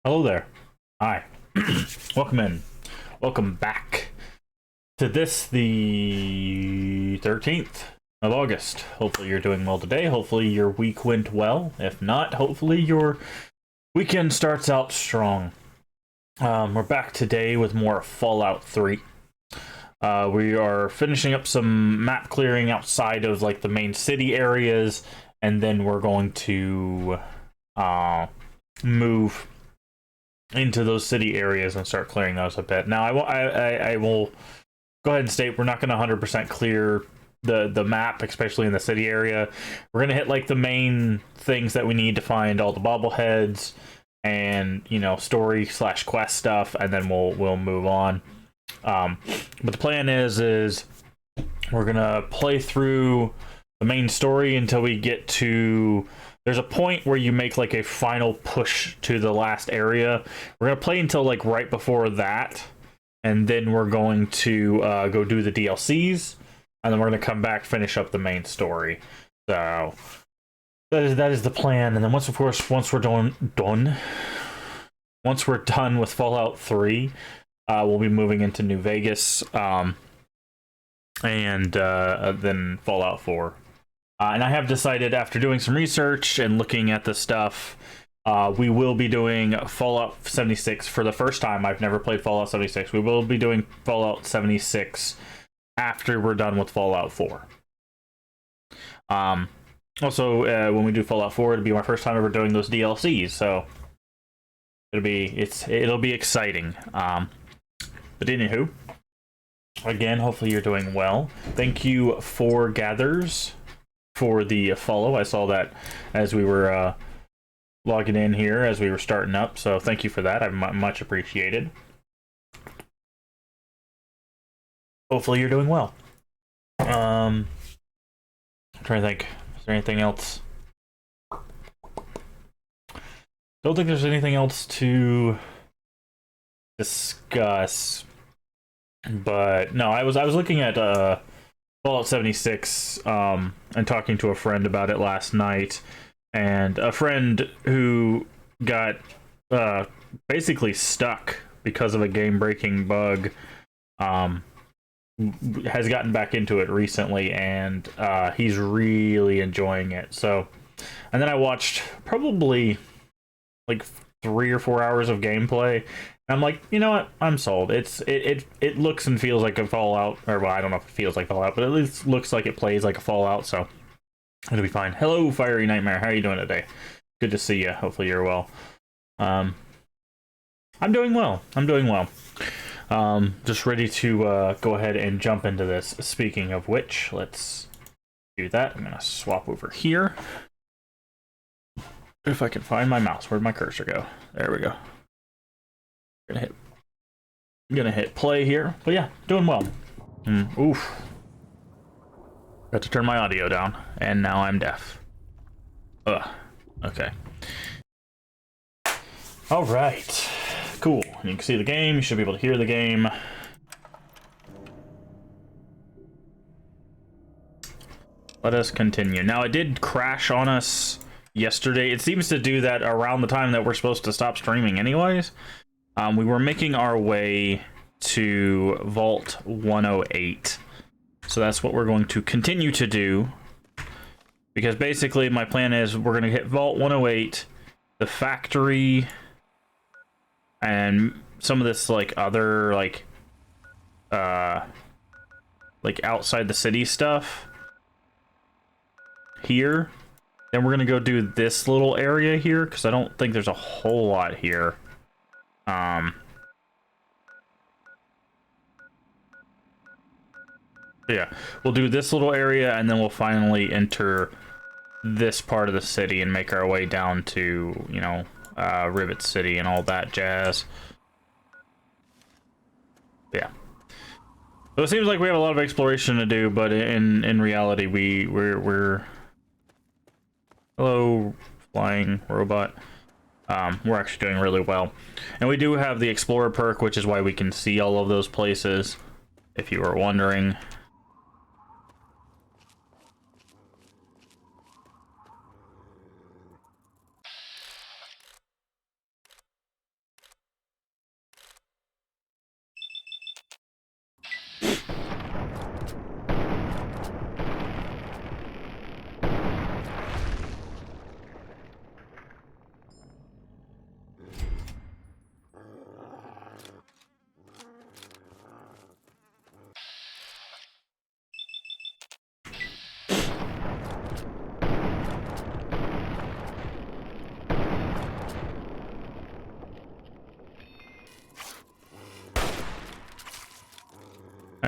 Hello there. Hi. Welcome in. Welcome back to this, the 13th of August. Hopefully you're doing well today. Hopefully your week went well. If not, hopefully your weekend starts out strong. We're back today with more Fallout 3. We are finishing up some map clearing outside of like the main city areas, and then we're going to move into those city areas and start clearing those a bit. Now, I will go ahead and state we're not going to 100% clear the map, especially in the city area. We're going to hit like the main things that we need to find all the bobbleheads and, you know, story / quest stuff, and then we'll move on. But the plan is we're gonna play through the main story until we get to. There's a point where you make like a final push to the last area. We're gonna play until like right before that, and then we're going to go do the DLCs, and then we're gonna come back, finish up the main story. So that is the plan. And then once we're done with Fallout 3, we'll be moving into New Vegas, and then Fallout 4. And I have decided, after doing some research and looking at the stuff, we will be doing Fallout 76 for the first time. I've never played Fallout 76. We will be doing Fallout 76 after we're done with Fallout 4. Also, when we do Fallout 4, it'll be my first time ever doing those DLCs, so it'll be exciting. But anywho, again, hopefully you're doing well. Thank you, for Gathers, for the follow. I saw that as we were logging in here, as we were starting up, so thank you for that. I much appreciated. Hopefully you're doing well. I'm trying to think, is there anything else? Don't think there's anything else to discuss. But no, I was looking at Fallout 76 and talking to a friend about it last night, and a friend who got basically stuck because of a game-breaking bug has gotten back into it recently, and he's really enjoying it. So, and then I watched probably like 3 or 4 hours of gameplay. I'm like, you know what? I'm sold. It looks and feels like a Fallout, or well, I don't know if it feels like Fallout, but at least looks like it plays like a Fallout, so it'll be fine. Hello, Fiery Nightmare. How are you doing today? Good to see you. Hopefully you're well. I'm doing well. Just ready to go ahead and jump into this. Speaking of which, let's do that. I'm gonna swap over here. If I can find my mouse, where'd my cursor go? There we go. I'm gonna hit play here, but yeah, doing well. Oof. Got to turn my audio down, and now I'm deaf. Ugh. Okay. All right. Cool. You can see the game. You should be able to hear the game. Let us continue. Now, it did crash on us yesterday. It seems to do that around the time that we're supposed to stop streaming anyways. We were making our way to Vault 108. So that's what we're going to continue to do. Because basically my plan is we're going to hit Vault 108, the factory, and some of this like other like outside the city stuff here. Then we're going to go do this little area here, because I don't think there's a whole lot here. Yeah, we'll do this little area, and then we'll finally enter this part of the city and make our way down to, you know, Rivet City and all that jazz. Yeah. So it seems like we have a lot of exploration to do, but in reality, we're hello, flying robot. We're actually doing really well. And we do have the Explorer perk, which is why we can see all of those places, if you were wondering.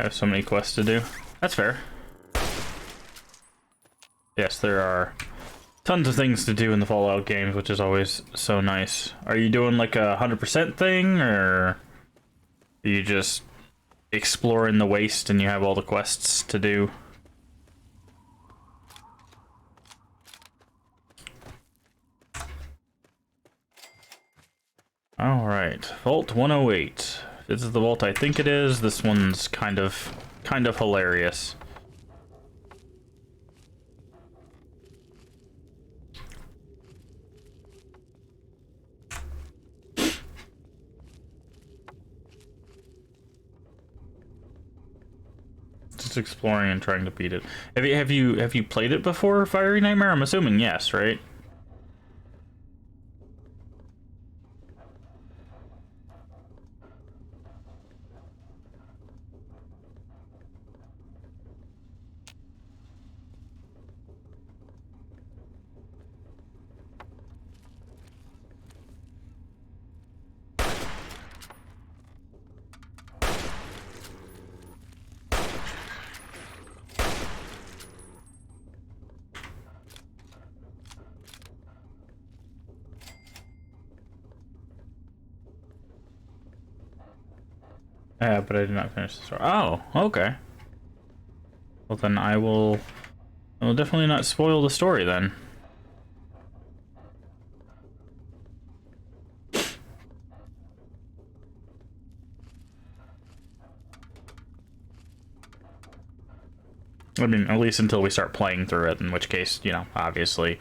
I have so many quests to do. That's fair. Yes, there are tons of things to do in the Fallout games, which is always so nice. Are you doing like a 100% thing, or are you just exploring the waste and you have all the quests to do? Alright, Vault 108. This is the vault I think it is. This one's kind of hilarious. Just exploring and trying to beat it. Have you played it before, Fiery Nightmare? I'm assuming yes, right? Yeah, but I did not finish the story. Oh, okay. Well, then I will definitely not spoil the story then. I mean, at least until we start playing through it, in which case, you know, obviously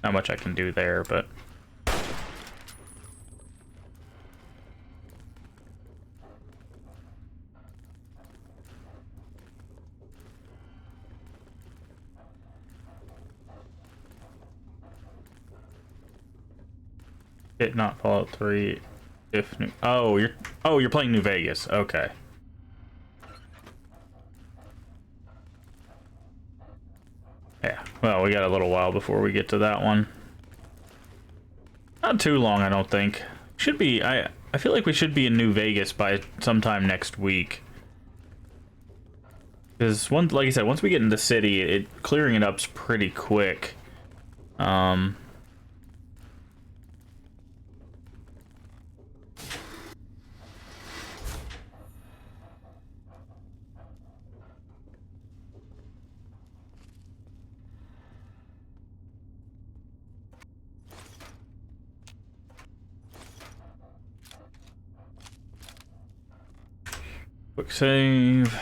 not much I can do there, but it not Fallout 3 if new. Oh, you're playing New Vegas. Okay. Yeah. Well, we got a little while before we get to that one. Not too long, I don't think. Should be. I feel like we should be in New Vegas by sometime next week. Because like I said, once we get in the city, clearing it up's pretty quick. Quick save.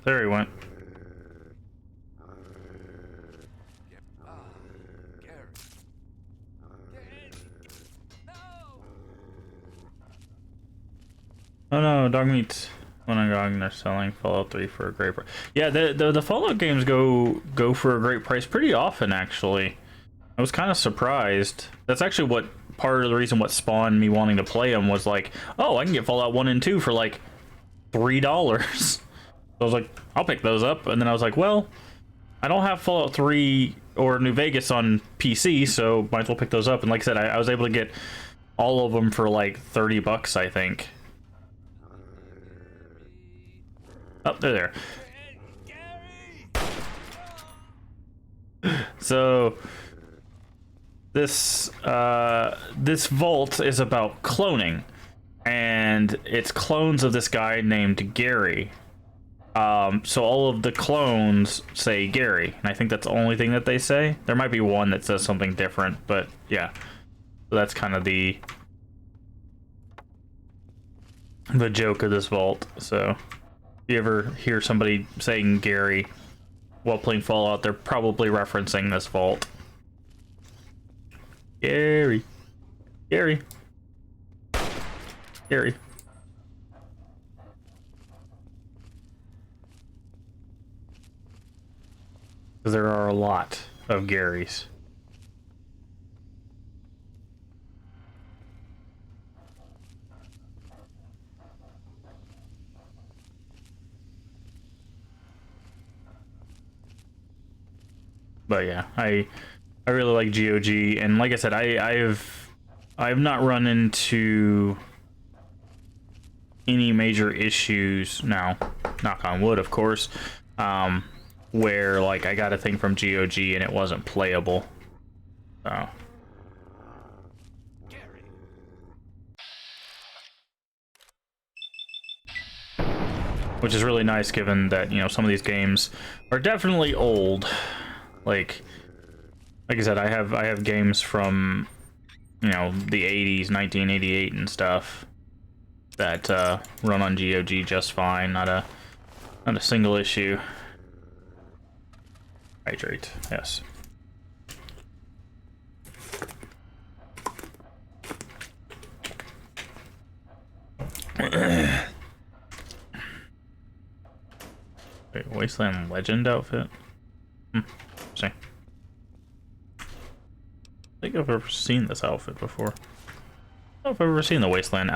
There he went. Oh no, dog meat. Monogog, they're selling Fallout 3 for a great price. Yeah, the Fallout games go for a great price pretty often, actually. I was kind of surprised. That's actually what part of the reason what spawned me wanting to play them was like, oh, I can get Fallout 1 and 2 for like $3. So I was like, I'll pick those up, and then I was like, well, I don't have Fallout 3 or New Vegas on PC, so might as well pick those up. And like I said, I was able to get all of them for like $30, I think. Oh, they're there. So this vault is about cloning, and it's clones of this guy named Gary. So all of the clones say Gary, and I think that's the only thing that they say. There might be one that says something different, but yeah. So that's kind of the joke of this vault. So you ever hear somebody saying Gary while playing Fallout, they're probably referencing this vault. Gary. Gary. Gary. Because there are a lot of Garys. But yeah, I really like GOG, and like I said, I have not run into any major issues now, knock on wood, of course, where like I got a thing from GOG and it wasn't playable. So which is really nice, given that, you know, some of these games are definitely old. Like I said, I have games from, you know, the 80s, 1988 and stuff that run on GOG just fine. Not a single issue. Hydrate, yes. Wait, Wasteland Legend outfit? See. I think I've ever seen this outfit before. I don't know if I've ever seen the Wasteland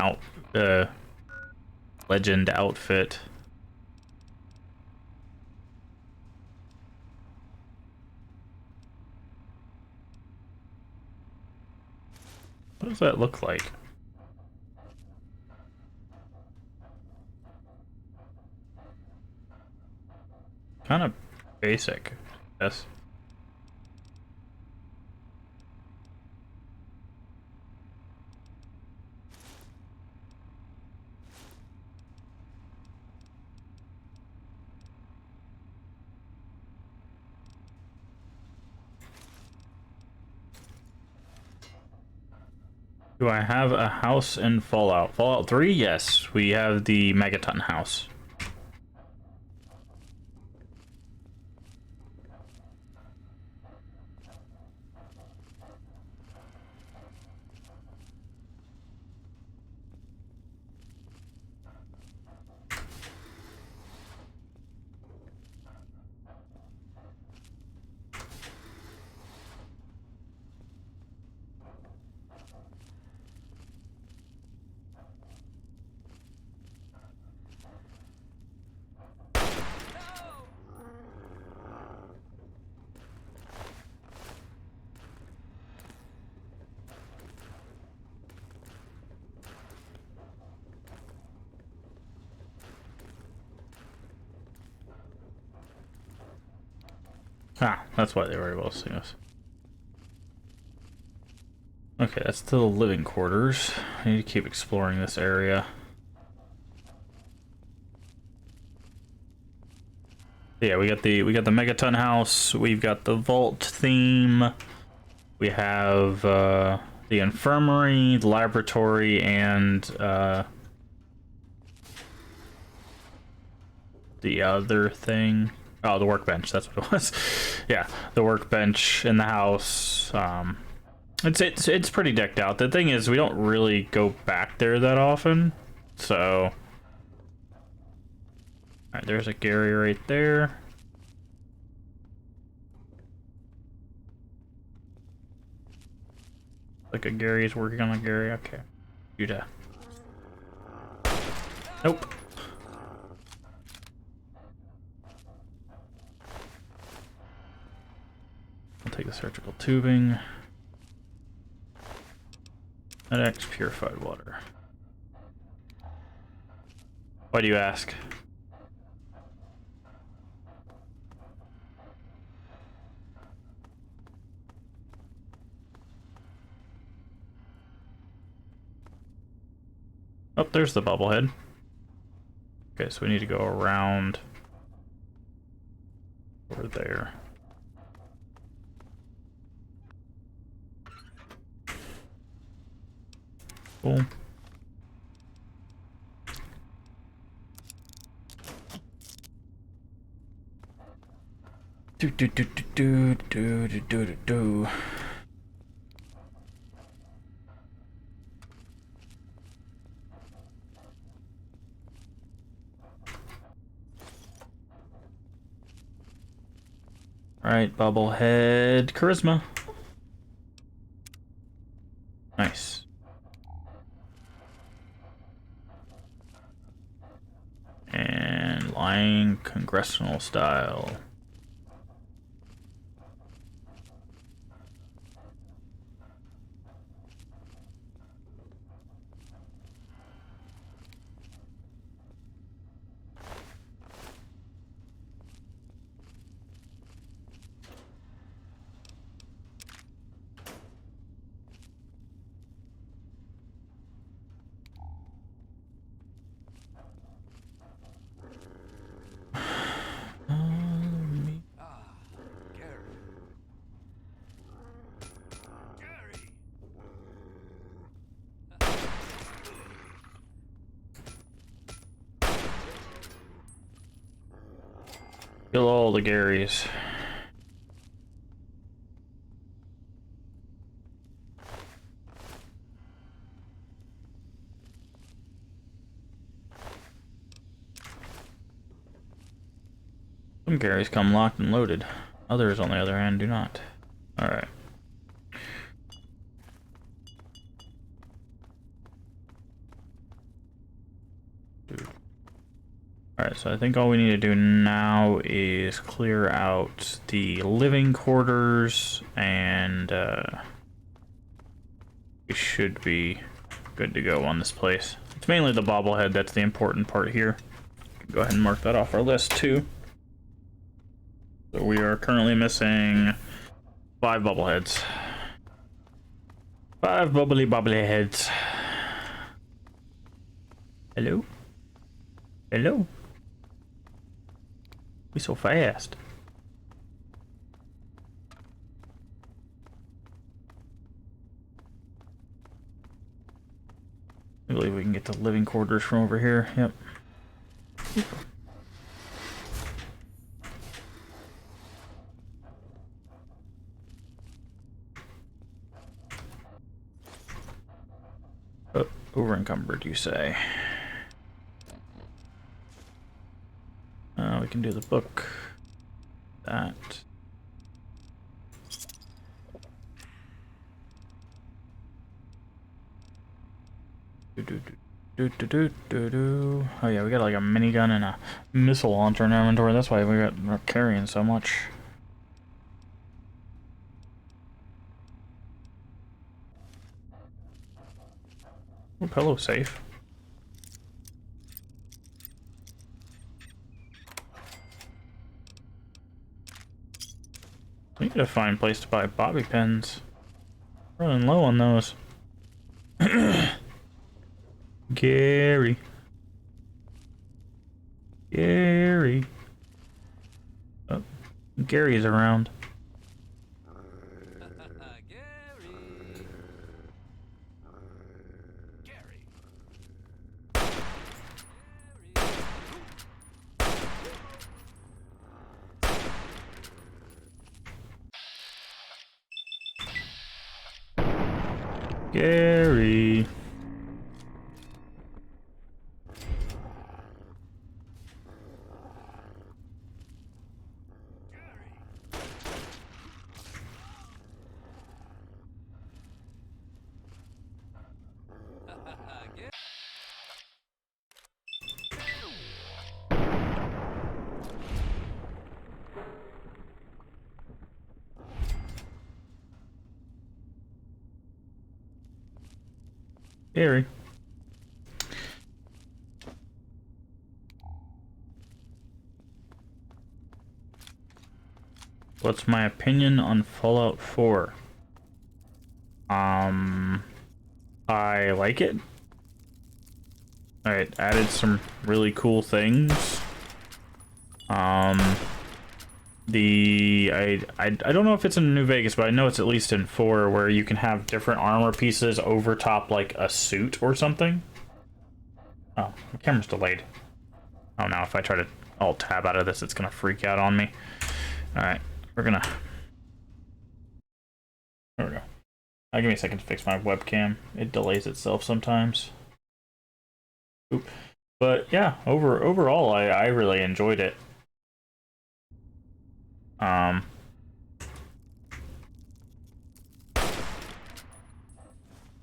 Legend outfit. What does that look like? Kind of basic, yes. Do I have a house in Fallout? Fallout 3? Yes, we have the Megaton house. Ah, that's why they were able to see us. Okay, that's the living quarters. I need to keep exploring this area. Yeah, we got the Megaton house. We've got the vault theme. We have the infirmary, the laboratory, and the other thing. Oh, the workbench. That's what it was. Yeah, the workbench in the house. It's pretty decked out. The thing is, we don't really go back there that often, so. Alright, there's a Gary right there. Like a Gary is working on a Gary. Okay. Judah. Nope. I'll take the surgical tubing. NX purified water. Why do you ask? Oh, there's the bubblehead. Okay, so we need to go around over there. Cool. Alright, bobblehead charisma. Nice. And lying congressional style. Kill all the Garys. Some Garys come locked and loaded. Others, on the other hand, do not. Alright. Alright, so I think all we need to do now is clear out the living quarters, and we should be good to go on this place. It's mainly the bobblehead that's the important part here. Go ahead and mark that off our list too. So we are currently missing 5 bobbleheads. 5 bubbly heads. Hello? Hello? We so fast. I believe we can get the living quarters from over here. Yep. Oh, over encumbered, you say? We can do the book. That. Oh yeah, we got like a minigun and a missile launcher in our inventory. That's why we're carrying so much. Oh, pillow safe. We need to find a place to buy bobby pins. Running low on those. Gary. Gary. Oh, Gary's around. Gary. Gary. What's my opinion on Fallout 4? I like it. Alright, added some really cool things. I don't know if it's in New Vegas, but I know it's at least in 4, where you can have different armor pieces over top like a suit or something. Oh, the camera's delayed. Oh, now if I try to alt tab out of this, it's gonna freak out on me. Alright. we're gonna. There we go. Give me a second to fix my webcam. It delays itself sometimes. Oop. But yeah, overall, I really enjoyed it.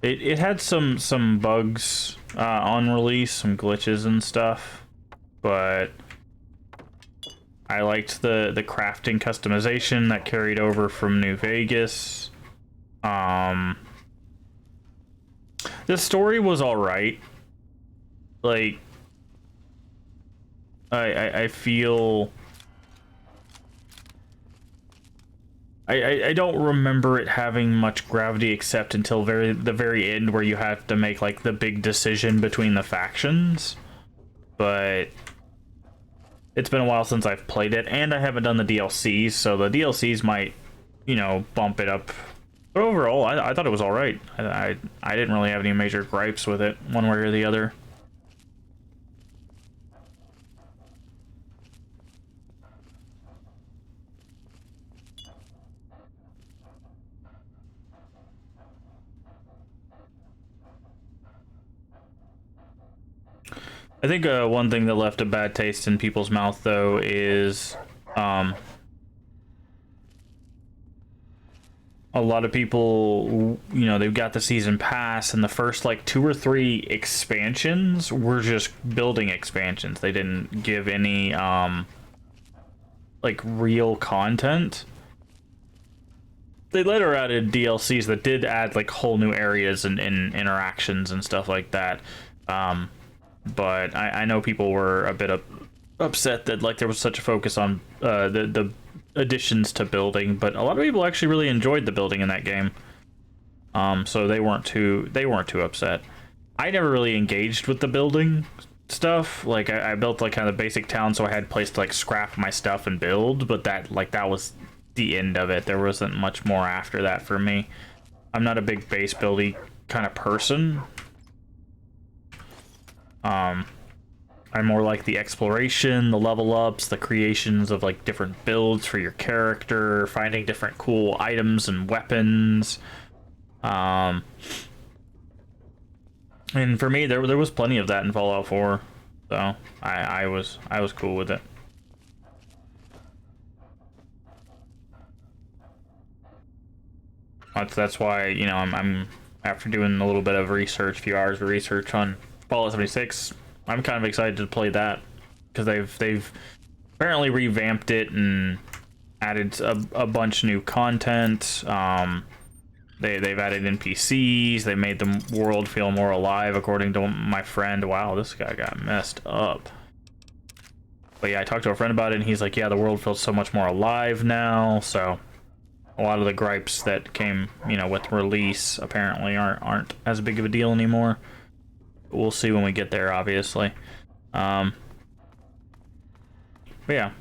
It had some bugs on release, some glitches and stuff, but I liked the crafting customization that carried over from New Vegas. The story was all right. Like, I feel I don't remember it having much gravity except until the very end, where you have to make like the big decision between the factions. But it's been a while since I've played it, and I haven't done the DLCs, so the DLCs might, you know, bump it up. But overall, I thought it was all right. I didn't really have any major gripes with it, one way or the other. I think one thing that left a bad taste in people's mouth, though, is a lot of people, you know, they've got the season pass, and the first like 2 or 3 expansions were just building expansions. They didn't give any like real content. They later added DLCs that did add like whole new areas and interactions and stuff like that. But I know people were a bit upset that like there was such a focus on the additions to building, but a lot of people actually really enjoyed the building in that game. So they weren't too upset. I never really engaged with the building stuff. Like I built like kind of the basic town, so I had a place to like scrap my stuff and build, but that was the end of it. There wasn't much more after that for me. I'm not a big base building kind of person. I'm more like the exploration, the level ups, the creations of like different builds for your character, finding different cool items and weapons. And for me, there was plenty of that in Fallout 4, so I was cool with it. That's why, you know, I'm after doing a little bit of research, a few hours of research on Fallout 76, I'm kind of excited to play that, because they've apparently revamped it and added a bunch new content. They've added NPCs. They made the world feel more alive, according to my friend. Wow, this guy got messed up. But yeah, I talked to a friend about it, and he's like, yeah, the world feels so much more alive now. So a lot of the gripes that came, you know, with release apparently aren't as big of a deal anymore. We'll see when we get there, obviously. But yeah.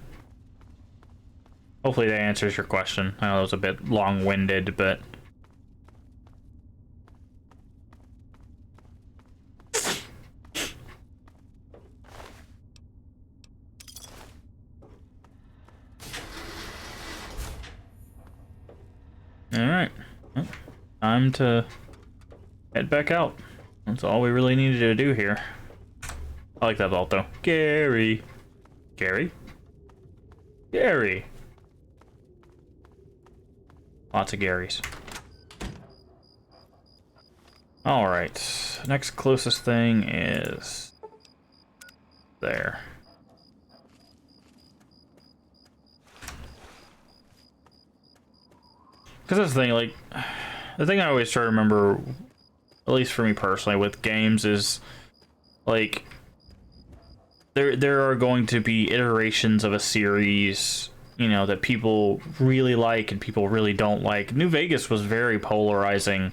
Hopefully that answers your question. I know it was a bit long-winded, but... Alright. Well, time to head back out. That's all we really needed to do here. I like that vault, though. Gary. Gary? Gary. Lots of Garys. Alright. Next closest thing is... there. Because that's the thing, like... the thing I always try to remember... at least for me personally, with games is, like, there are going to be iterations of a series, you know, that people really like and people really don't like. New Vegas was very polarizing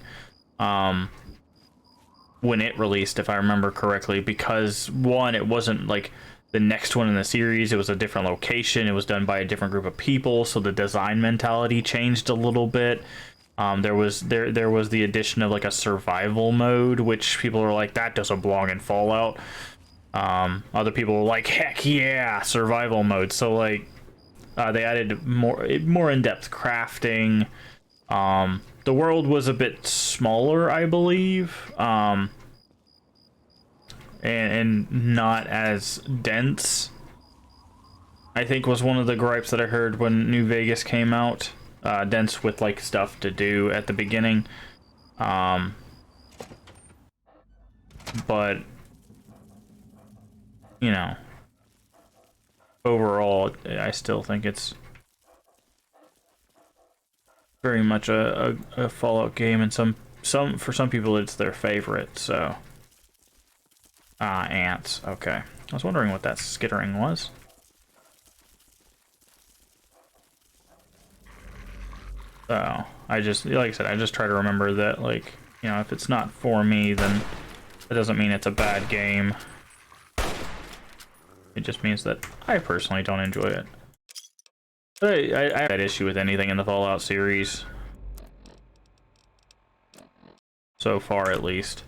when it released, if I remember correctly, because, one, it wasn't, like, the next one in the series. It was a different location. It was done by a different group of people, so the design mentality changed a little bit. There was the addition of like a survival mode, which people are like, that doesn't belong in Fallout. Other people were like, heck yeah, survival mode. So like, They added more in-depth crafting. The world was a bit smaller, I believe, and not as dense. I think was one of the gripes that I heard when New Vegas came out. Dense with like stuff to do at the beginning. But you know, overall, I still think it's very much a Fallout game, and for some people it's their favorite. So, ants. Okay, I was wondering what that skittering was. So I just, like I said, I just try to remember that, like, you know, if it's not for me, then it doesn't mean it's a bad game. It just means that I personally don't enjoy it. But I have that issue with anything in the Fallout series. So far, at least.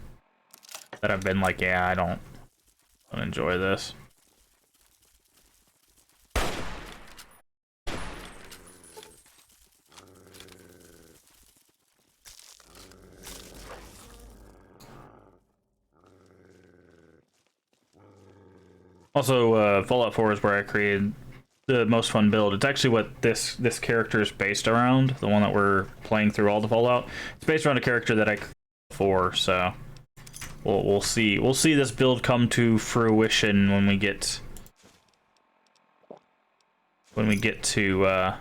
That I've been like, yeah, I don't enjoy this. Also, Fallout 4 is where I created the most fun build. It's actually what this character is based around, the one that we're playing through all the Fallout. It's based around a character that I created before, so we'll see. We'll see this build come to fruition when we get to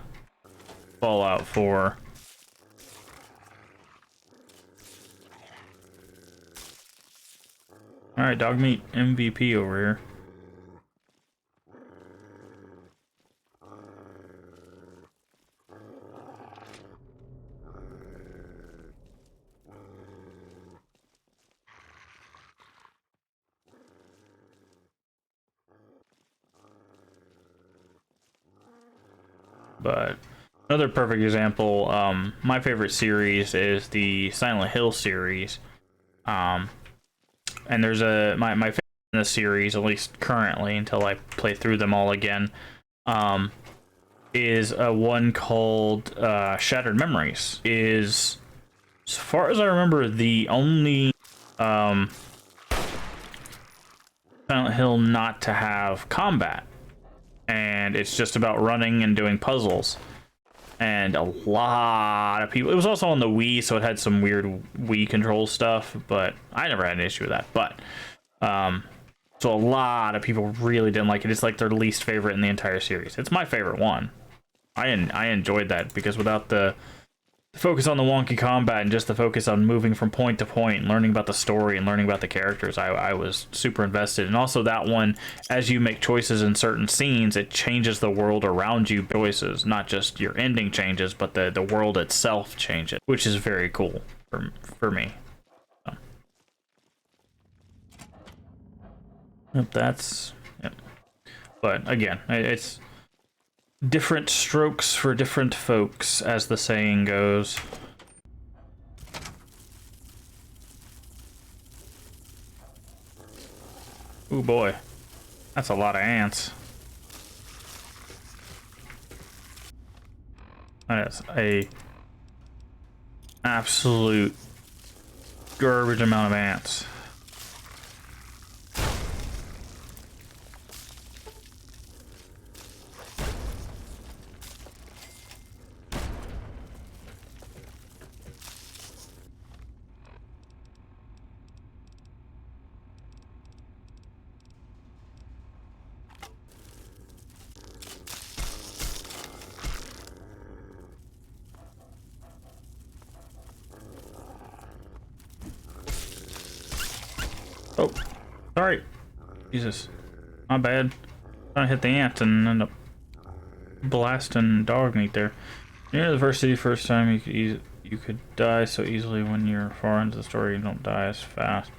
Fallout 4. All right, dog meat MVP over here. But another perfect example, my favorite series is the Silent Hill series. And there's my favorite in the series, at least currently, until I play through them all again, is one called Shattered Memories. Is, as far as I remember, the only Silent Hill not to have combat. And it's just about running and doing puzzles. And a lot of people... It was also on the Wii, so it had some weird Wii control stuff, but I never had an issue with that. But, so a lot of people really didn't like it. It's like their least favorite in the entire series. It's my favorite one. I enjoyed that, because without the focus on the wonky combat and just the focus on moving from point to point and learning about the story and learning about the characters, I was super invested. And also that one, as you make choices in certain scenes, it changes the world around you. Choices, not just your ending changes, but the world itself changes, which is very cool for me. So. Yep, that's... Yep. But again, it's different strokes for different folks, as the saying goes. Ooh boy, that's a lot of ants. That is a absolute garbage amount of ants. Oh, sorry. Jesus. My bad. I hit the ant and end up blasting dog meat there. Near the first city, first time you could die so easily. When you're far into the story, you don't die as fast.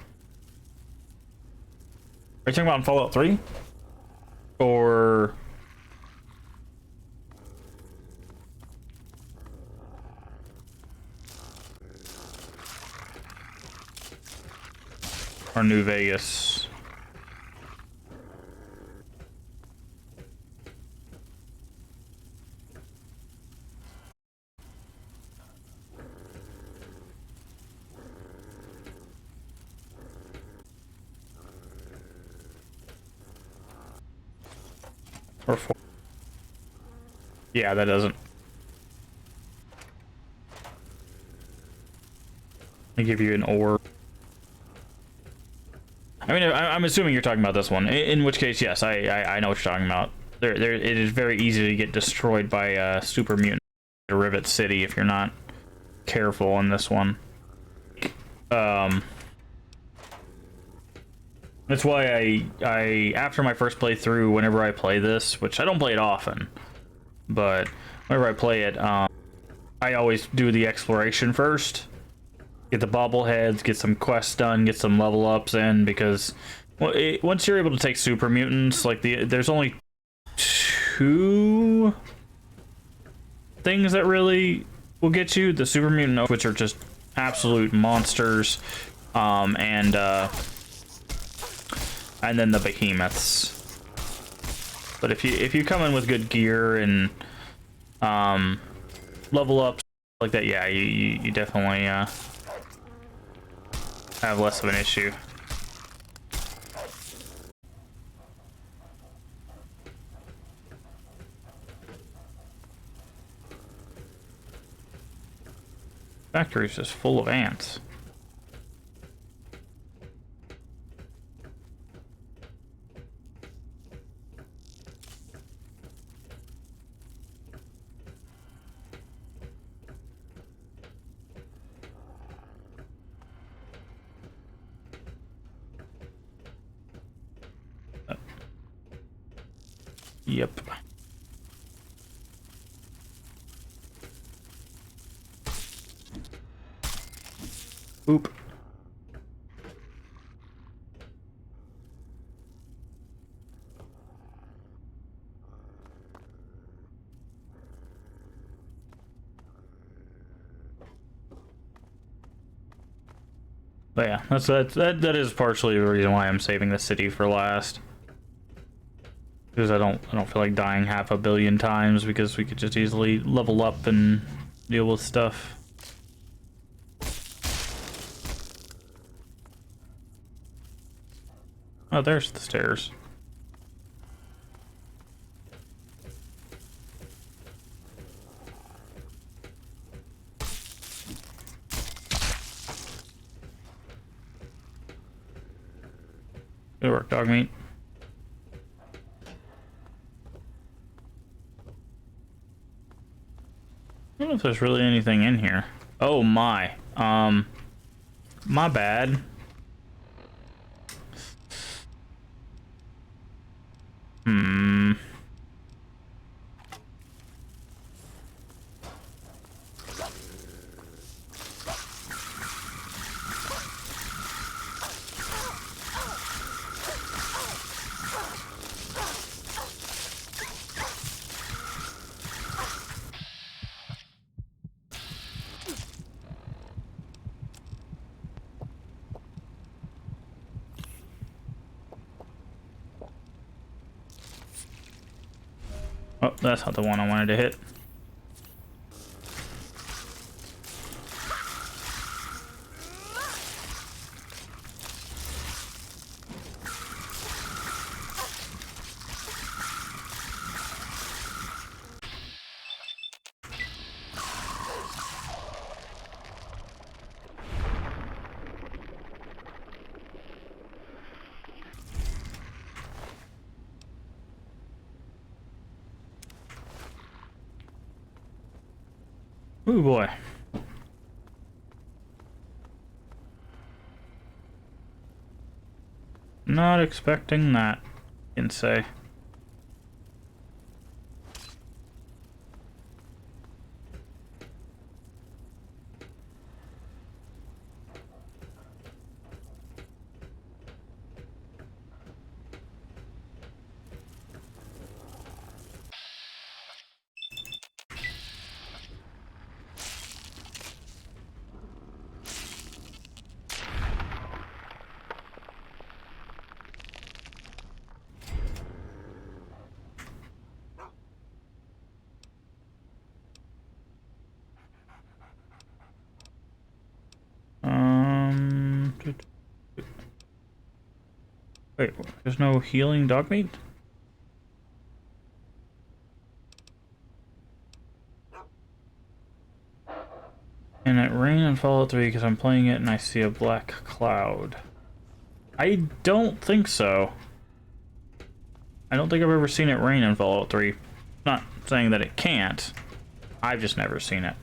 Are you talking about in Fallout 3? Or... or New Vegas? Yeah, that doesn't. They give you an ore. I mean, I'm assuming you're talking about this one. In which case, yes, I know what you're talking about. It is very easy to get destroyed by super mutant Rivet City if you're not careful in this one. That's why I after my first playthrough, whenever I play this, which I don't play it often, but whenever I play it, I always do the exploration first. Get the bobbleheads, get some quests done, get some level ups in, because once you're able to take super mutants, like there's only 2 things that really will get you: the super mutant, which are just absolute monsters, and then the behemoths. But if you come in with good gear and level ups like that, yeah, you definitely have less of an issue. Factory's just full of ants. Yep. Oop. But yeah, that is partially the reason why I'm saving the city for last. Because I don't feel like dying half a billion times, because we could just easily level up and deal with stuff. Oh, there's the stairs. Good work, dog meat. I don't know if there's really anything in here. Oh my. My bad. Hmm. Oh, that's not the one I wanted to hit. Ooh boy. Not expecting that, I can say. Wait, there's no healing dog meat? Can it rain in Fallout 3 because I'm playing it and I see a black cloud? I don't think so. I don't think I've ever seen it rain in Fallout 3. Not saying that it can't. I've just never seen it.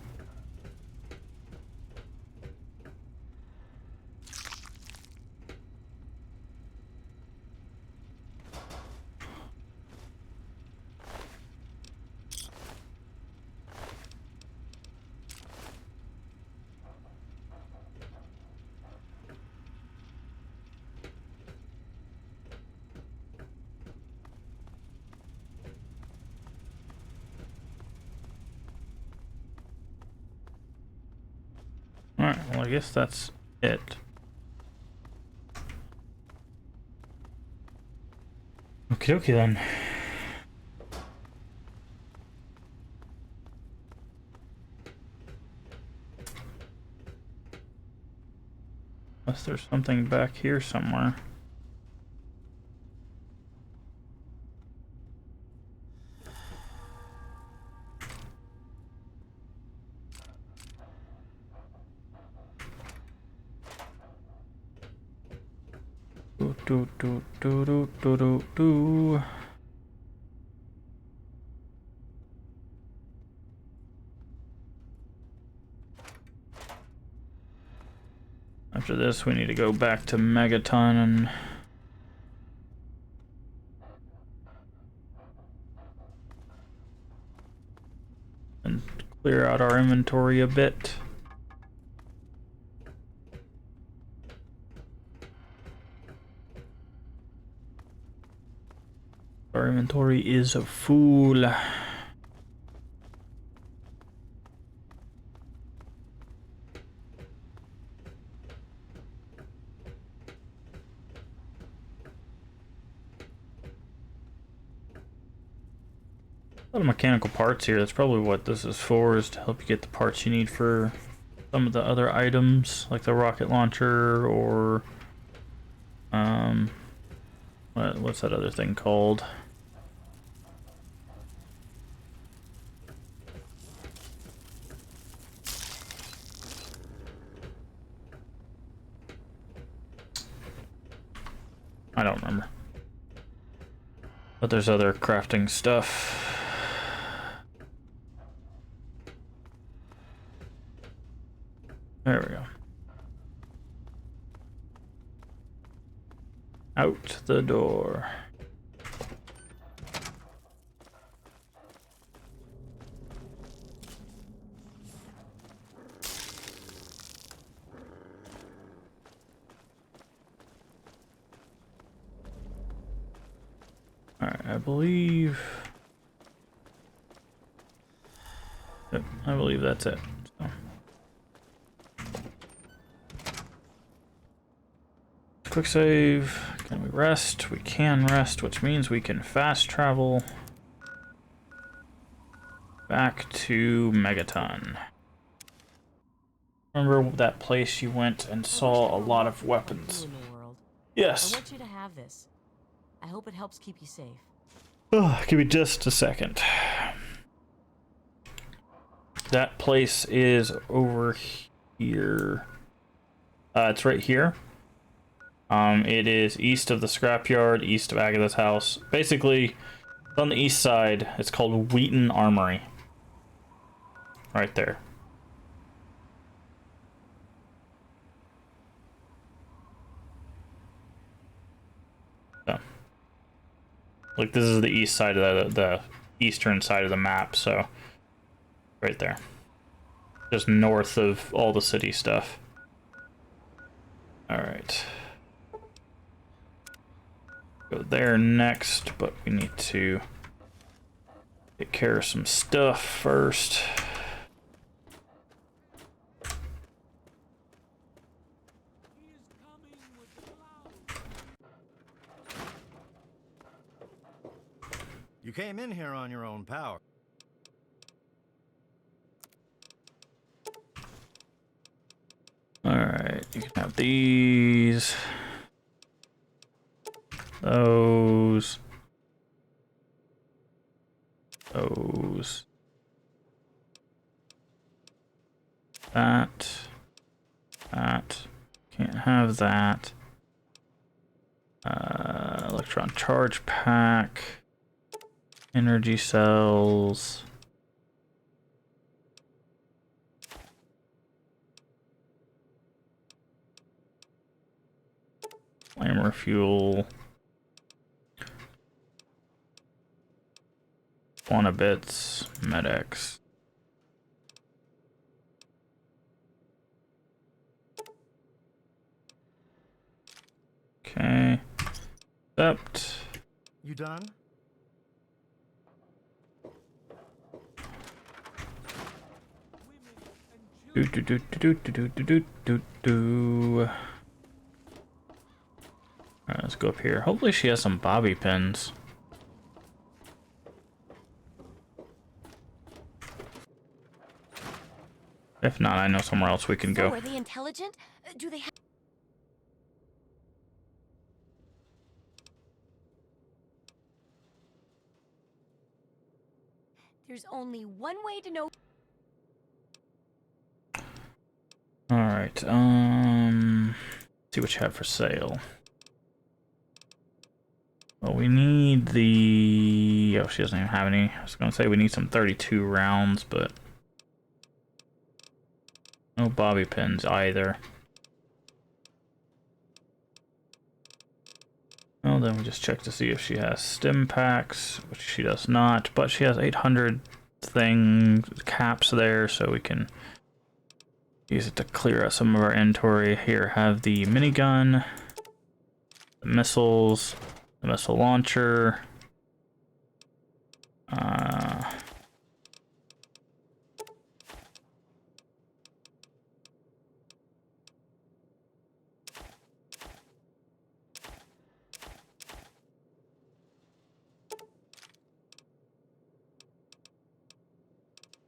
Alright, well, I guess that's it. Okie dokie then. Unless there's something back here somewhere. Do. After this, we need to go back to Megaton and clear out our inventory a bit. Our inventory is full. A lot of mechanical parts here. That's probably what this is for, is to help you get the parts you need for some of the other items, like the rocket launcher or what's that other thing called? I don't remember. But there's other crafting stuff. There we go. Out the door. Alright, I believe... Yep, I believe that's it. So. Quick save. Can we rest? We can rest, which means we can fast travel back to Megaton. Remember that place you went and saw a lot of weapons? Yes. I want you to have this. I hope it helps keep you safe. Oh, give me just a second. That place is over here. It's right here. It is east of the scrapyard, east of Agatha's house. Basically, on the east side, it's called Wheaton Armory. Right there. So, like, this is the east side of the eastern side of the map, so right there. Just north of all the city stuff. Alright. Go there next, but we need to take care of some stuff first. You came in here on your own power. Alright, you can have these. Those. Those. That. That. Can't have that. Electron charge pack. Energy cells. Flamer fuel. Bits. Medics. Okay. Accept. You done? Do do do do do do do do do do. Alright, let's go up here. Hopefully she has some bobby pins. If not, I know somewhere else we can So, go. are they intelligent? Do they have... There's only one way to know... Alright, see what you have for sale. Well, we need the... Oh, she doesn't even have any. I was gonna say we need some 32 rounds, but... No bobby pins either. Well, then we just check to see if she has stim packs, which she does not, but she has 800 caps there, so we can use it to clear out some of our inventory. Here, have the minigun, the missiles, the missile launcher,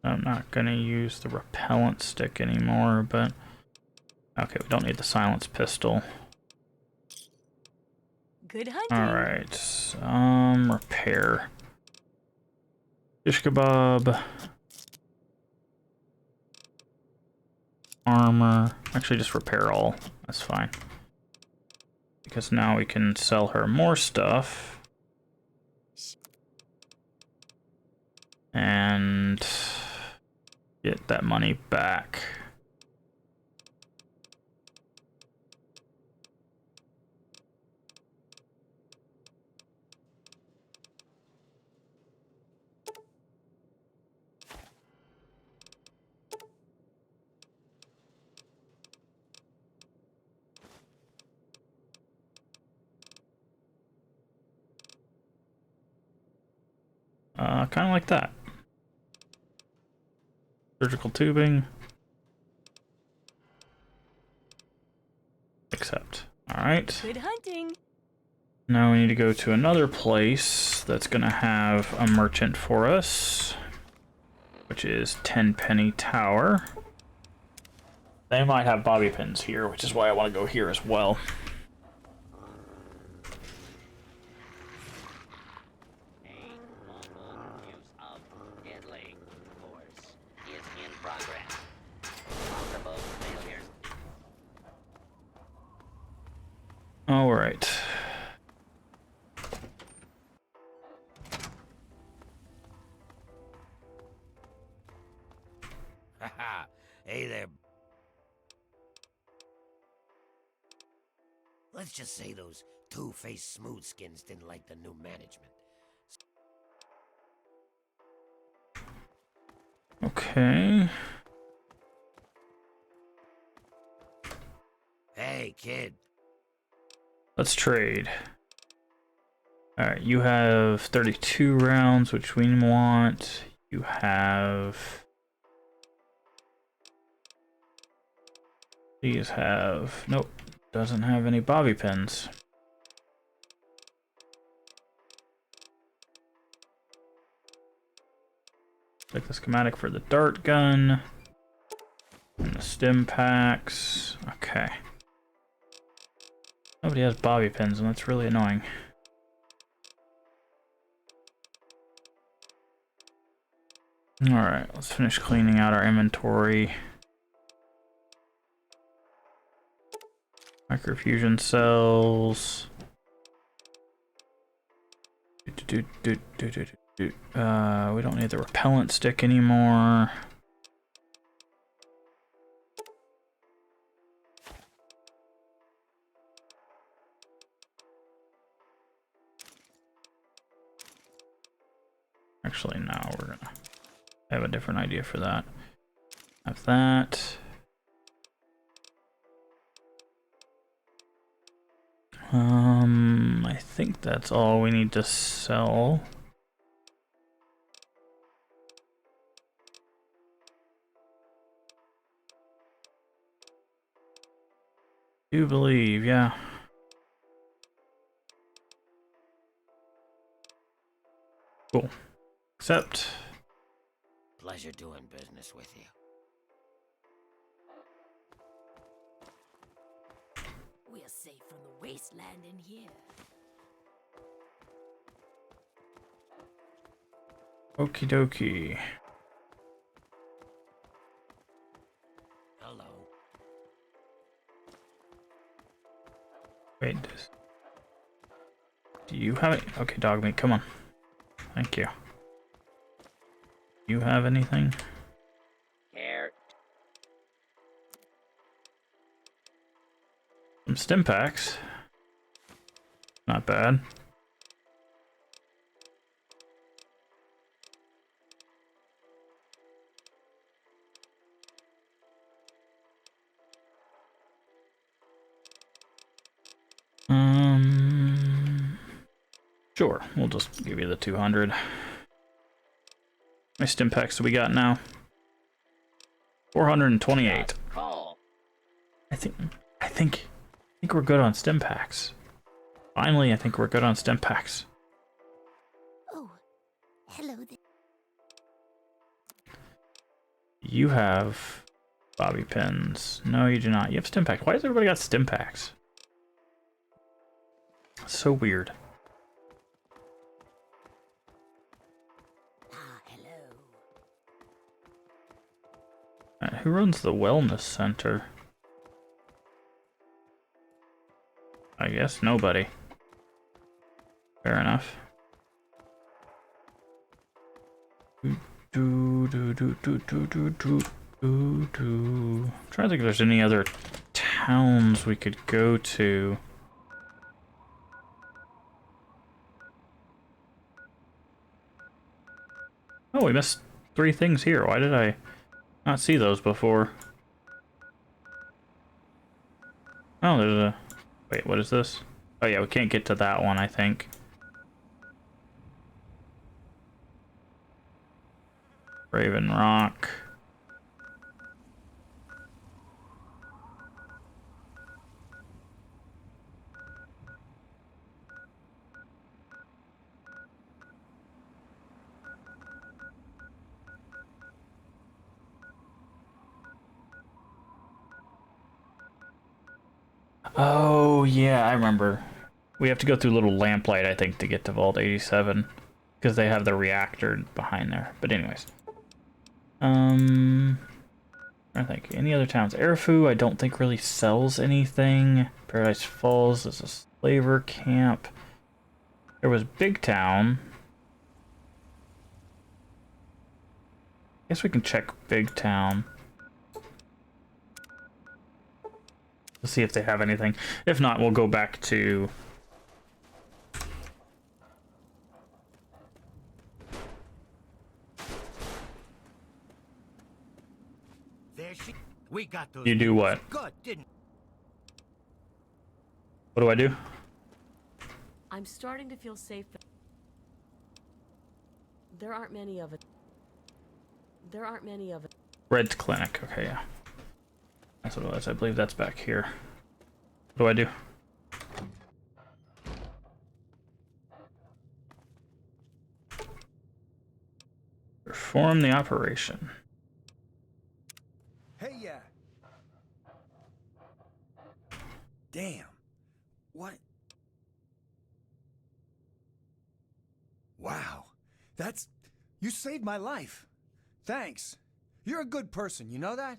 I'm not gonna use the repellent stick anymore, but okay, we don't need the silence pistol. Good hunting. Alright, repair. Shish kebab. Armor. Actually, just repair all. That's fine. Because now we can sell her more stuff. And get that money back. Kind of like that. Surgical tubing. Accept. Alright. Good hunting. Now we need to go to another place that's going to have a merchant for us, which is Tenpenny Tower. They might have bobby pins here, which is why I want to go here as well. All right. Haha. Hey there. Let's just say those two-faced smoothskins didn't like the new management. Okay. Hey, kid. Let's trade. Alright, you have 32 rounds, which we want. You have... These have... Nope. Doesn't have any bobby pins. Take the schematic for the dart gun. And the stim packs. Okay. Nobody has bobby pins, and that's really annoying. Alright, let's finish cleaning out our inventory. Microfusion cells. We don't need the repellent stick anymore. Actually, no, we're gonna have a different idea for that. Have that. I think that's all we need to sell. Do believe, yeah. Cool. Accept. Pleasure doing business with you. We're safe from the wasteland in here. Okie dokie. Hello. Wait. Do you have it? Okay, dog meat, come on. Thank you. You have anything? Here. Some stim packs. Not bad. Sure, we'll just give you the 200. How many stim packs do we got now? 428. Call. I think we're good on stim packs. Finally, I think we're good on stim packs. Oh, hello there. You have bobby pins. No, you do not. You have stim packs. Why has everybody got stim packs? So weird. Hello. Who runs the wellness center? I guess nobody. Fair enough. I'm trying to think if there's any other towns we could go to. Oh, we missed 3 things here. Why did I not see those before? Oh, there's a... Wait, what is this? Oh yeah, we can't get to that one, I think. Raven Rock. Oh, yeah, I remember. We have to go through Little Lamplight, I think, to get to Vault 87. Because they have the reactor behind there. But anyways. I think. Any other towns? Erifu, I don't think really sells anything. Paradise Falls is a slaver camp. There was Big Town. Guess we can check Big Town. Let's see if they have anything. If not, we'll go back to... There she. We got those. You do what? Good, didn't? What do I do? I'm starting to feel safe. There aren't many of it. There aren't many of it. Red's Clinic. Okay, yeah. That's what it was. I believe that's back here. What do I do? Perform the operation. Hey, yeah. Damn. What? Wow. That's... You saved my life. Thanks. You're a good person, you know that?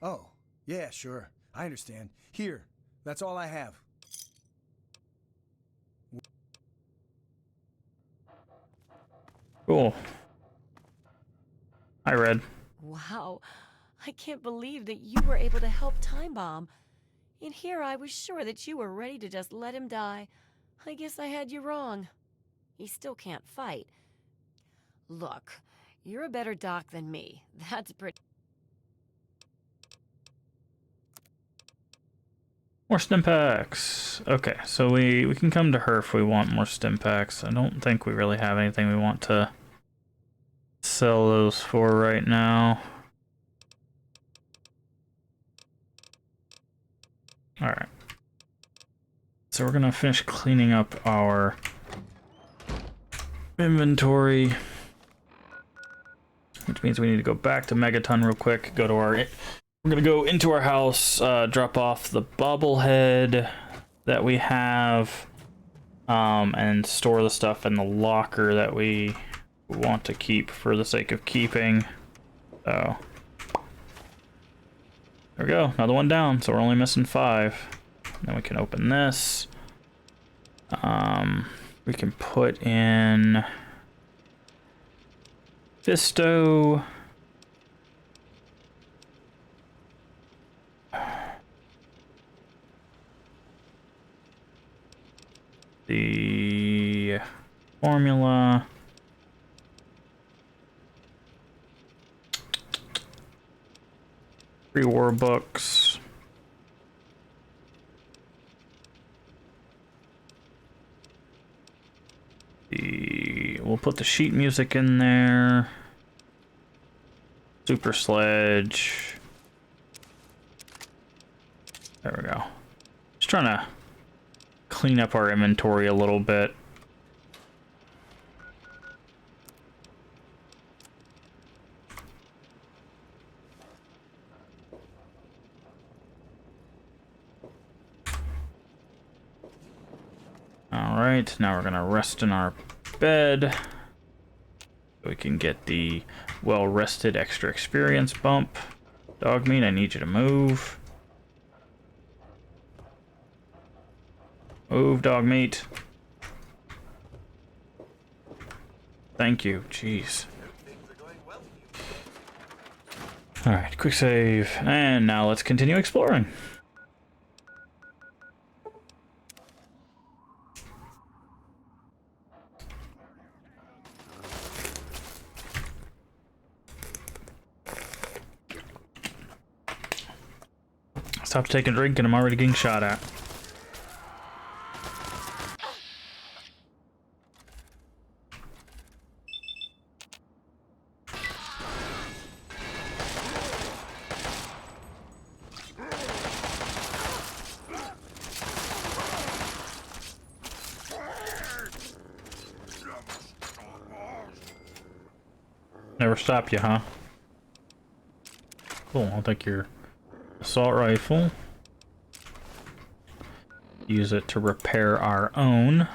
Oh, Yeah, sure. I understand. Here, that's all I have. Cool. Hi, Red. Wow. I can't believe that you were able to help Time Bomb. And here I was sure that you were ready to just let him die. I guess I had you wrong. He still can't fight. Look, you're a better doc than me. That's pretty. More stim packs. Okay, so we can come to her if we want more stim packs. I don't think we really have anything we want to sell those for right now. Alright. So we're gonna finish cleaning up our inventory. Which means we need to go back to Megaton real quick, go to our... We're gonna go into our house, drop off the bobblehead that we have, and store the stuff in the locker that we want to keep for the sake of keeping. So there we go, another one down, so we're only missing 5. Then we can open this. We can put in Fisto. The formula. Pre-war books. We'll put the sheet music in there. Super Sledge. There we go. Just trying to clean up our inventory a little bit. Alright, now we're gonna rest in our bed. So we can get the well-rested extra experience bump. Dogmeat, I need you to move. Move, Dogmeat. Thank you, jeez. Alright, quick save. And now let's continue exploring. Stop taking a drink and I'm already getting shot at. Never stop you, huh? Cool, I'll take your assault rifle. Use it to repair our own.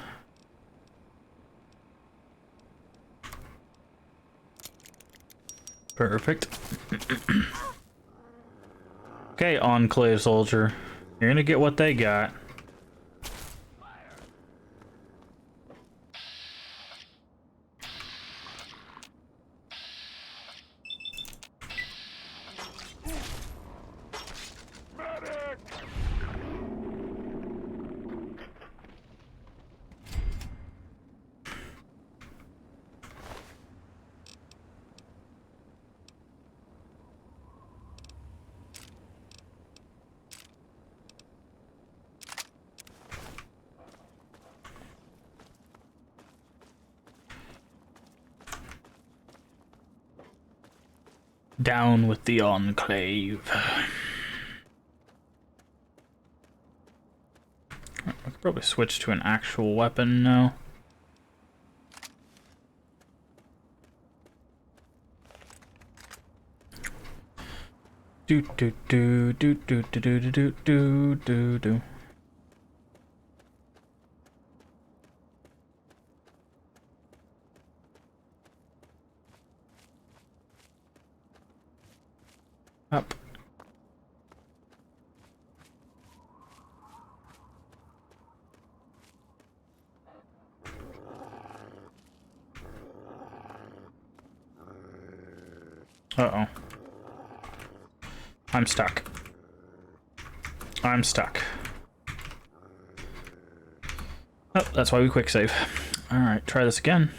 Perfect. Okay, Enclave soldier. You're gonna get what they got. Down with the Enclave. I could probably switch to an actual weapon now. Do do do do do do do do do do do. Up. Uh-oh. I'm stuck. I'm stuck. Oh, that's why we quick save. Alright, try this again.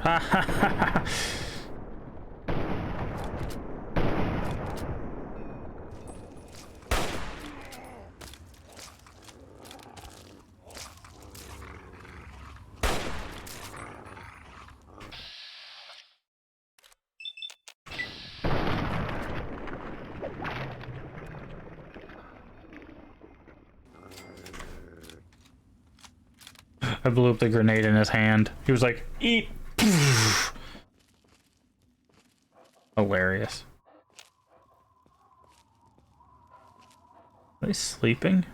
Ha ha ha ha! I blew up the grenade in his hand. He was like, eat! Hilarious. Are they sleeping?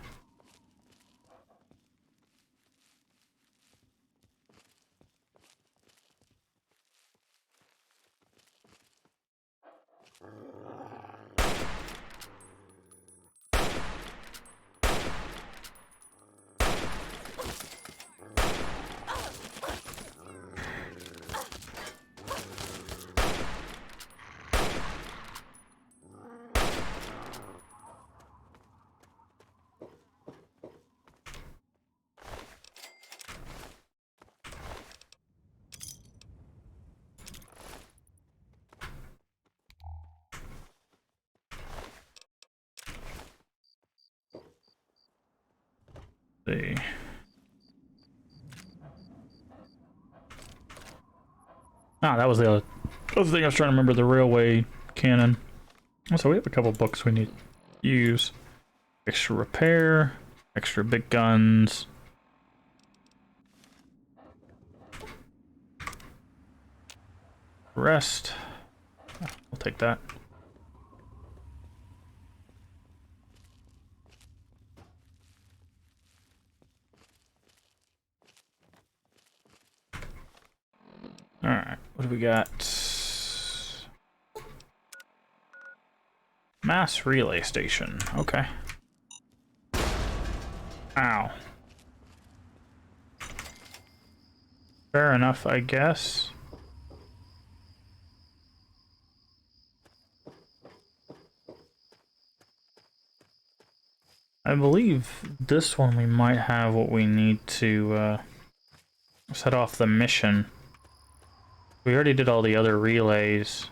See. Ah, that was the other thing I was trying to remember, the railway cannon. So we have a couple books we need to use. Extra repair, extra big guns. Rest. We'll take that. Alright, what do we got? Mass relay station. Okay. Ow. Fair enough, I guess. I believe this one we might have what we need to set off the mission. We already did all the other relays.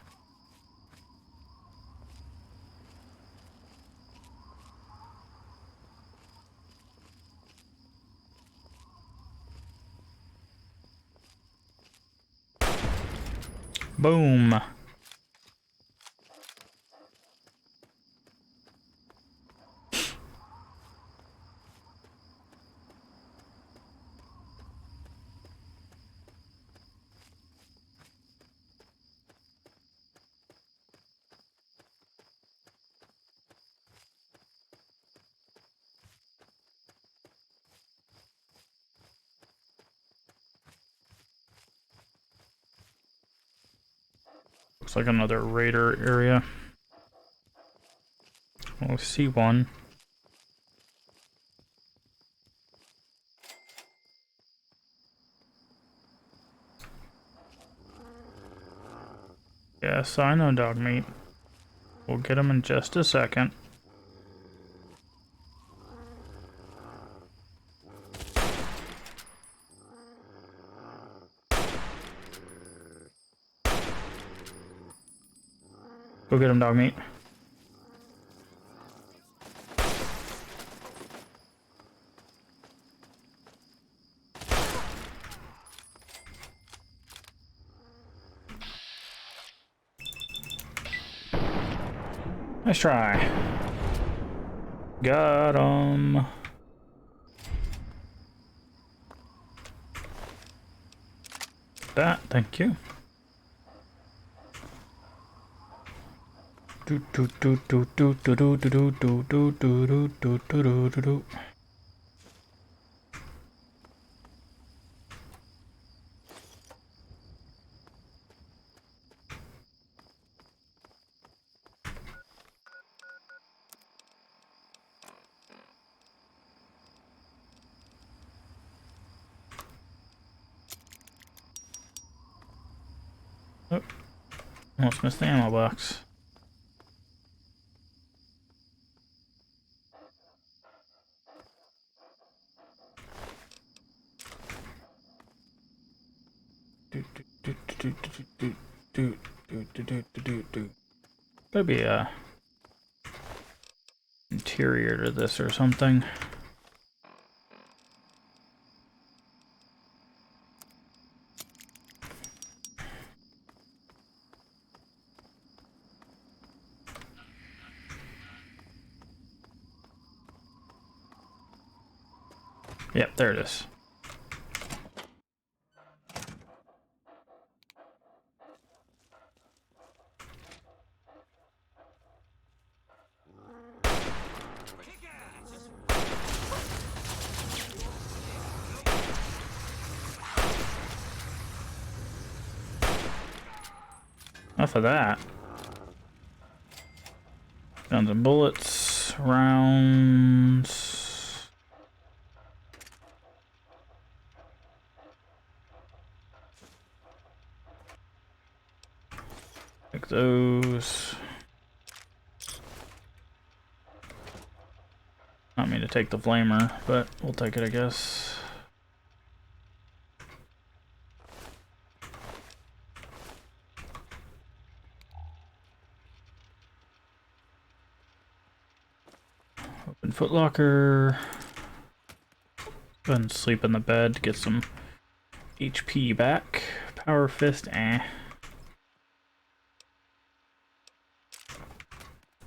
Boom. Looks like another raider area. We'll see one. Yes, I know, dog meat. We'll get him in just a second. Go get him, dog meat. Nice try. Got him. That, thank you. Do do do do do do do do do do do do do do do do. Oh, almost missed the ammo box. Gotta be a interior to this or something. Yep, there it is. Enough of that. Guns and bullets, rounds. Take those. Not mean to take the flamer, but we'll take it, I guess. Open footlocker. Go ahead and sleep in the bed to get some HP back. Power fist, eh.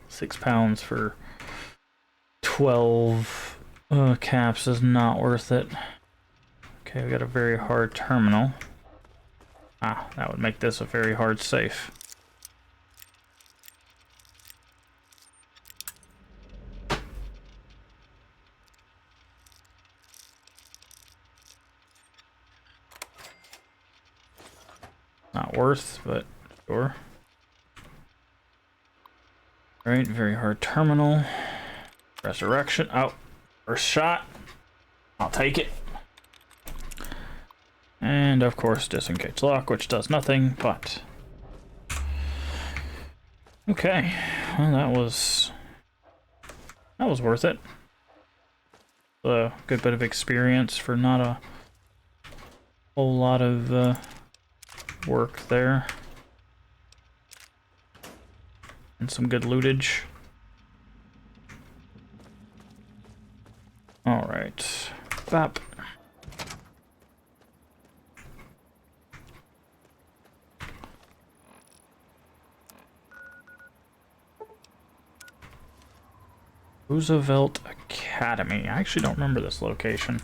6 pounds for 12 caps is not worth it. Okay, we got a very hard terminal. Ah, that would make this a very hard safe. Not worth, but sure. Right, very hard terminal. Resurrection. Oh, first shot. I'll take it. And of course, disengage lock, which does nothing, but. Okay, well, that was worth it. A good bit of experience for not a whole lot of work there. And some good lootage. Alright. Bop. Roosevelt Academy. I actually don't remember this location.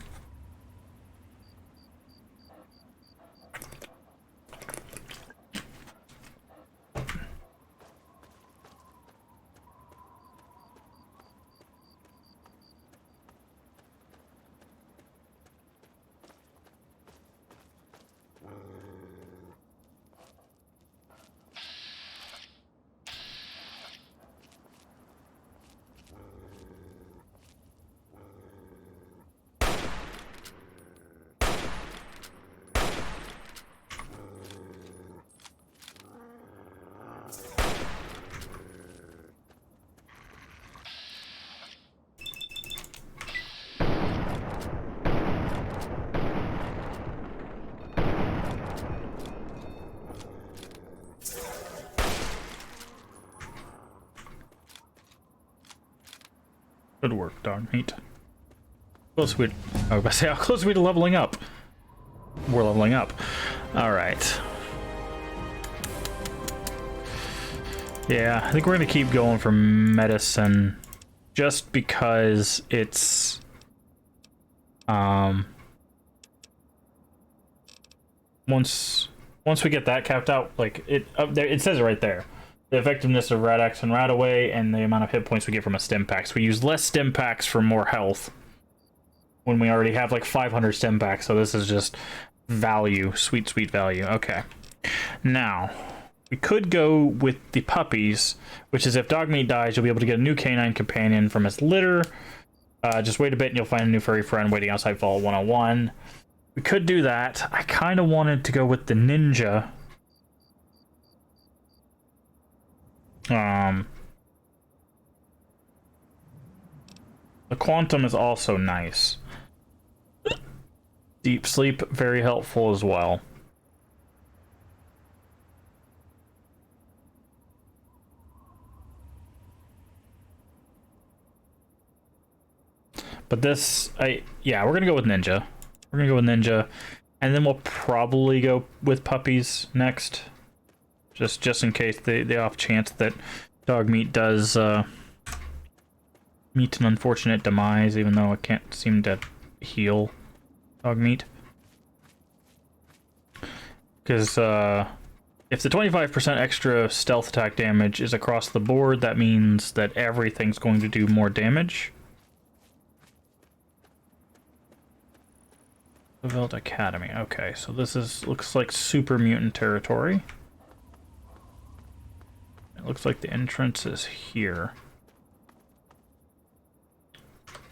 Good work, darn meat. Close we. I was about to say, how close are we to leveling up? We're leveling up. All right. Yeah, I think we're gonna keep going for medicine, just because it's once we get that capped out, like it up there, it says it right there. The effectiveness of Rad-X and Radaway and the amount of hit points we get from a stim pack. So we use less stim packs for more health when we already have like 500 stim packs. So this is just value, sweet value. Okay, now we could go with the puppies, which is if Dogmeat dies, you'll be able to get a new canine companion from his litter. Just wait a bit and you'll find a new furry friend waiting outside Vault 101. We could do that. I kind of wanted to go with the ninja. The quantum is also nice. Deep sleep, very helpful as well. But this, yeah, we're gonna go with ninja. We're gonna go with ninja, and then we'll probably go with puppies next, just in case the off chance that Dogmeat does meet an unfortunate demise, even though it can't seem to heal Dogmeat. Because if the 25% extra stealth attack damage is across the board, that means that everything's going to do more damage. Revealed Academy. Okay, so this looks like super mutant territory. It looks like the entrance is here.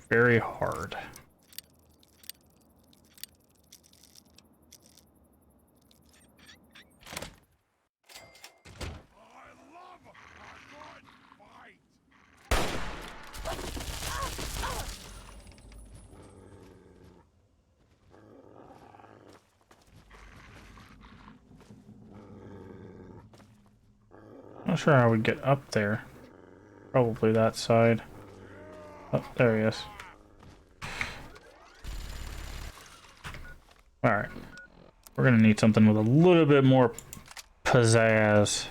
Very hard. Not sure how we'd get up there. Probably that side. Oh, there he is. Alright. We're gonna need something with a little bit more pizzazz.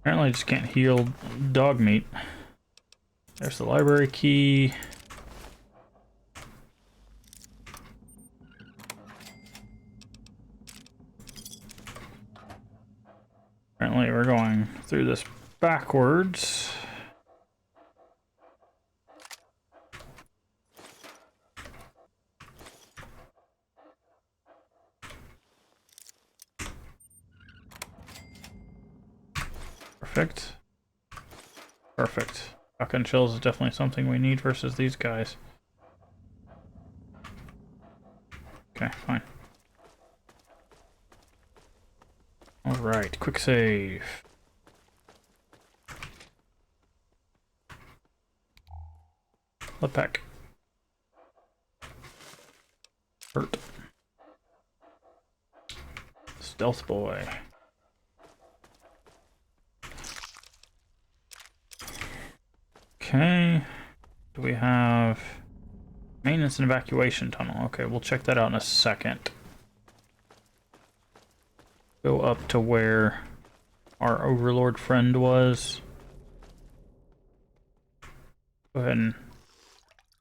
Apparently I just can't heal Dogmeat. There's the library key. Apparently we're going through this backwards. Perfect. Perfect. Shotgun shells is definitely something we need versus these guys. Okay, fine. Alright, quick save. Blood pack. Hurt. Stealth boy. Okay. Do we have maintenance and evacuation tunnel? Okay, we'll check that out in a second. Go up to where our overlord friend was. Go ahead and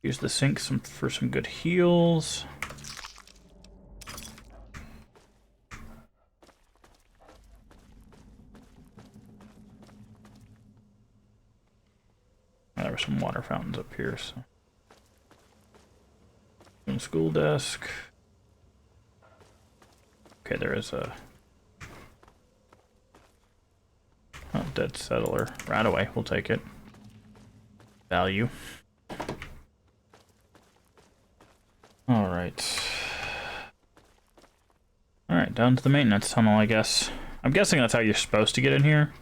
use the sink for some good heals. There were some water fountains up here, so School desk. Okay, there is a dead settler. Right away, we'll take it. Value. Alright. Alright, down to the maintenance tunnel, I guess. I'm guessing that's how you're supposed to get in here.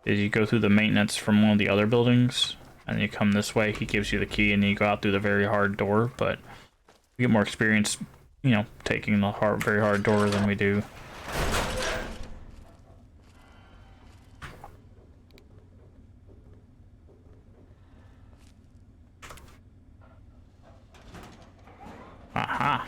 Is you go through the maintenance from one of the other buildings, and then you come this way, he gives you the key, and you go out through the very hard door, but we get more experience, you know, taking the very hard door than we do. Aha.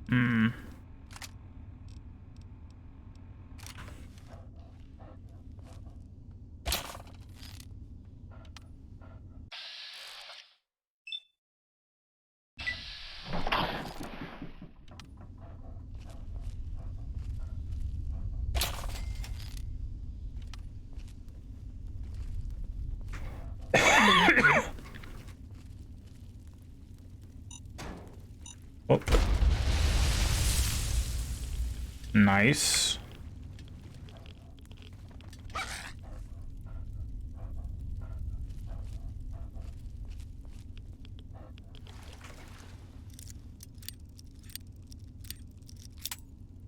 Hmm. Oh. Nice.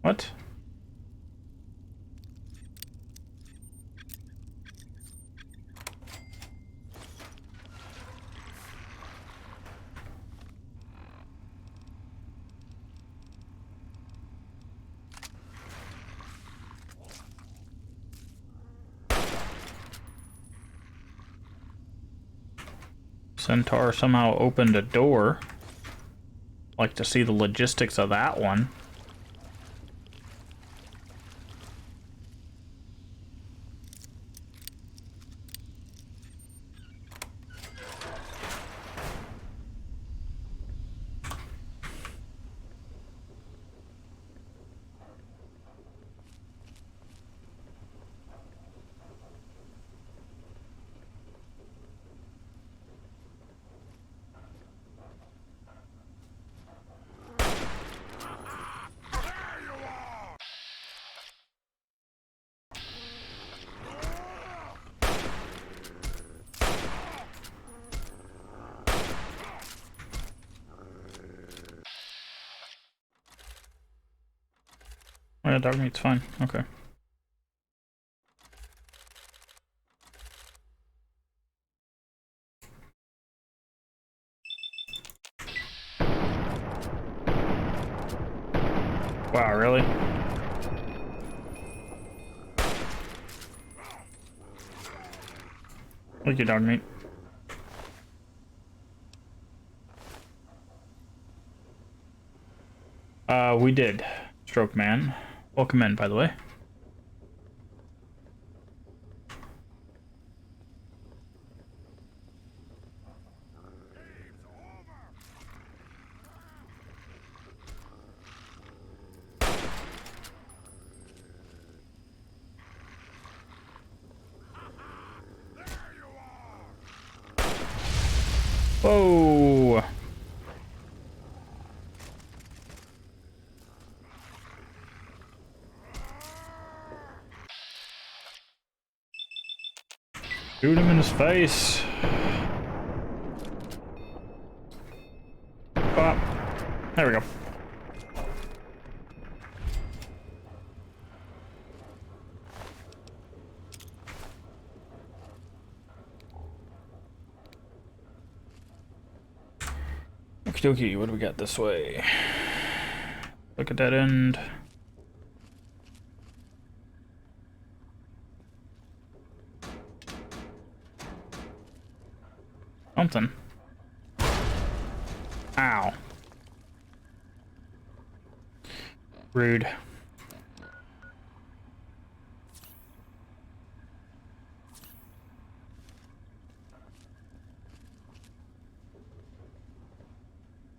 What? Centaur somehow opened a door. Like to see the logistics of that one. Oh yeah, dog meat's fine. Okay. Wow, really? Thank you, dog meat. We did. Stroke man. Welcome in, by the way. Whoa! Shoot him in his face. Oh, there we go. Okie dokie, what do we got this way? Look at that end. Something. Ow. Rude.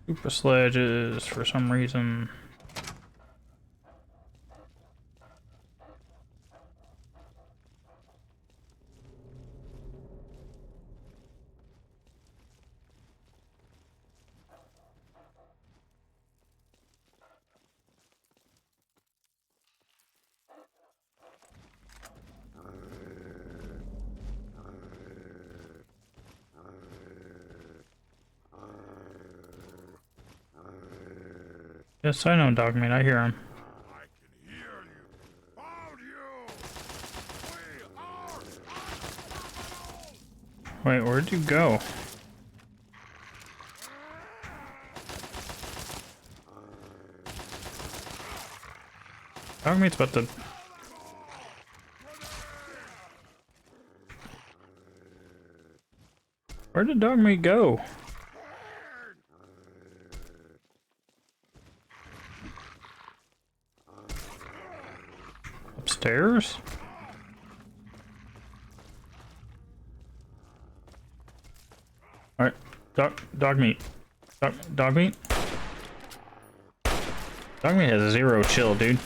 Super sledges for some reason. Yes, I know, Dogmeat. I hear him. I can hear you. Found you. We are unstoppable. Wait, where'd you go? Dogmeat's about to... Where did Dogmeat go? Upstairs? Alright, Dogmeat. Dogmeat? Dogmeat has 0 chill, dude.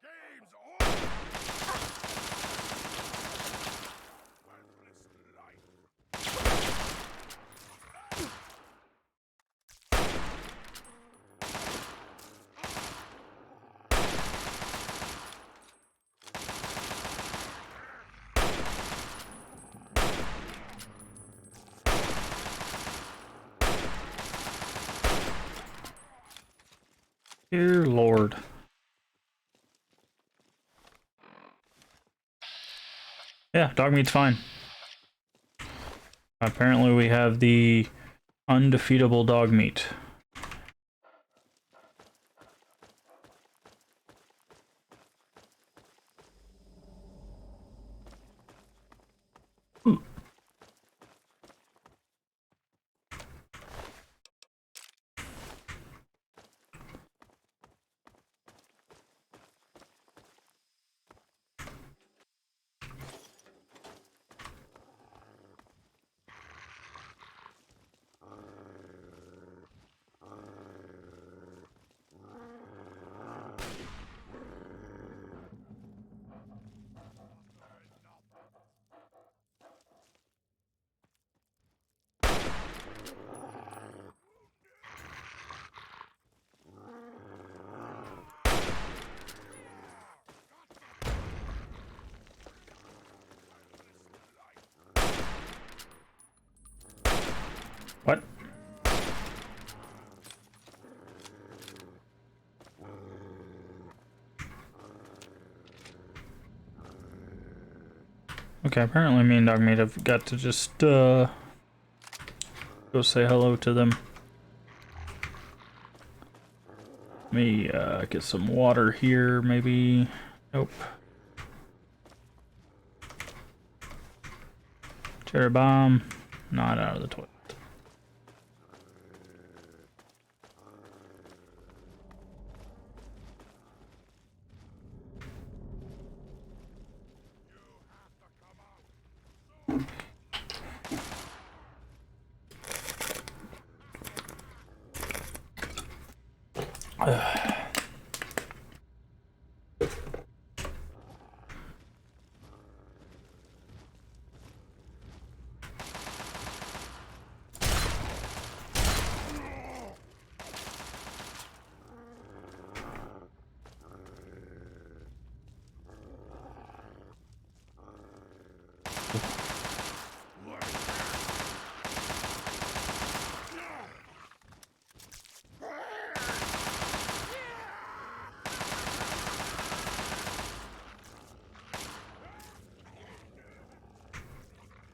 Games on. Dear Lord. Yeah, Dogmeat's fine. Apparently we have the undefeatable Dogmeat. Ooh. What? Okay, apparently me and Dogmeat have got to just go say hello to them. Let me get some water here, maybe. Nope. Cherry bomb, not out of the toilet.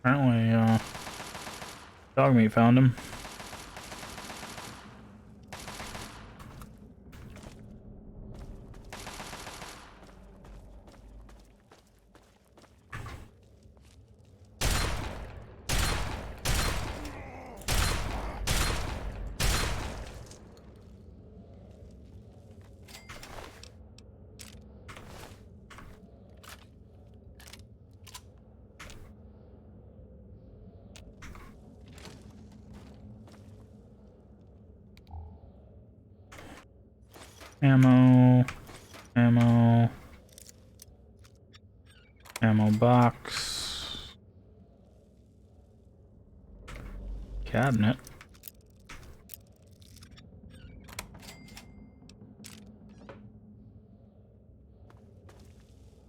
Apparently, dog meat found him. Ammo, ammo, ammo box, cabinet.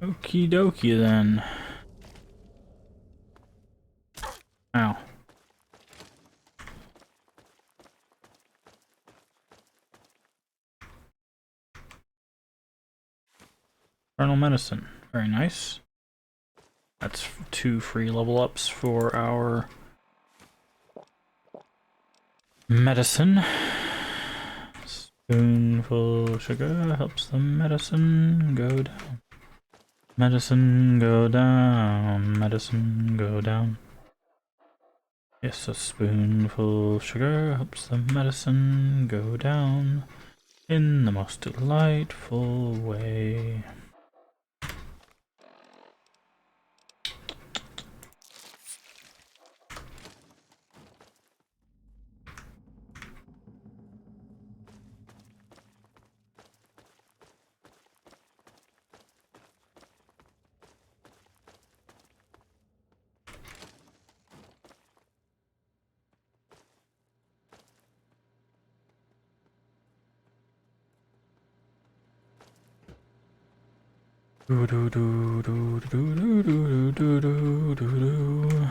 Okie dokie then. Ow. Infernal medicine. Very nice. That's 2 free level ups for our medicine. Spoonful of sugar helps the medicine go down. Medicine go down. Medicine go down. Yes, a spoonful of sugar helps the medicine go down in the most delightful way. Do do do do do do do do do do do.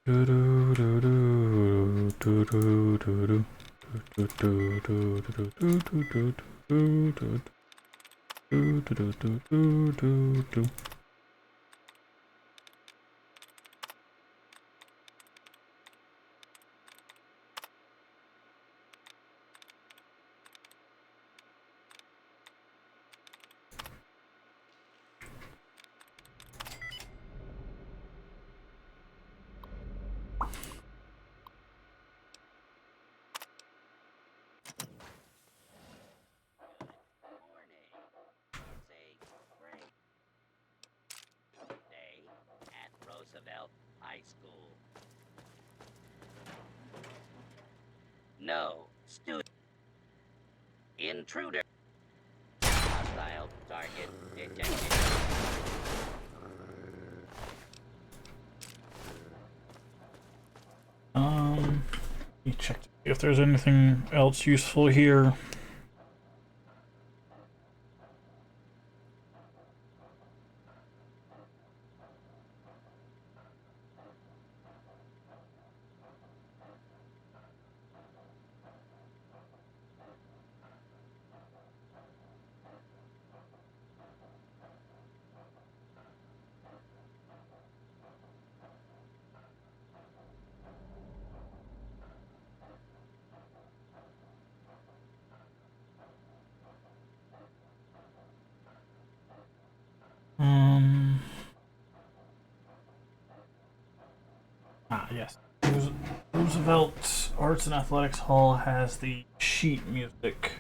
Do do do do do do do do. Do do do do do do do do do. Do do do do do do. High school. No, student. Intruder. Hostile target detected. Let me check if there's anything else useful here. Yes. Roosevelt Arts and Athletics Hall has the sheet music.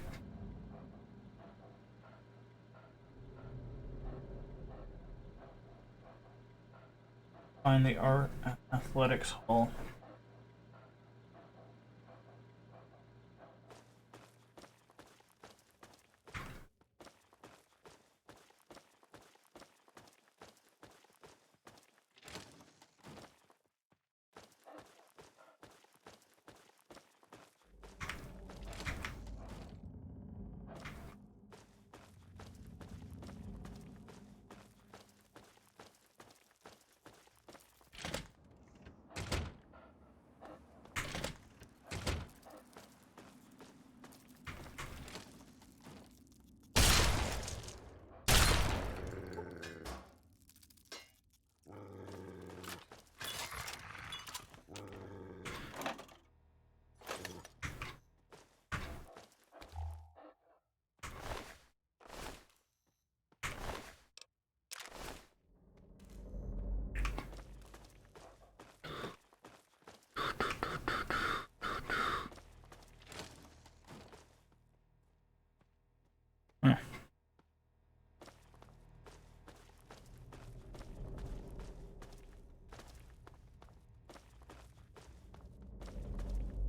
Find the Art and Athletics Hall.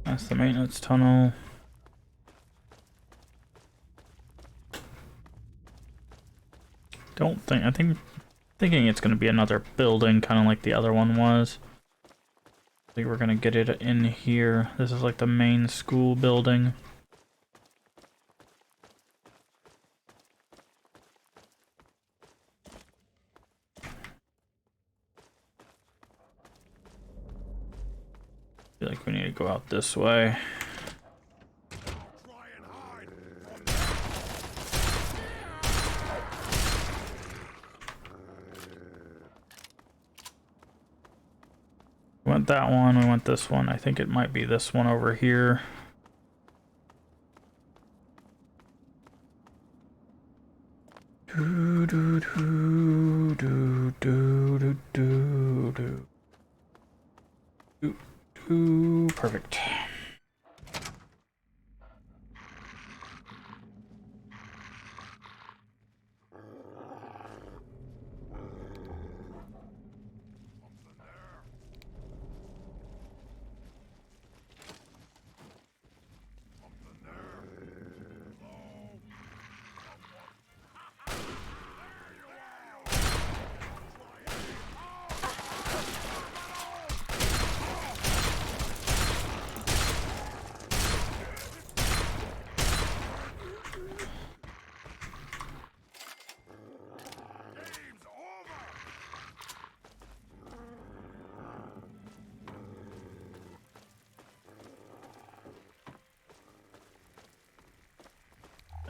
That's the maintenance tunnel. Thinking it's gonna be another building, kind of like the other one was. I think we're gonna get it in here. This is like the main school building. Feel like we need to go out this way. Try and hide. We went that one, we went this one. I think it might be this one over here. Do, do, do, do, do, do, do, do. Ooh, perfect. Game's over.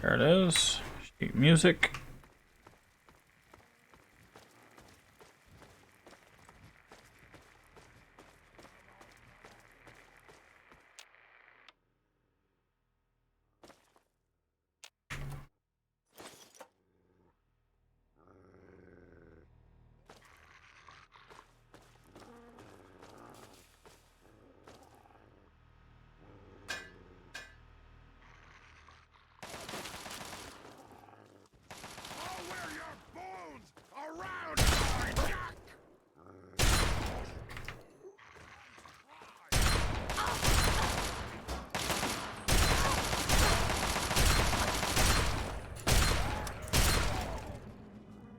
There it is. Sheet music. I'll wear your bones around my neck.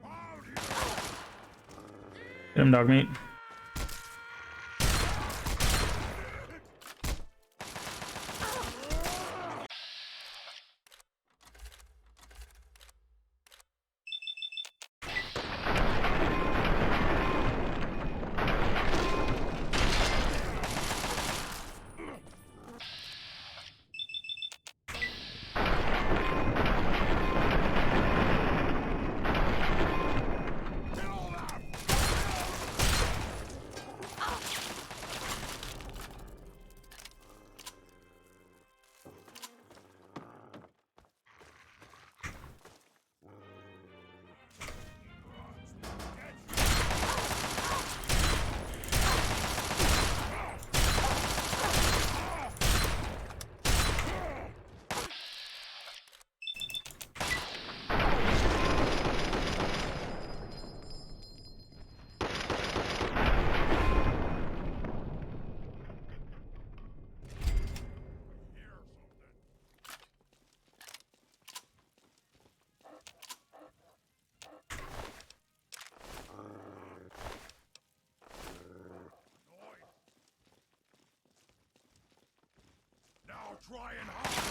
Found you. Get him, dog meat. Kill them. Hear something. Noise. Now try and hide.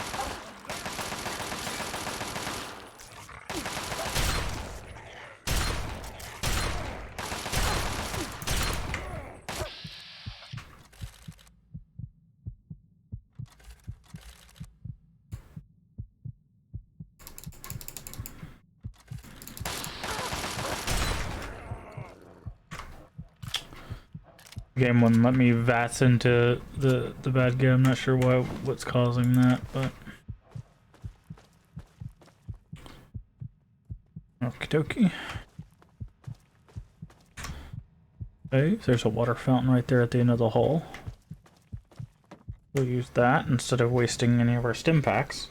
Game wouldn't let me VATS into the bad guy. I'm not sure what's causing that, but okie dokie. Okay, there's a water fountain right there at the end of the hall. We'll use that instead of wasting any of our stim packs.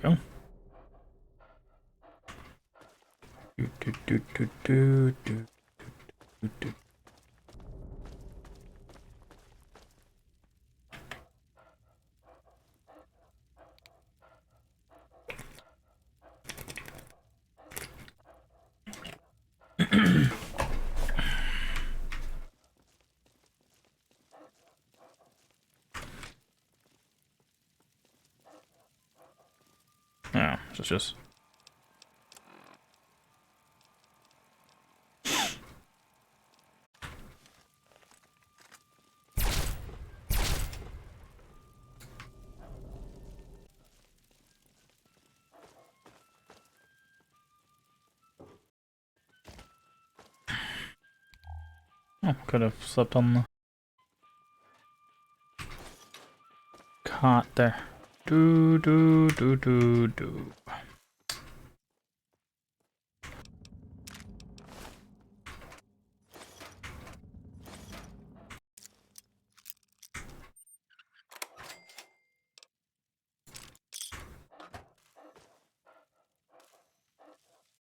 go. Do, do, do, do, do, do, do, do. Oh, it's just oh, could have slept on the cot there. Do do do do do.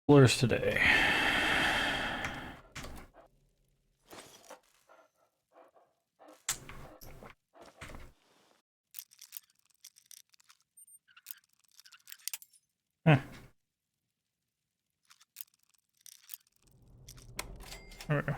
Blurs today. Huh. There we go.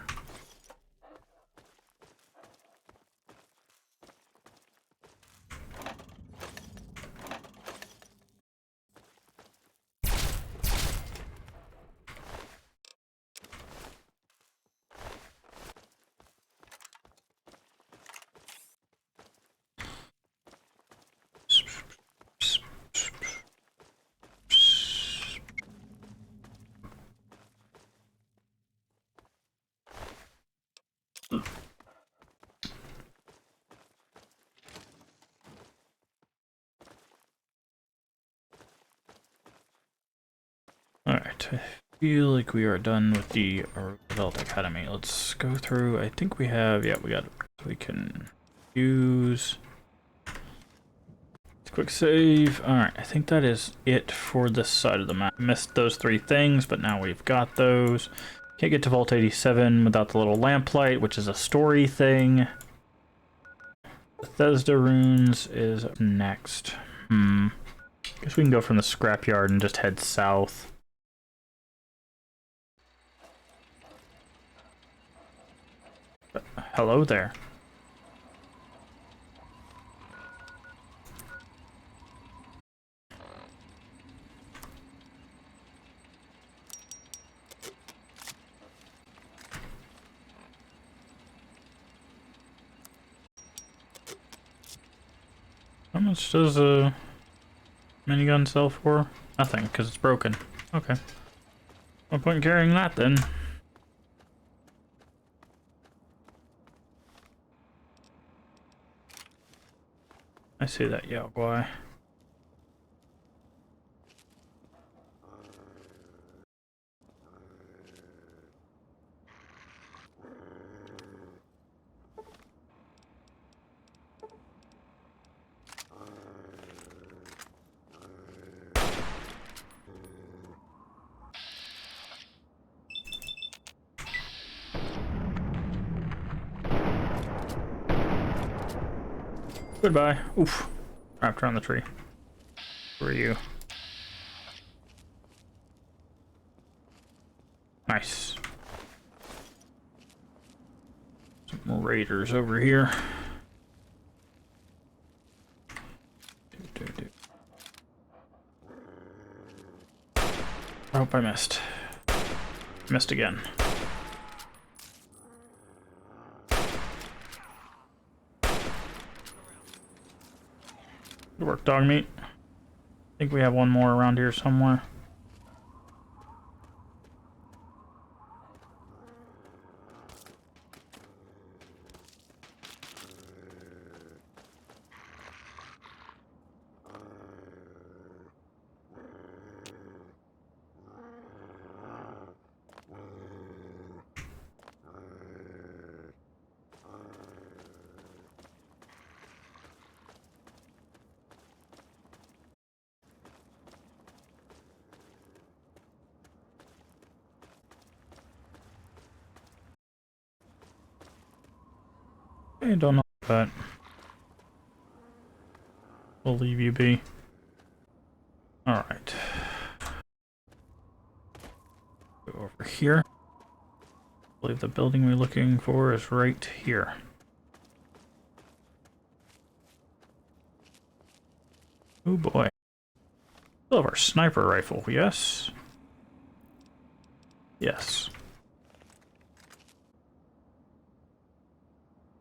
Alright, I feel like we are done with the Roosevelt Academy. Let's go through. I think we have, yeah, we got it. We can use quick save. Alright, I think that is it for this side of the map. Missed those 3 things, but now we've got those. Can't get to Vault 87 without the little lamplight, which is a story thing. Bethesda runes is next. Guess we can go from the scrapyard and just head south. Hello there. How much does a minigun sell for? Nothing, because it's broken. Okay. No point in carrying that then. I see that Yao Guai. Goodbye. Oof. Wrapped around the tree. Where are you? Nice. Some more raiders over here. I hope I missed. Missed again. Good work, dog meat. I think we have one more around here somewhere. I don't know, but we'll leave you be. Alright. Go over here. I believe the building we're looking for is right here. Oh boy. Still have our sniper rifle, yes? Yes.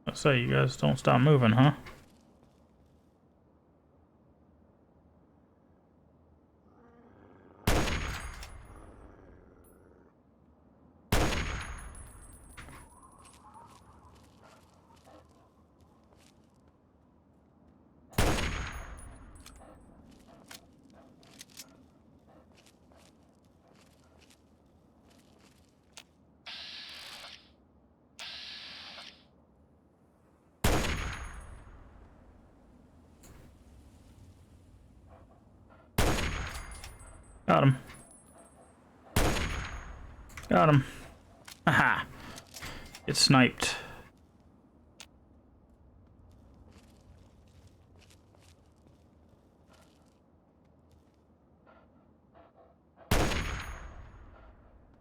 I say, you guys don't stop moving, huh? Got him. Got him. Aha! Get sniped.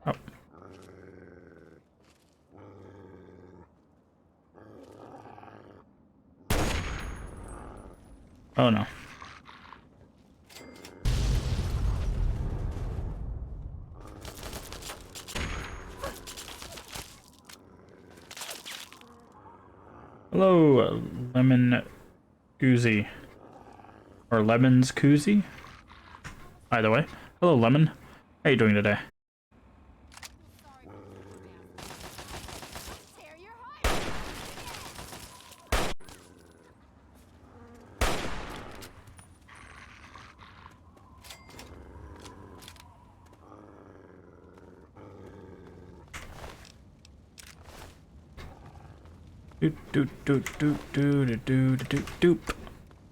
Oh. Oh no. Hello, Lemon Koozie. Or Lemon's Koozie? Either way. Hello, Lemon. How you doing today? Doot doot doot doot doot doot doot doot.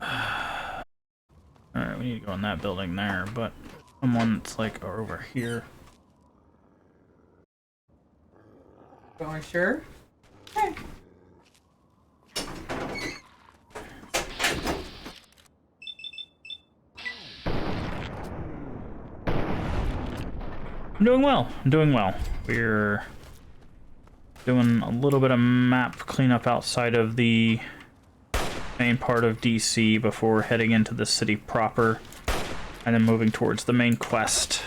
Alright, we need to go in that building there, but someone that's like over here. Going sure? Okay. I'm doing well. I'm doing well. We're doing a little bit of map cleanup outside of the main part of DC before heading into the city proper, and then moving towards the main quest.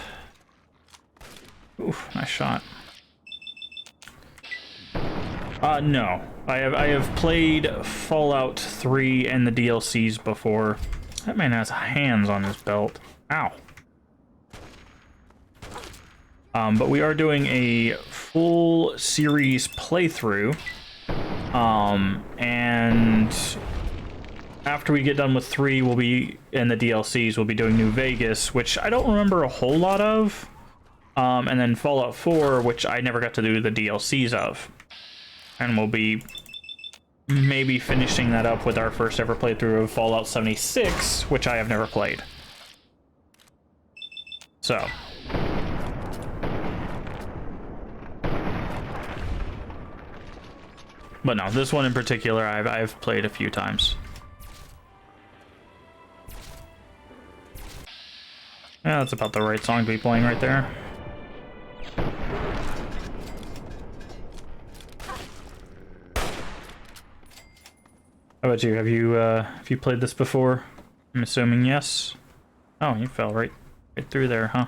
Oof, nice shot. No. I have played Fallout 3 and the DLCs before. That man has hands on his belt. Ow. But we are doing a full series playthrough. And after we get done with 3, we'll be in the DLCs, we'll be doing New Vegas, which I don't remember a whole lot of. And then Fallout 4, which I never got to do the DLCs of. And we'll be maybe finishing that up with our first ever playthrough of Fallout 76, which I have never played. So. But no, this one in particular, I've played a few times. Yeah, that's about the right song to be playing right there. How about you? Have you played this before? I'm assuming yes. Oh, you fell right through there, huh?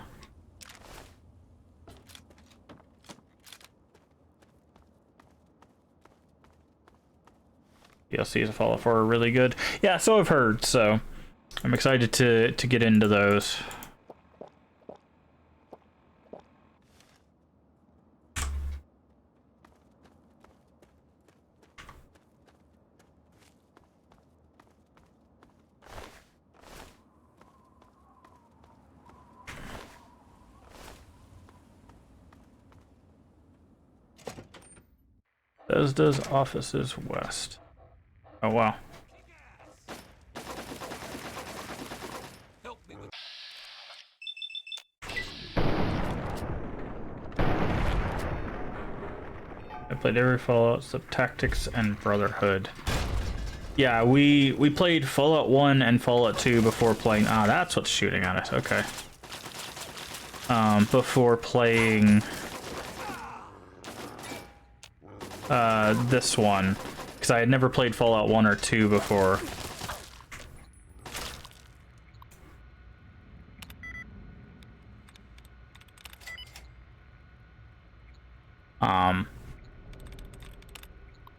DLCs of Fallout 4 are really good. Yeah, so I've heard, so I'm excited to get into those. Bethesda's offices west. Oh, wow. I played every Fallout except Tactics and Brotherhood. Yeah, we played Fallout 1 and Fallout 2 before playing... Ah, that's what's shooting at us. Okay. Before playing... this one. Because I had never played Fallout 1 or 2 before.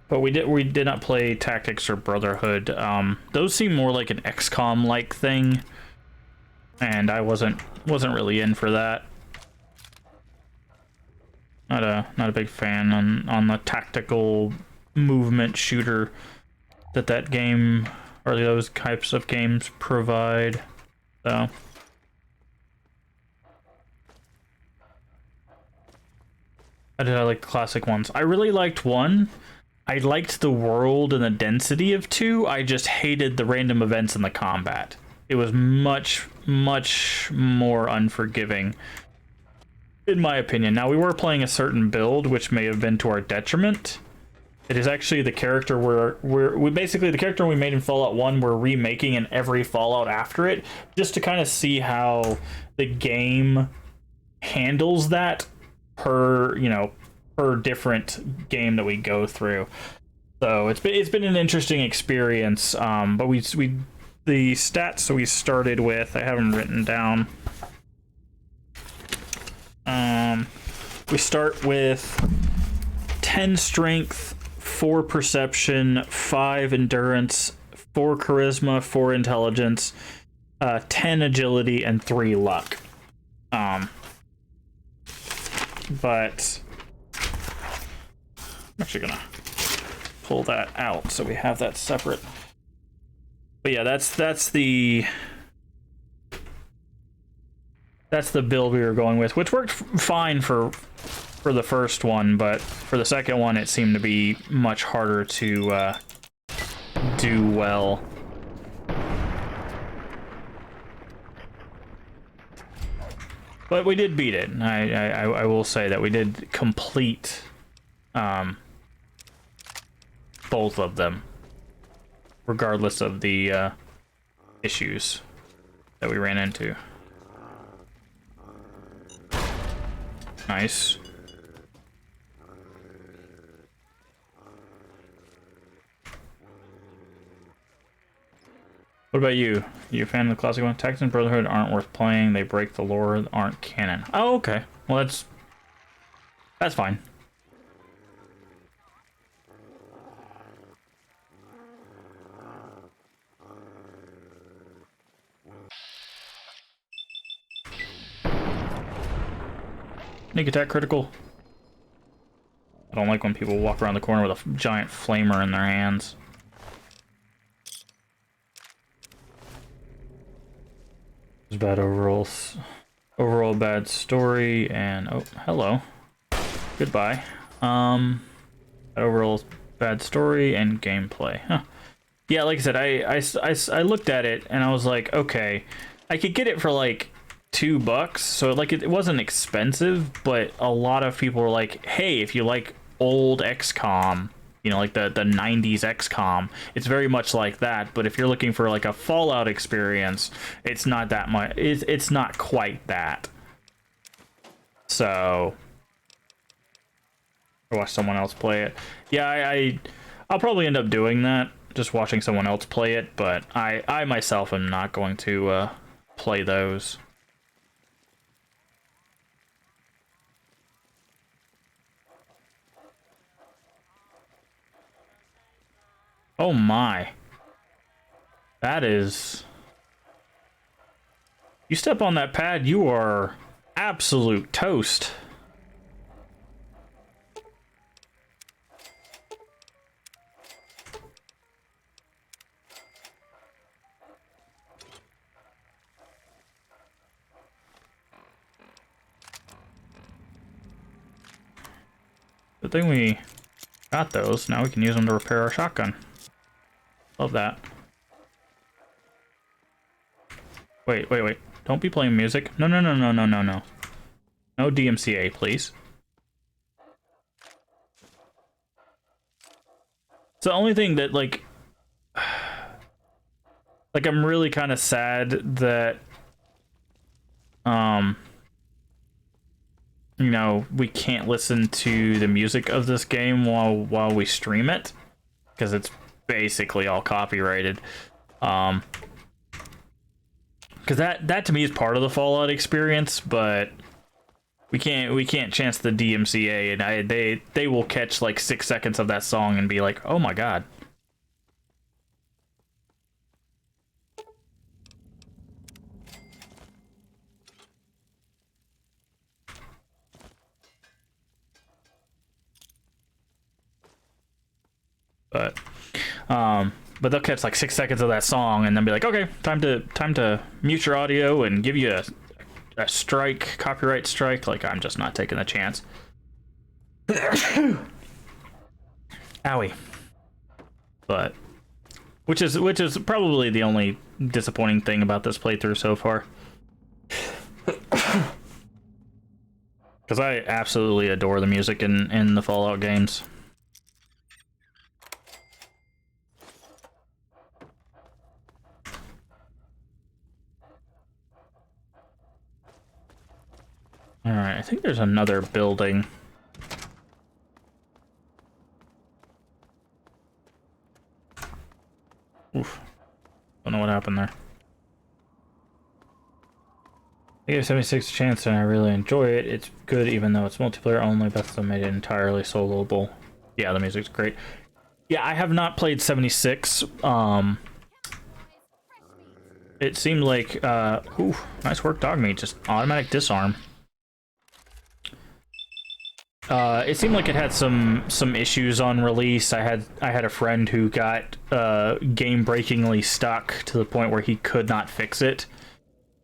But we did not play Tactics or Brotherhood. Those seem more like an XCOM-like thing, and I wasn't really in for that. Not a big fan on the tactical movement shooter that game or those types of games provide. So I like the classic ones. I really liked 1. I liked the world and the density of 2. I just hated the random events in the combat. It was much more unforgiving, in my opinion. Now, we were playing a certain build, which may have been to our detriment. It is actually the character we basically the character we made in Fallout 1, we're remaking in every Fallout after it, just to kind of see how the game handles that per different game that we go through. So it's been an interesting experience. But the stats that we started with, I have them written down. We start with 10 strength, 4 perception, 5 endurance, 4 charisma, 4 intelligence, 10 agility, and 3 luck. But I'm actually gonna pull that out so we have that separate. But yeah, that's the build we were going with, which worked fine for the first one, but for the second one it seemed to be much harder to do well. But we did beat it. I will say that we did complete both of them, regardless of the issues that we ran into. Nice. What about you? You a fan of the classic one? Tactics and Brotherhood aren't worth playing. They break the lore, aren't canon. Oh, okay. Well, that's fine. Sneak attack critical. I don't like when people walk around the corner with a giant flamer in their hands. Bad overall bad story, and oh, hello, goodbye. Overall bad story and gameplay. Huh. Yeah, like I said, I looked at it and I was like, okay, I could get it for like $2, so like it wasn't expensive, but a lot of people were like, hey, if you like old XCOM, you know, like the 90s XCOM, it's very much like that. But if you're looking for like a Fallout experience, it's not that much. It's not quite that. So I watch someone else play it. Yeah, I'll probably end up doing that, just watching someone else play it. But I myself am not going to play those. Oh my. That is... You step on that pad, you are absolute toast. Good thing we got those. Now we can use them to repair our shotgun. Love that. Wait. Don't be playing music. No. No DMCA, please. It's the only thing that, like... Like, I'm really kind of sad that, you know, we can't listen to the music of this game while we stream it, because it's basically all copyrighted. Because that to me is part of the Fallout experience, but we can't chance the DMCA, and they will catch like 6 seconds of that song and be like, oh my god. But they'll catch like 6 seconds of that song and then be like, okay, time to mute your audio and give you a strike, copyright strike. Like, I'm just not taking the chance. Owie. But which is probably the only disappointing thing about this playthrough so far. Because I absolutely adore the music in the Fallout games. Alright, I think there's another building. Oof. Don't know what happened there. I gave 76 a chance and I really enjoy it. It's good even though it's multiplayer only. Bethesda made it entirely soloable. Yeah, the music's great. Yeah, I have not played 76. It seemed like, ooh, nice work, dog meat. Just automatic disarm. It seemed like it had some issues on release. I had a friend who got game-breakingly stuck to the point where he could not fix it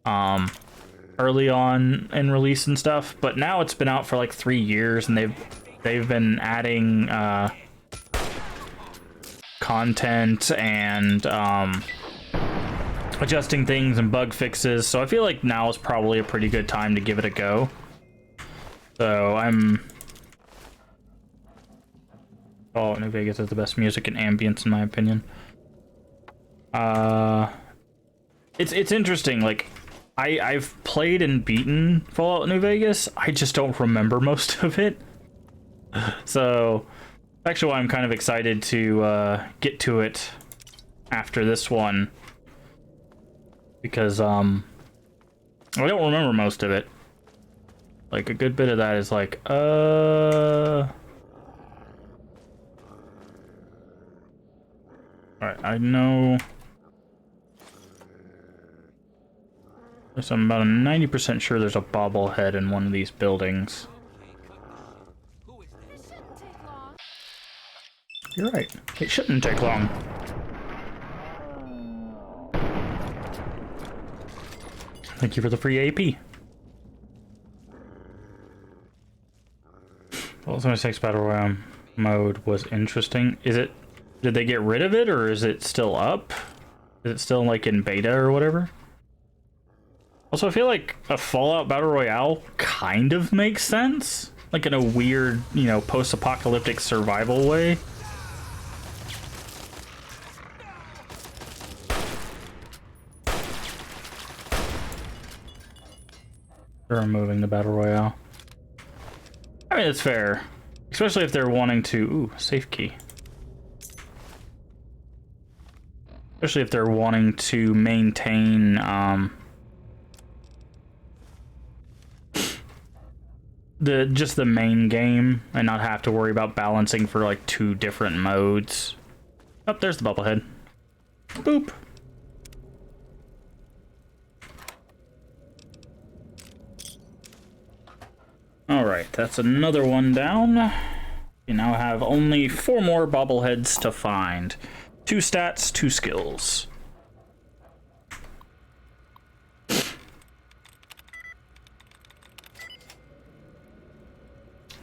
early on in release and stuff. But now it's been out for like 3 years, and they've been adding content and adjusting things and bug fixes. So I feel like now is probably a pretty good time to give it a go. So Oh, New Vegas has the best music and ambience in my opinion. It's interesting. Like, I've played and beaten Fallout New Vegas. I just don't remember most of it. So, actually, I'm kind of excited to get to it after this one because I don't remember most of it. Like, a good bit of that is like, Alright, I know... I'm about 90% sure there's a bobblehead in one of these buildings. You're right. It shouldn't take long. Thank you for the free AP. Well, 76 Battle Royale mode was interesting. Did they get rid of it, or is it still up? Is it still, like, in beta or whatever? Also, I feel like a Fallout Battle Royale kind of makes sense. Like, in a weird, you know, post-apocalyptic survival way. They're removing the Battle Royale. I mean, it's fair. Especially if they're wanting to... Ooh, safe key. Especially if they're wanting to maintain, just the main game and not have to worry about balancing for, like, 2 different modes. Oh, there's the bubblehead. Boop. Alright, that's another one down. You now have only 4 more bobbleheads to find. 2 stats, 2 skills.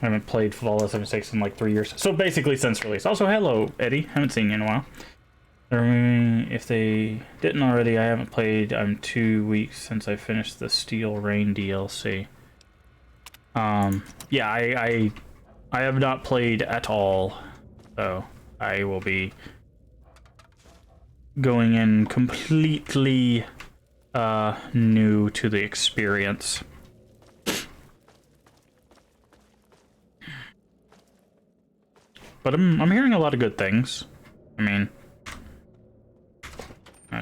I haven't played Fallout 76 in like 3 years. So basically since release. Also, hello, Eddie. Haven't seen you in a while. If they didn't already, I haven't played. I'm 2 weeks since I finished the Steel Rain DLC. Yeah, I have not played at all. So I will be going in completely new to the experience. But I'm hearing a lot of good things. I mean,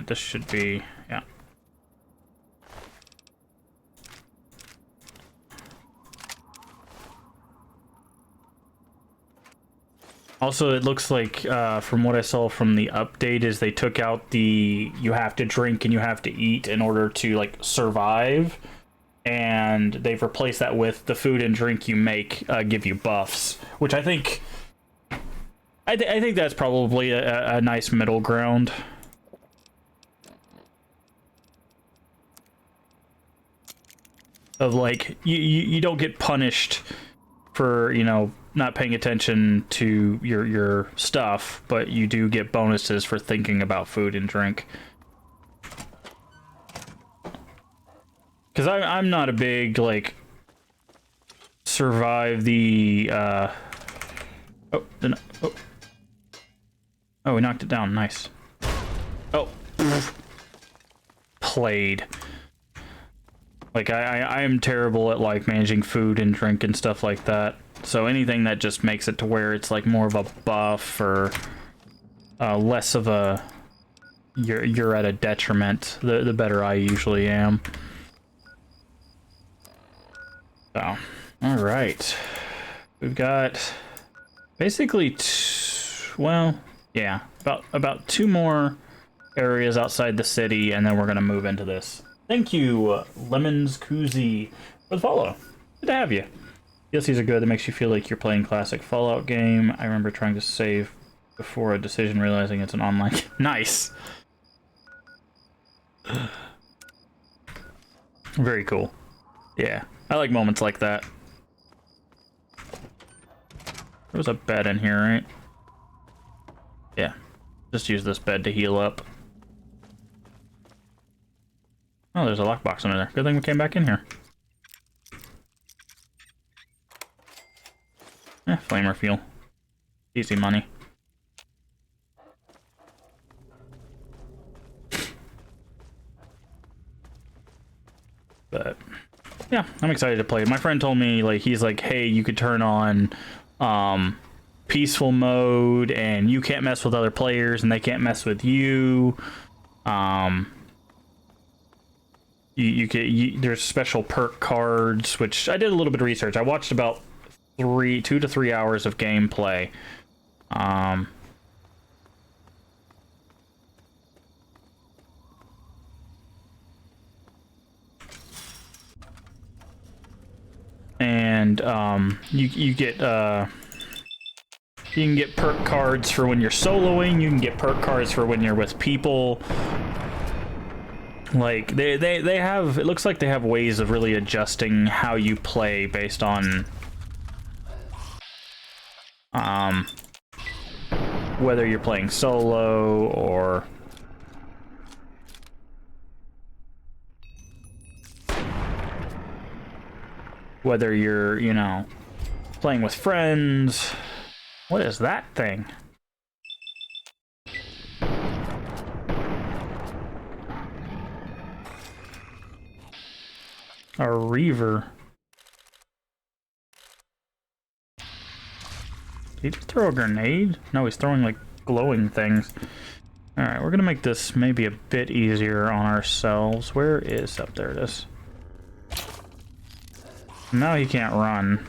this should be, yeah. Also, it looks like, from what I saw from the update, is they took out the you have to drink and you have to eat in order to, like, survive. And they've replaced that with the food and drink you make give you buffs. Which I think... I think that's probably a nice middle ground. Of, like, you don't get punished for, you know, not paying attention to your stuff, but you do get bonuses for thinking about food and drink. Because I'm not a big, like, survive the, Oh, we knocked it down. Nice. Oh. Played. Like, I am terrible at, like, managing food and drink and stuff like that. So anything that just makes it to where it's, like, more of a buff or less of a... You're at a detriment, the better I usually am. So, alright. We've got basically well, yeah, about 2 more areas outside the city, and then we're gonna move into this. Thank you, Lemons Koozie, for the follow. Good to have you. DLCs are good. That makes you feel like you're playing classic Fallout game. I remember trying to save before a decision, realizing it's an online game. Nice. Very cool. Yeah, I like moments like that. There was a bed in here, right? Yeah. Just use this bed to heal up. Oh, there's a lockbox under there. Good thing we came back in here. Flamer fuel. Easy money. But yeah, I'm excited to play. My friend told me, like, he's like, hey, you could turn on peaceful mode and you can't mess with other players and they can't mess with you. There's special perk cards, which I did a little bit of research. I watched about 2 to 3 hours of gameplay. And you get you can get perk cards for when you're soloing. You can get perk cards for when you're with people. Like they have, it looks like they have ways of really adjusting how you play based on whether you're playing solo or whether you're, you know, playing with friends. What is that thing? A reaver. Did he just throw a grenade? No, he's throwing, like, glowing things. Alright, we're gonna make this maybe a bit easier on ourselves. Where is... up there it is. Now he can't run.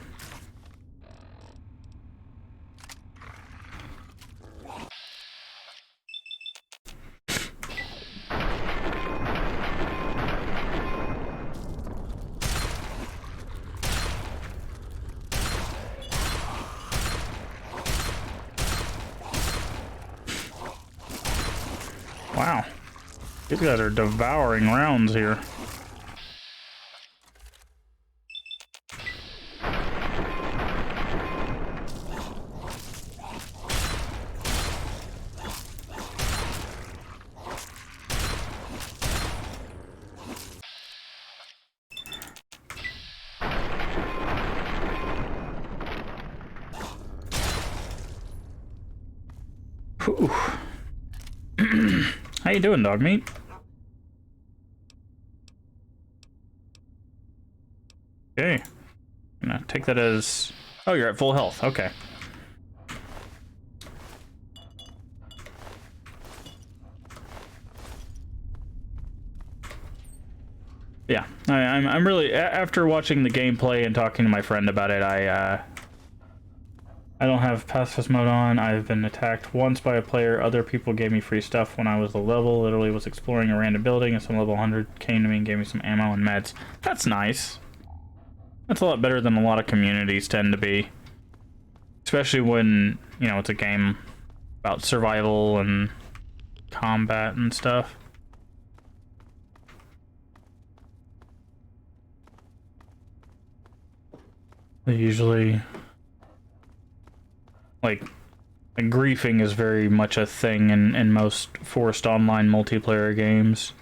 Wow. These guys are devouring rounds here. How you doing, dog meat? Okay. I'm gonna take that as... Oh, you're at full health. Okay. Yeah, I'm really... After watching the gameplay and talking to my friend about it, I don't have pacifist mode on. I've been attacked once by a player. Other people gave me free stuff when I was low level. Literally was exploring a random building and some level 100 came to me and gave me some ammo and meds. That's nice. That's a lot better than a lot of communities tend to be. Especially when, you know, it's a game about survival and combat and stuff. They usually... like griefing is very much a thing in most forced online multiplayer games.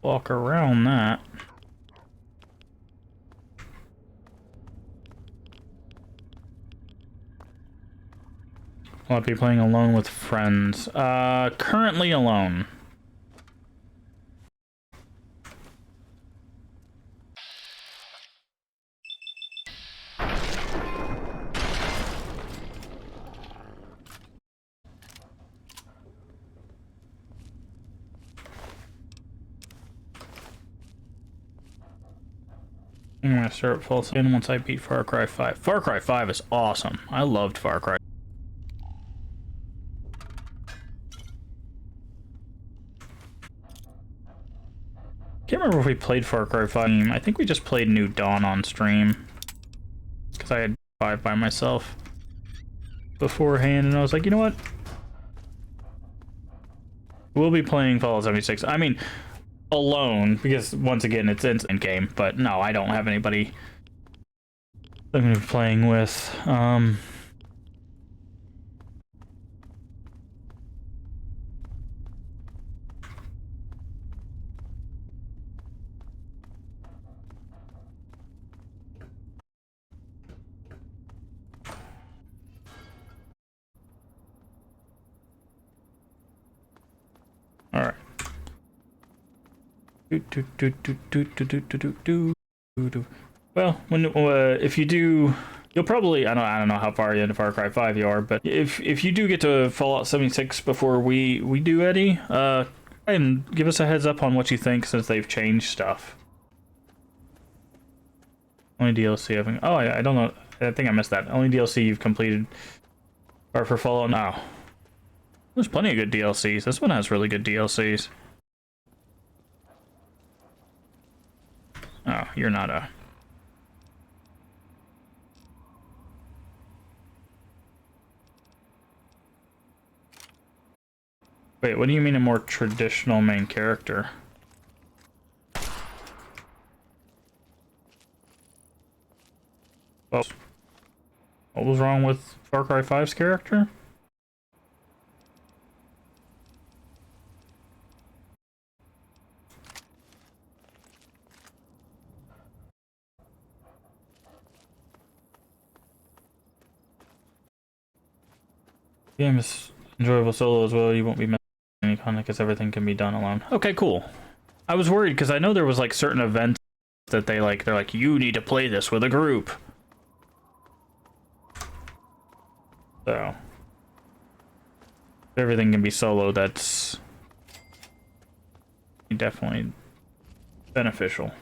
Walk around that. Will I be playing alone with friends? Currently alone. I'm gonna start full in once I beat Far Cry 5. Far Cry 5 is awesome. I loved Far Cry. Can't remember if we played Far Cry 5. I think we just played New Dawn on stream. Because I had 5 by myself beforehand, and I was like, you know what? We'll be playing Fallout 76. I mean, alone, because once again, it's in game, but no, I don't have anybody I'm going to be playing with. All right. Well, when if you do, you'll probably I don't know how far into Far Cry 5 you are, but if you do get to Fallout 76 before we do, Eddie, and give us a heads up on what you think since they've changed stuff. Only DLC I've I don't know. I think I missed that. Only DLC you've completed are for Fallout now. There's plenty of good DLCs. This one has really good DLCs. Oh, you're not a... Wait, what do you mean a more traditional main character? Oh. What was wrong with Far Cry 5's character? Game is enjoyable solo as well. You won't be missing any content because everything can be done alone. Okay, cool. I was worried because I know there was like certain events that they're like, you need to play this with a group. So if everything can be solo, that's definitely beneficial.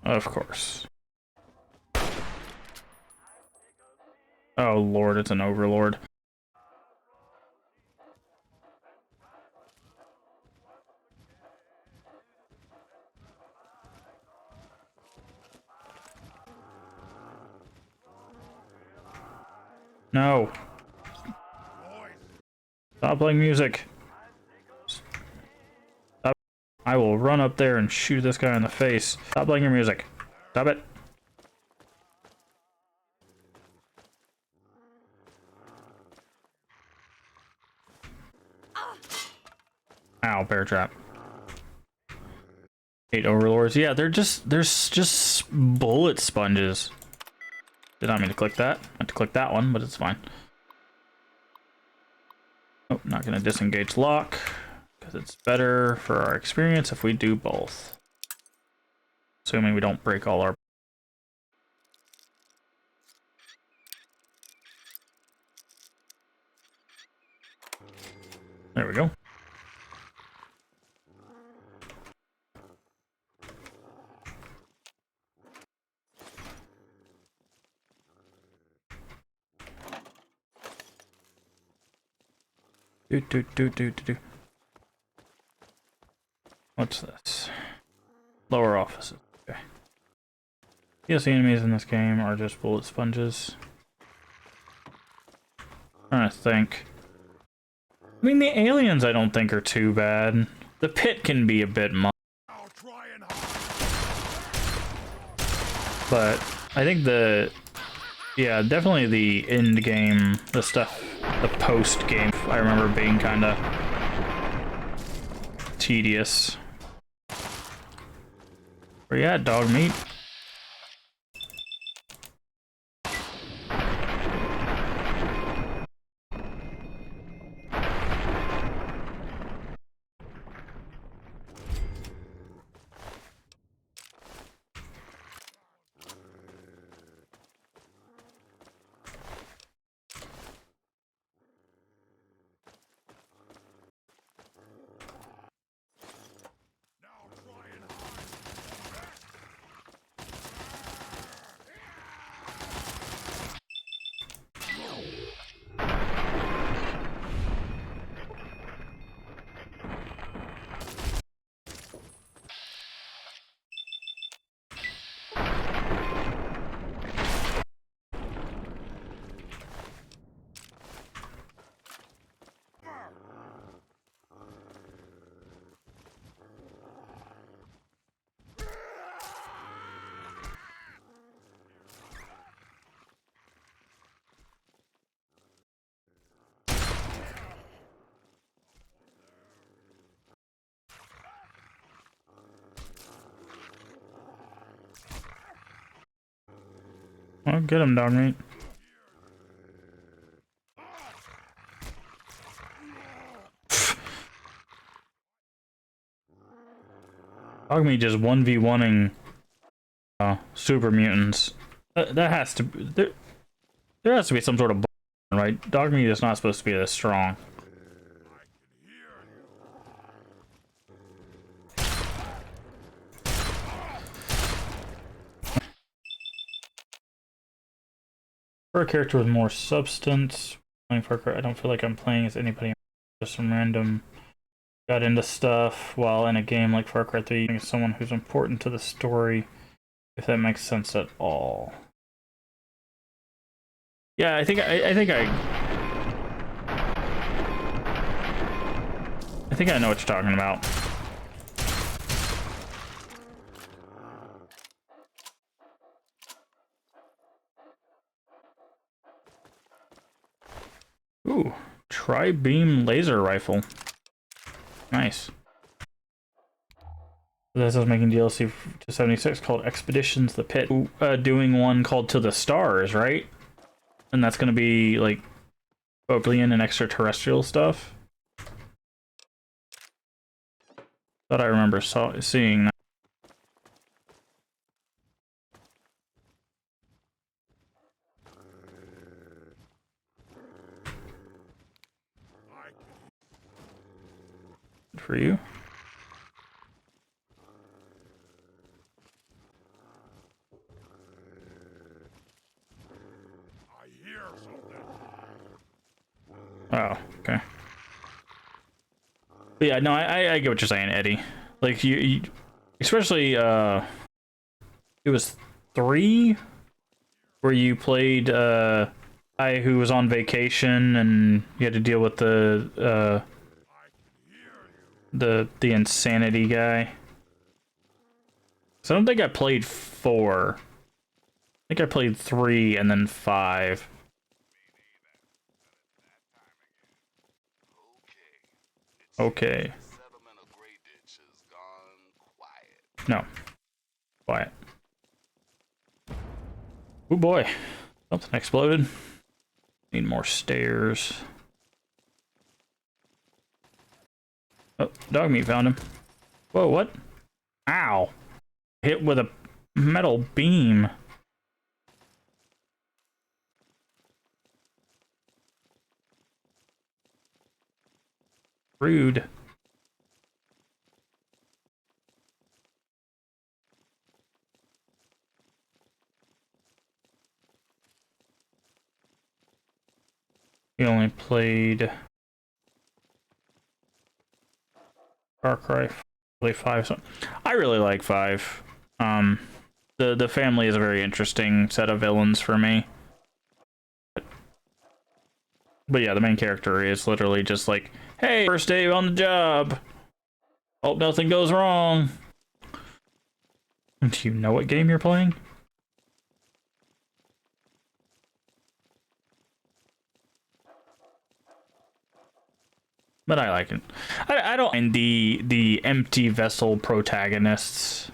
Of course. Oh lord, it's an overlord. No. Stop playing music. Stop. I will run up there and shoot this guy in the face. Stop playing your music. Stop it. Ow, bear trap. 8 overlords. Yeah, there's just bullet sponges. Did not mean to click that. I meant to click that one, but it's fine. Oh, not gonna disengage lock because it's better for our experience if we do both. Assuming we don't break all our. There we go. Do. What's this? Lower offices. Okay. Yes, the enemies in this game are just bullet sponges. Trying to think. I mean, the aliens I don't think are too bad. The pit can be a bit much. I'll try and hide. But I think yeah, definitely the end game, the stuff, the post game, I remember being kind of tedious. Where you at, dog meat? Well, get him, dog meat. Dog meat just 1v1ing super mutants. That has to be, there has to be some sort of right? Dog meat is not supposed to be this strong. For a character with more substance, playing Far Cry, I don't feel like I'm playing as anybody. Just some random got into stuff while in a game like Far Cry 3, as someone who's important to the story, if that makes sense at all. Yeah, I think I know what you're talking about. Ooh, tri-beam laser rifle. Nice. This is making DLC to 76 called Expeditions the Pit. Doing one called To the Stars, right? And that's gonna be like alien and extraterrestrial stuff. Thought I remember seeing that. Good for you. I hear something. Oh, okay. But yeah, no, I get what you're saying, Eddie. Like you especially it was 3 where you played guy who was on vacation and you had to deal with the insanity guy. So I don't think I played 4. I think I played 3 and then 5. Okay. No. Quiet. Oh boy. Something exploded. Need more stairs. Oh, dog meat found him. Whoa, what? Ow. Hit with a metal beam. Rude. We only played Far Cry 5. So I really like 5. The family is a very interesting set of villains for me. But yeah, the main character is literally just like, hey, first day on the job. Hope nothing goes wrong. Do you know what game you're playing? But I like it. I don't mind the empty vessel protagonists.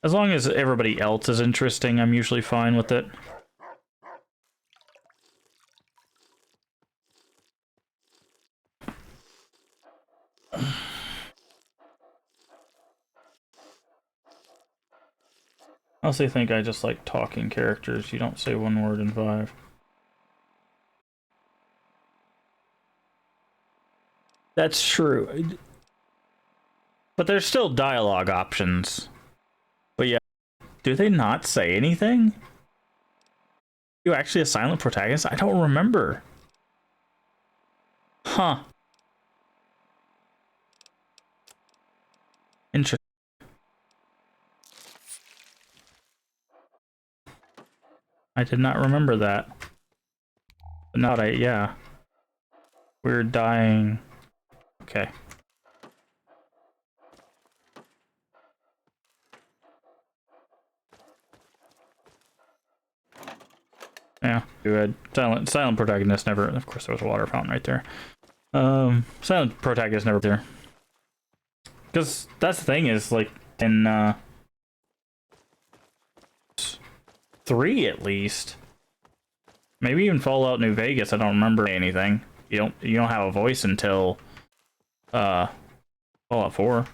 As long as everybody else is interesting, I'm usually fine with it. I also think I just like talking characters. You don't say one word in 5. That's true. But there's still dialogue options. But yeah, do they not say anything? You actually a silent protagonist? I don't remember. Huh. Interesting. I did not remember that. But now yeah. We're dying. Okay. Yeah, good. Silent protagonist never. Of course, there was a water fountain right there. Silent protagonist never there. Because that's the thing is like in 3 at least, maybe even Fallout New Vegas. I don't remember anything. You don't have a voice until Fallout 4.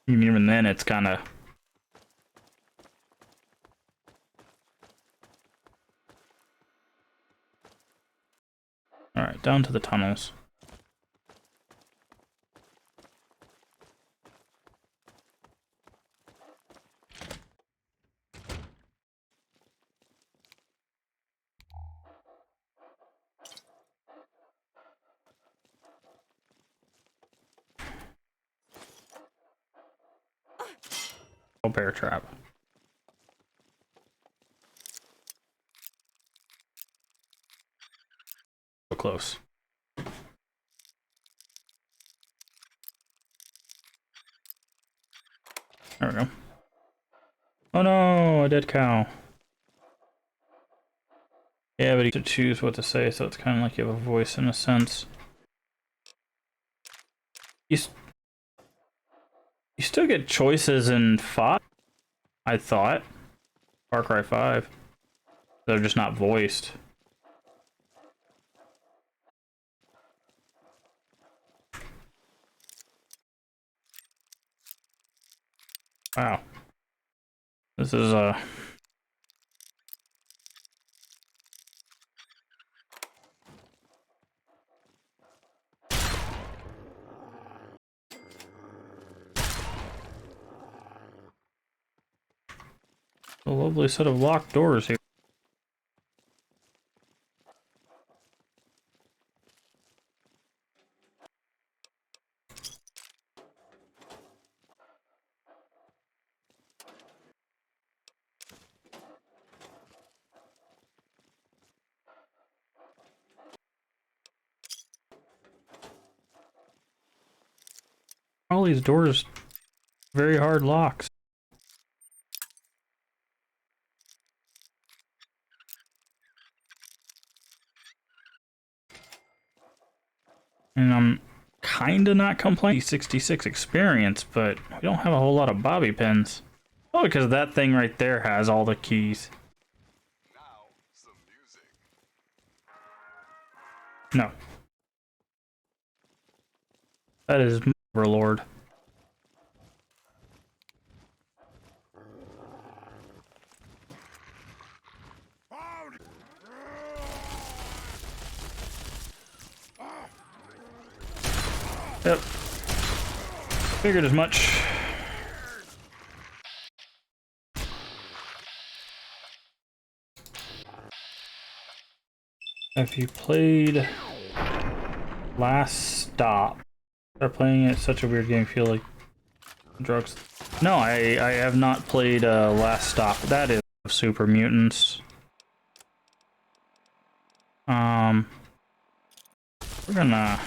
Even then, it's kind of. All right, down to the tunnels. Oh, bear trap. So close. There we go. Oh no, a dead cow. Yeah, but you have to choose what to say, so it's kind of like you have a voice in a sense. You still get choices in 5, I thought. Far Cry 5. They're just not voiced. Wow. This is a lovely set of locked doors here. All these doors, very hard locks. And I'm kinda not complaining. 66 experience, but we don't have a whole lot of bobby pins. Oh, because that thing right there has all the keys. Now, some music. No. That is Overlord. Found you. Yep. Figured as much. Have you played Last Stop? They're playing it. Such a weird game. Feel like drugs. No, I have not played Last Stop. That is Super Mutants. We're gonna.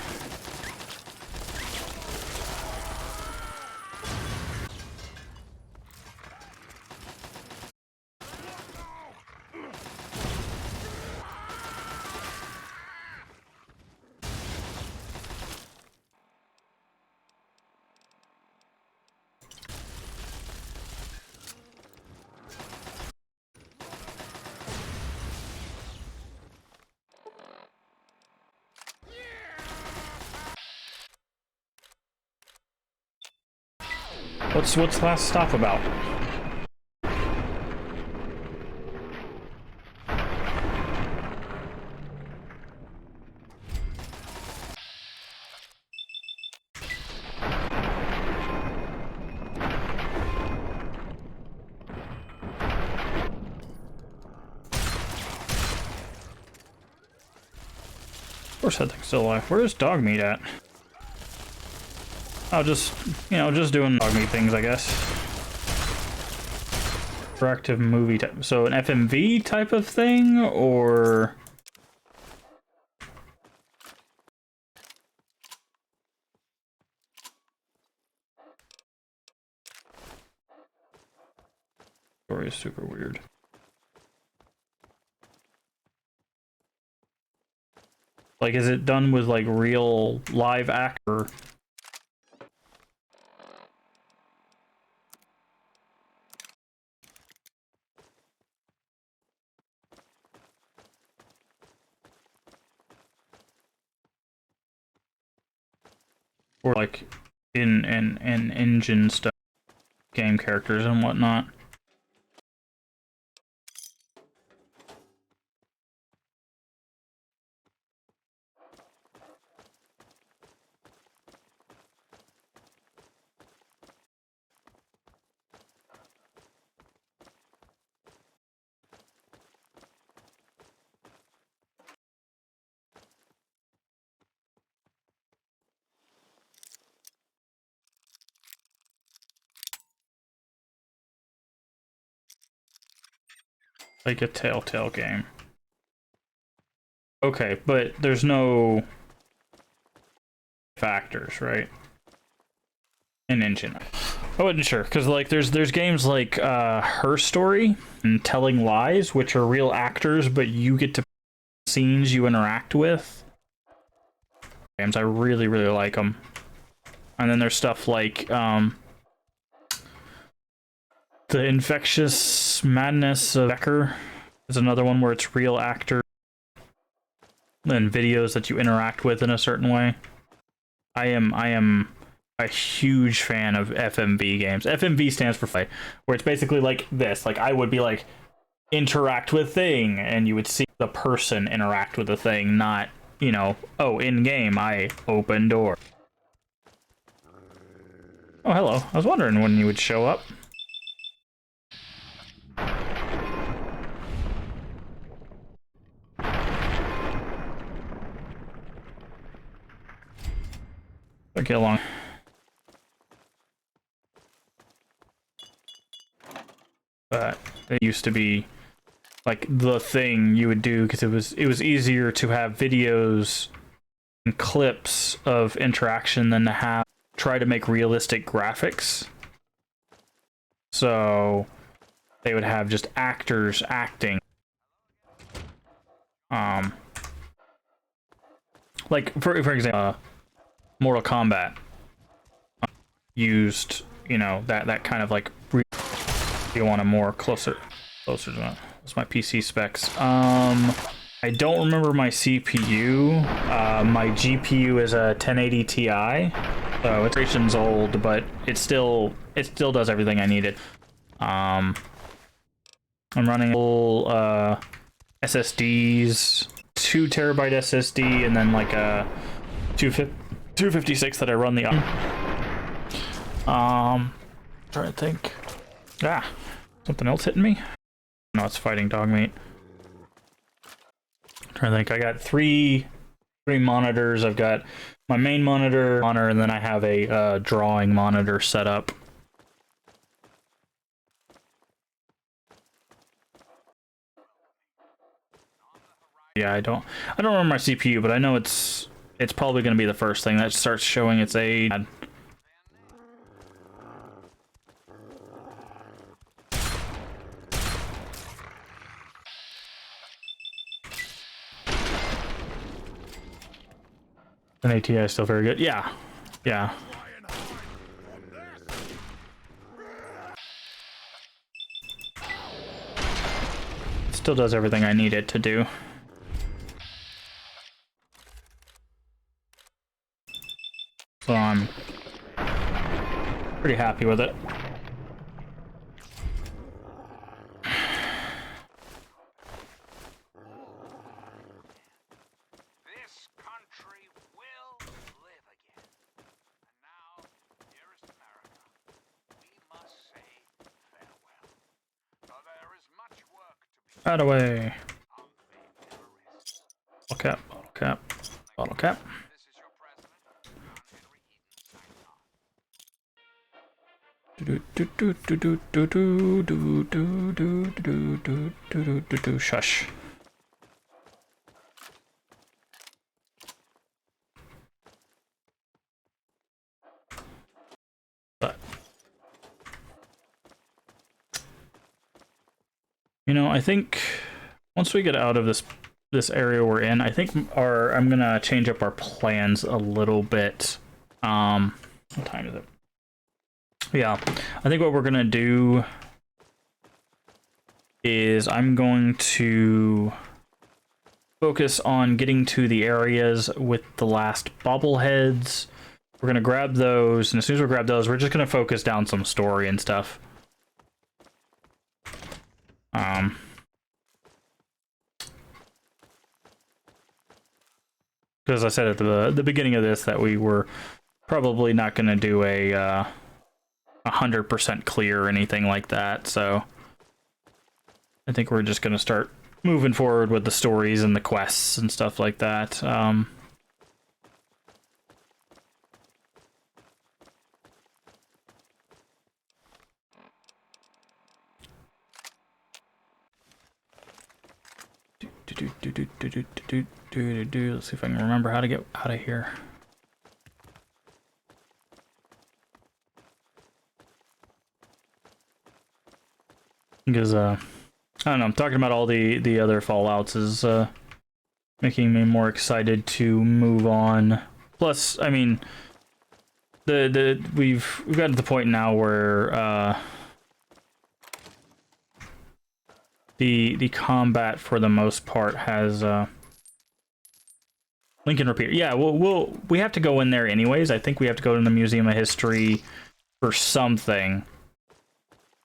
What's Last Stop about? Of course that thing's still alive. Where's dog meat at? I'll just, you know, just doing dog meat things, I guess. Interactive movie type. So an FMV type of thing, or... Story is super weird. Like, is it done with, like, real live actor? Or, like, in engine stuff, game characters and whatnot. Like a Telltale game. Okay, but there's no factors, right? In engine. I wasn't sure, because like there's games like Her Story and Telling Lies, which are real actors, but you get to scenes you interact with. Games, I really, really like them. And then there's stuff like The Infectious Madness of Becker is another one where it's real actors and videos that you interact with in a certain way. I am a huge fan of FMV games. FMV stands for play, where it's basically like this. Like, I would be like, interact with thing, and you would see the person interact with the thing, not, you know, oh, in game, I open door. Oh, hello. I was wondering when you would show up. Okay, along. But it used to be like the thing you would do because it was easier to have videos and clips of interaction than to try to make realistic graphics. So they would have just actors acting. Like for example, Mortal Kombat used, you know, that kind of like you want a more closer to that. That's my PC specs. I don't remember my CPU. My GPU is a 1080 Ti, so it's old, but it still does everything I needed. I'm running full SSDs, 2 terabyte SSD, and then like a 256 that I run the. Trying to think. Ah, something else hitting me? No, it's fighting dog meat. Trying to think. I got three monitors. I've got my main monitor, and then I have a drawing monitor set up. Yeah, I don't remember my CPU, but I know it's probably going to be the first thing that starts showing its age. An ATI is still very good. Yeah. Yeah. It still does everything I need it to do. So I'm pretty happy with it. This country will live again. And now, dearest America, we must say farewell. For there is much work to be Out of way. on the terrorists. Bottle cap, bottle cap, bottle cap. This is your president, John Henry Eden, signing off. Shush. But you know, I think once we get out of this area we're in, I think I'm gonna change up our plans a little bit. What time is it? Yeah, I think what we're gonna do is I'm going to focus on getting to the areas with the last bobbleheads. We're gonna grab those, and as soon as we grab those, we're just gonna focus down some story and stuff. Because I said at the beginning of this that we were probably not gonna do a 100% clear or anything like that, so I think we're just gonna start moving forward with the stories and the quests and stuff like that. Let's see if I can remember how to get out of here. Because I don't know, I'm talking about all the other Fallouts is making me more excited to move on. Plus, I mean, we've gotten to the point now where the combat for the most part has Lincoln Repeater. Yeah, we have to go in there anyways. I think we have to go to the Museum of History for something.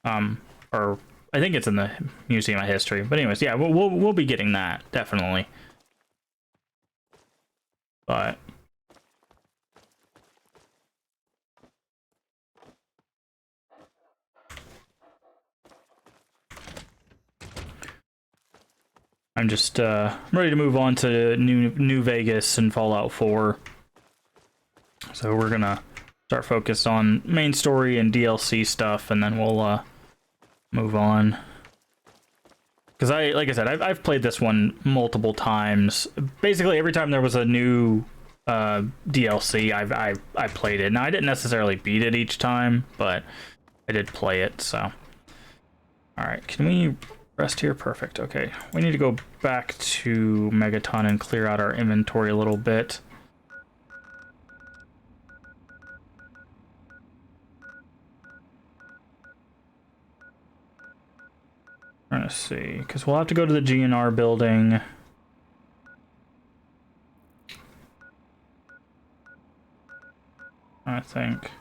Or I think it's in the Museum of History. But anyways, yeah, we'll be getting that, definitely. But I'm just ready to move on to New Vegas and Fallout 4. So we're gonna start focus on main story and DLC stuff, and then we'll move on. Because like I said, I've played this one multiple times. Basically, every time there was a new DLC, I played it. Now I didn't necessarily beat it each time, but I did play it. So, all right, can we rest here? Perfect. Okay, we need to go back to Megaton and clear out our inventory a little bit. Trying to see, because we'll have to go to the GNR building. I think.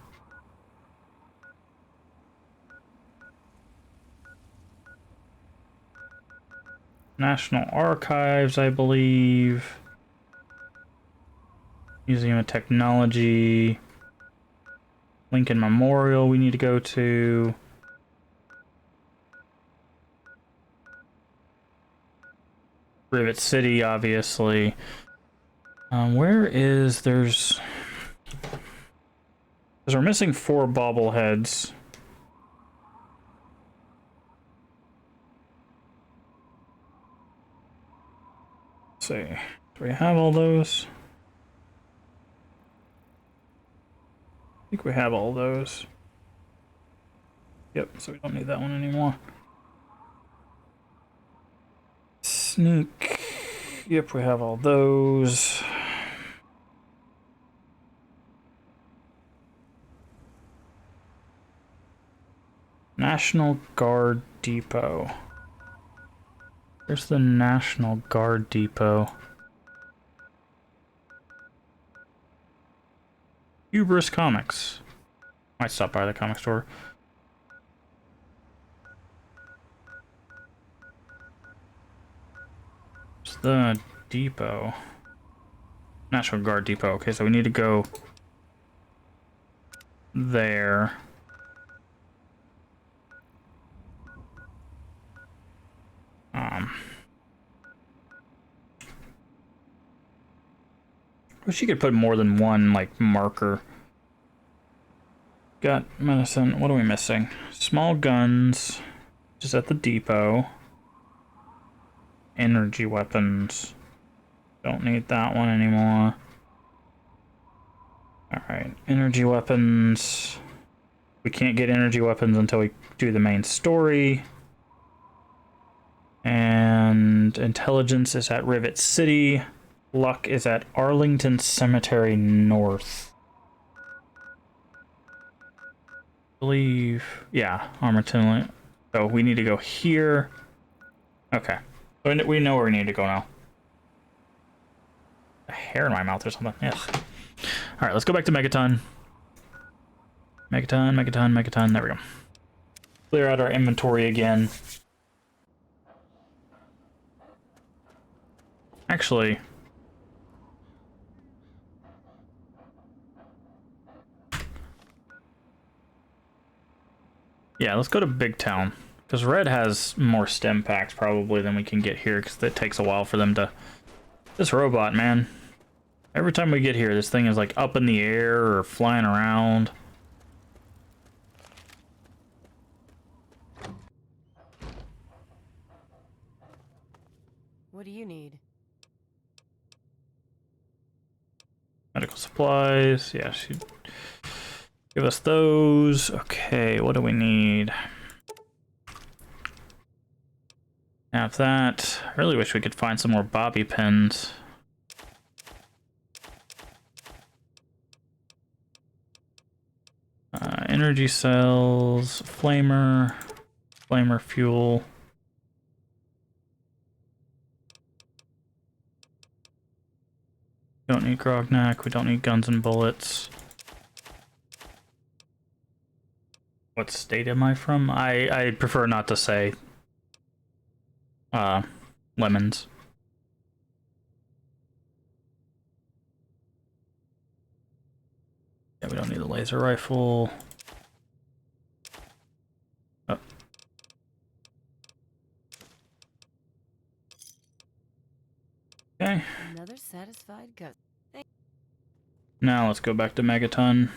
National Archives, I believe. Museum of Technology. Lincoln Memorial we need to go to. Rivet City, obviously. Where is... There's... Because we're missing 4 bobbleheads. Let's see. Do we have all those? I think we have all those. Yep, so we don't need that one anymore. Sneak. Yep, we have all those. National Guard Depot. Where's the National Guard Depot? Hubris Comics. Might stop by the comic store. It's the depot. National Guard Depot. Okay, so we need to go there. Wish you could put more than one, like, marker. Got medicine. What are we missing? Small guns. Just at the depot. Energy weapons. Don't need that one anymore. Alright, energy weapons. We can't get energy weapons until we do the main story. And intelligence is at Rivet City. Luck is at Arlington Cemetery North. I believe... Yeah, Armerton. So we need to go here. Okay. We know where we need to go now. A hair in my mouth or something. Ugh. Alright, let's go back to Megaton. Megaton. There we go. Clear out our inventory again. Actually... Yeah, let's go to Big Town. Because Red has more stem packs probably than we can get here, because it takes a while for them to... This robot, man. Every time we get here, this thing is like up in the air or flying around. What do you need? Medical supplies. Yeah, she'd give us those. Okay, what do we need? Have that. I really wish we could find some more bobby pins. Energy cells, flamer fuel. Don't need Grognak, we don't need guns and bullets. What state am I from? I prefer not to say. Lemons. Yeah, we don't need the laser rifle. Oh. Okay. Another satisfied gut. Now let's go back to Megaton.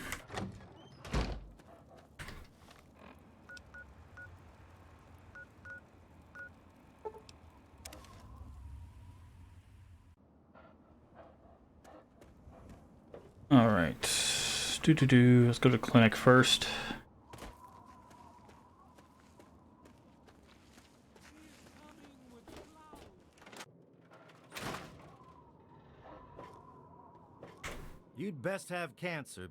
Alright. Let's go to the clinic first. You'd best have cancer.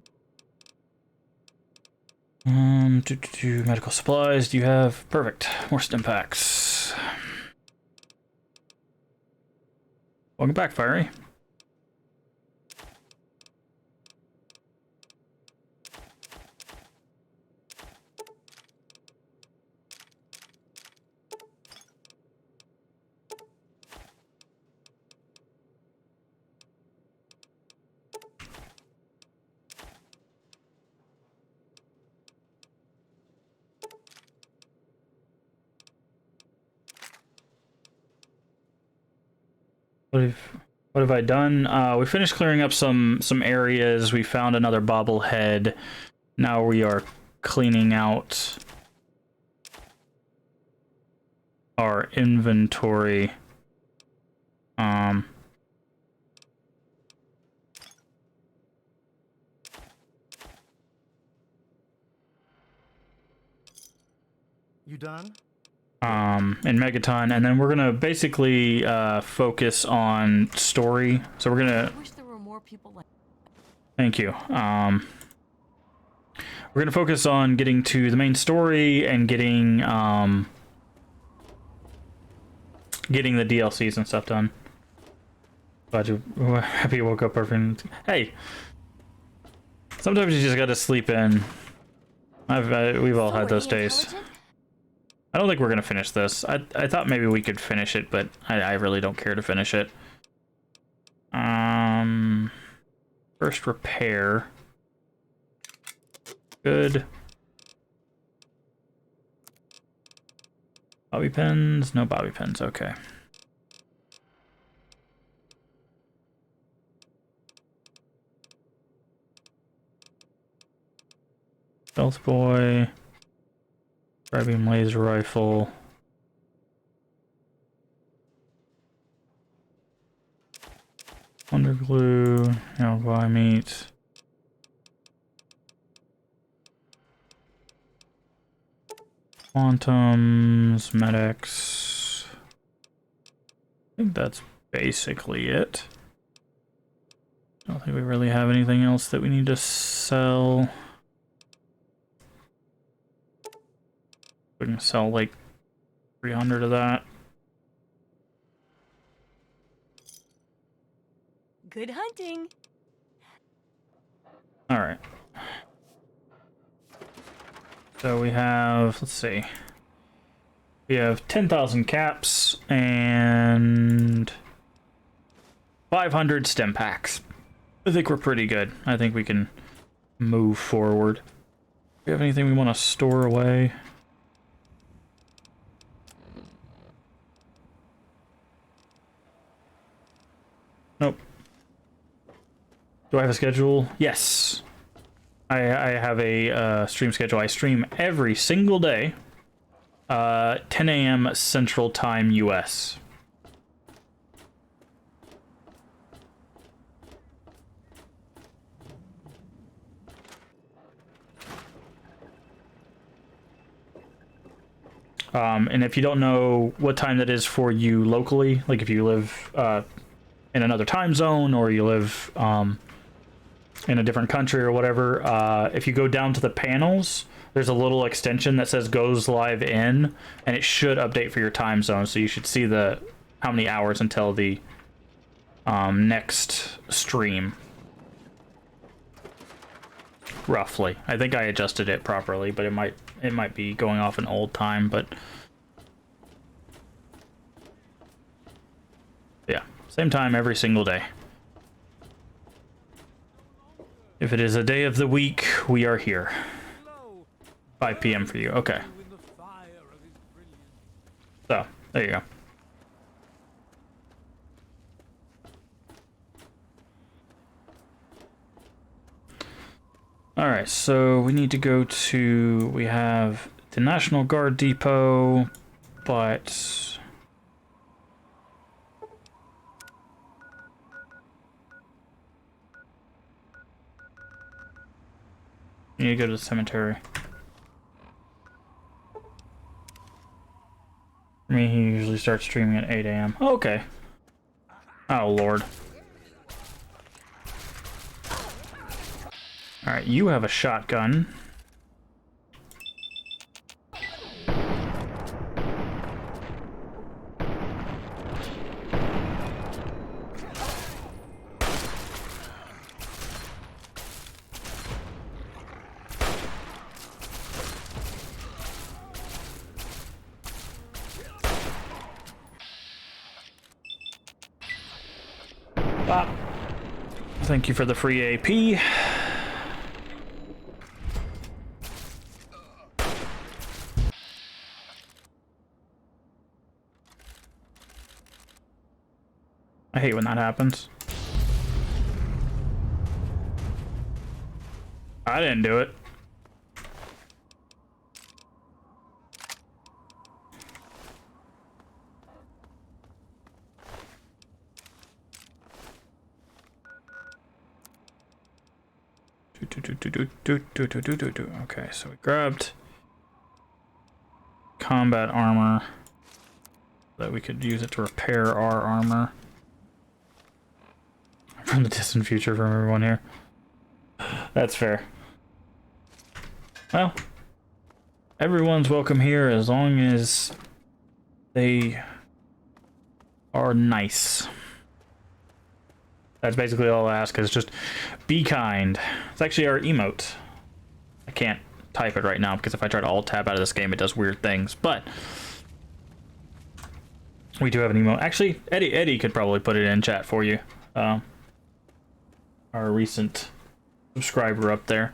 Medical supplies, do you have? Perfect. More stim packs. Welcome back, Fiery. What have I done? We finished clearing up some areas. We found another bobblehead. Now we are cleaning out our inventory. You done? In Megaton, and then we're gonna basically focus on story. So we're gonna. I wish there were more people like. Thank you. We're gonna focus on getting to the main story and getting getting the DLCs and stuff done. Glad you happy you woke up perfect. Hey, sometimes you just gotta sleep in. We've all had those days. I don't think we're gonna finish this. I thought maybe we could finish it, but I really don't care to finish it. First repair. Good. Bobby pins? No bobby pins, okay. Stealth boy. Grabbing laser rifle. Underglue. Algae meat. Quantums. Medics. I think that's basically it. I don't think we really have anything else that we need to sell. We can sell like 300 of that. Good hunting. All right. So we have, let's see. We have 10,000 caps and 500 stem packs. I think we're pretty good. I think we can move forward. Do we have anything we want to store away? Nope. Do I have a schedule? Yes. I have a stream schedule. I stream every single day. 10 a.m. Central Time, US. And if you don't know what time that is for you locally, like if you live in another time zone or you live in a different country or whatever, if you go down to the panels, there's a little extension that says goes live in, and it should update for your time zone, so you should see the how many hours until the next stream. Roughly. I think I adjusted it properly, but it might be going off an old time, but yeah, same time every single day. If it is a day of the week, we are here. 5 p.m. for you. Okay. So, there you go. Alright, so we need to go to... We have the National Guard Depot, but... You need to go to the cemetery. For me, he usually starts streaming at 8 a.m. Oh, okay. Oh, Lord. Alright, you have a shotgun. Bop. Thank you for the free AP. I hate when that happens. I didn't do it. Okay, so we grabbed combat armor so that we could use it to repair our armor. From the distant future from everyone here. That's fair. Well, everyone's welcome here as long as they are nice. That's basically all I ask, is just be kind. It's actually our emote. I can't type it right now because if I try to alt-tab out of this game, it does weird things, but we do have an emote. Actually, Eddie could probably put it in chat for you. Our recent subscriber up there.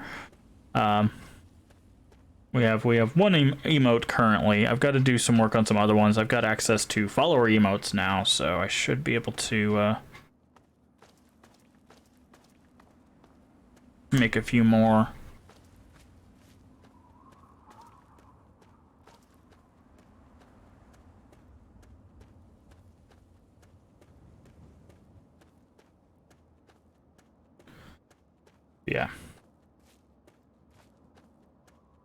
We have one emote currently. I've got to do some work on some other ones. I've got access to follower emotes now, so I should be able to make a few more. Yeah.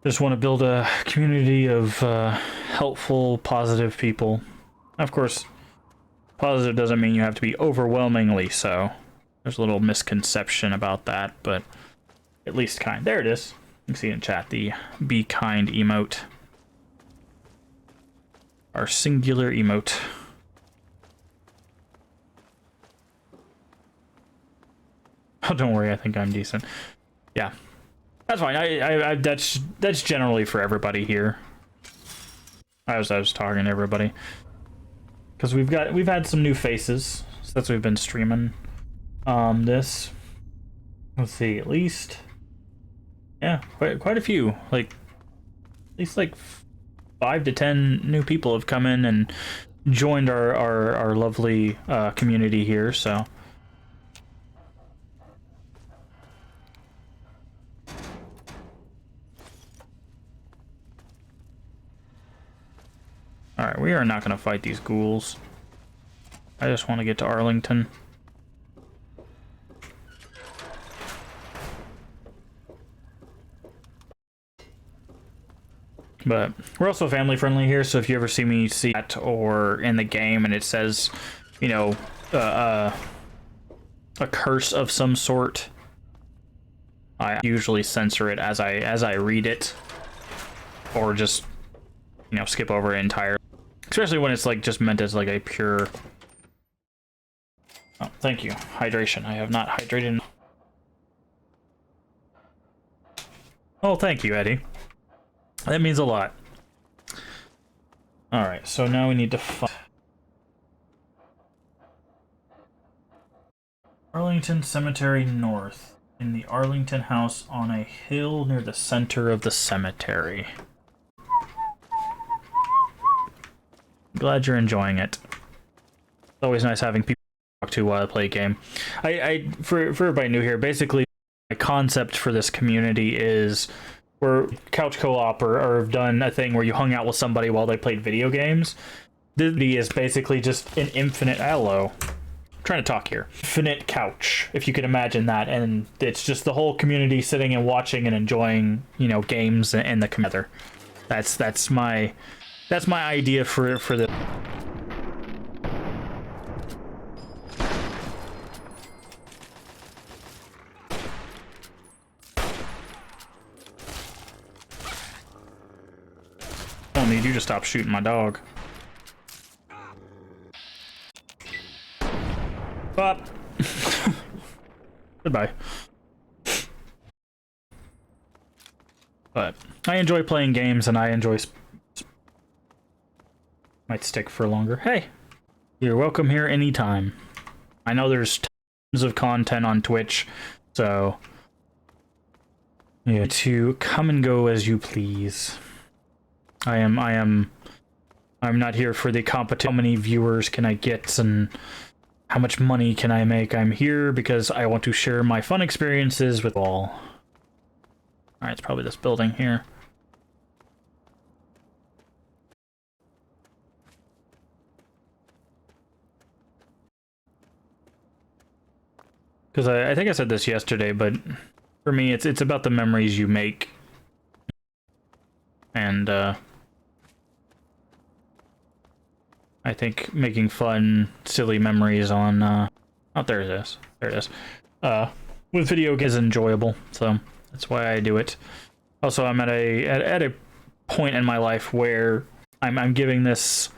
Just want to build a community of helpful, positive people. Of course, positive doesn't mean you have to be overwhelmingly so. There's a little misconception about that, but at least kind. There it is. You can see in chat the be kind emote. Our singular emote. Oh, don't worry, I think I'm decent. Yeah. That's fine. I that's generally for everybody here. I was talking to everybody. Because we've had some new faces. So that's why we've been streaming this. Let's see, at least, yeah, quite a few. Like at least like 5 to 10 new people have come in and joined our lovely community here, so alright, we are not going to fight these ghouls. I just want to get to Arlington. But we're also family friendly here, so if you ever see me see that or in the game and it says, you know, a curse of some sort, I usually censor it as I read it, or just, you know, skip over it entirely. Especially when it's like just meant as like a pure. Oh, thank you. Hydration. I have not hydrated. Oh, thank you, Eddie. That means a lot. Alright, so now we need to find Arlington Cemetery North. In the Arlington house on a hill near the center of the cemetery. Glad you're enjoying it. It's always nice having people to talk to while I play a game. For everybody new here, basically my concept for this community is we're couch co-op or have done a thing where you hung out with somebody while they played video games. This is basically just an infinite, hello, I'm trying to talk here, infinite couch, if you can imagine that, and it's just the whole community sitting and watching and enjoying, you know, games and the together. That's my idea for the. I need you to stop shooting my dog. Up. Goodbye. But I enjoy playing games, and I enjoy. Might stick for longer. Hey, you're welcome here anytime. I know there's of content on Twitch, so yeah, to come and go as you please. I'm not here for the competition. How many viewers can I get and how much money can I make? I'm here because I want to share my fun experiences with all. Alright, it's probably this building here. Because I think I said this yesterday, but for me, it's about the memories you make. And, I think making fun, silly memories on, oh, there it is. There it is. With video games is enjoyable, so that's why I do it. Also, I'm at a point in my life where I'm giving this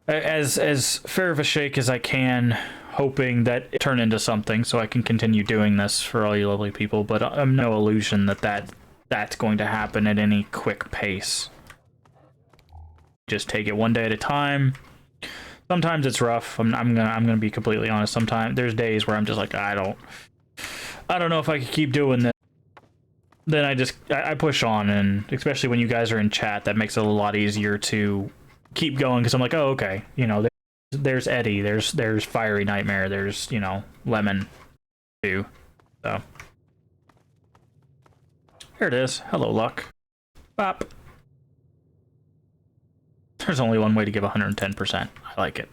as fair of a shake as I can, hoping that it turn into something so I can continue doing this for all you lovely people, but I'm no illusion that's going to happen at any quick pace. Just take it one day at a time. Sometimes it's rough. I'm gonna be completely honest. Sometimes there's days where I'm just like, I don't know if I can keep doing this. Then I push on, and especially when you guys are in chat, that makes it a lot easier to keep going, because I'm like, oh, okay, you know, there's Eddie, there's Fiery Nightmare, there's, you know, Lemon too. So here it is. Hello, Luck. Bop. There's only one way to give 110%. I like it.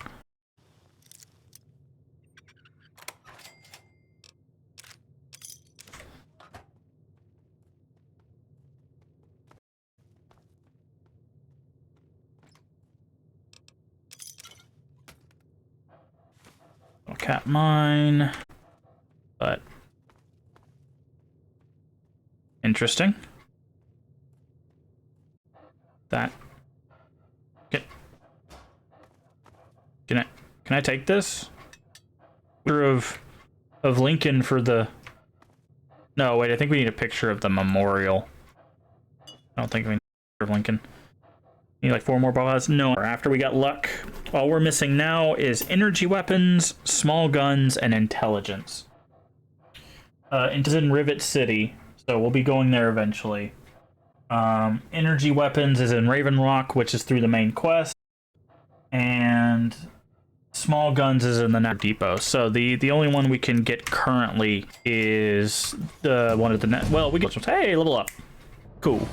Cat mine, but interesting. That can I take this? Of Lincoln for the. No, wait. I think we need a picture of the memorial. I don't think we need a picture of Lincoln. Need like 4 more balls? No. After we got luck, all we're missing now is energy weapons, small guns, and intelligence. It's in Rivet City, so we'll be going there eventually. Energy weapons is in Raven Rock, which is through the main quest, and small guns is in the Nether Depot. So the only one we can get currently is the one at the net. Well, we get hey, level up, cool.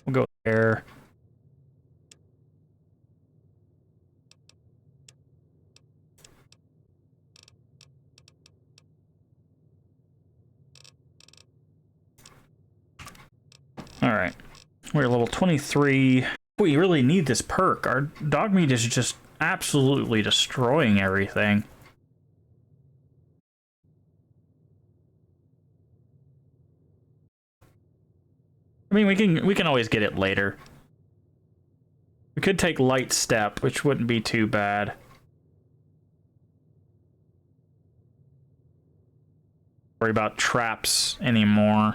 We'll go there. All right, we're level 23. We really need this perk. Our dog meat is just absolutely destroying everything. I mean, we can always get it later. We could take light step, which wouldn't be too bad. Worry about traps anymore.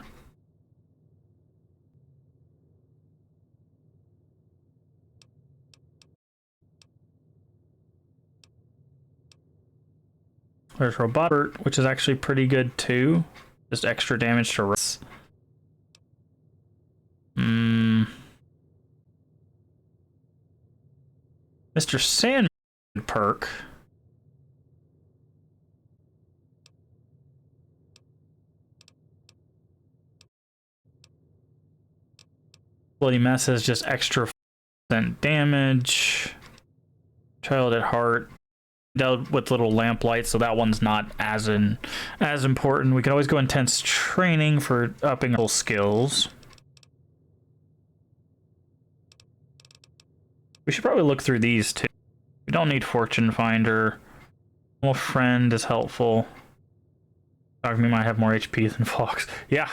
There's Robot, which is actually pretty good too. Just extra damage to rats. Mr. Sandman perk. Bloody Mess is just extra damage. Child at Heart dealt with little lamp lights, so that one's not as important. We can always go intense training for upping our skills. We should probably look through these too. We don't need Fortune Finder. Well, Friend is helpful. Dog me might have more HP than Fox. Yeah.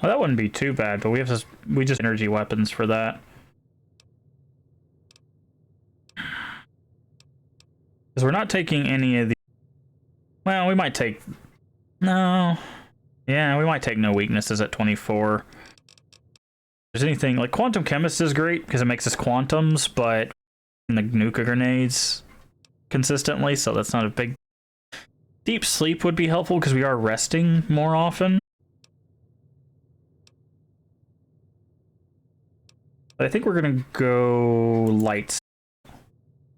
Oh, that wouldn't be too bad, but we just energy weapons for that. Because we're not taking any of the... Well, we might take... No. Yeah, we might take no weaknesses at 24. If there's anything... Like, Quantum Chemist is great because it makes us quantums, but the nuka grenades consistently, so that's not a big... Deep Sleep would be helpful because we are resting more often. But I think we're going to go lights.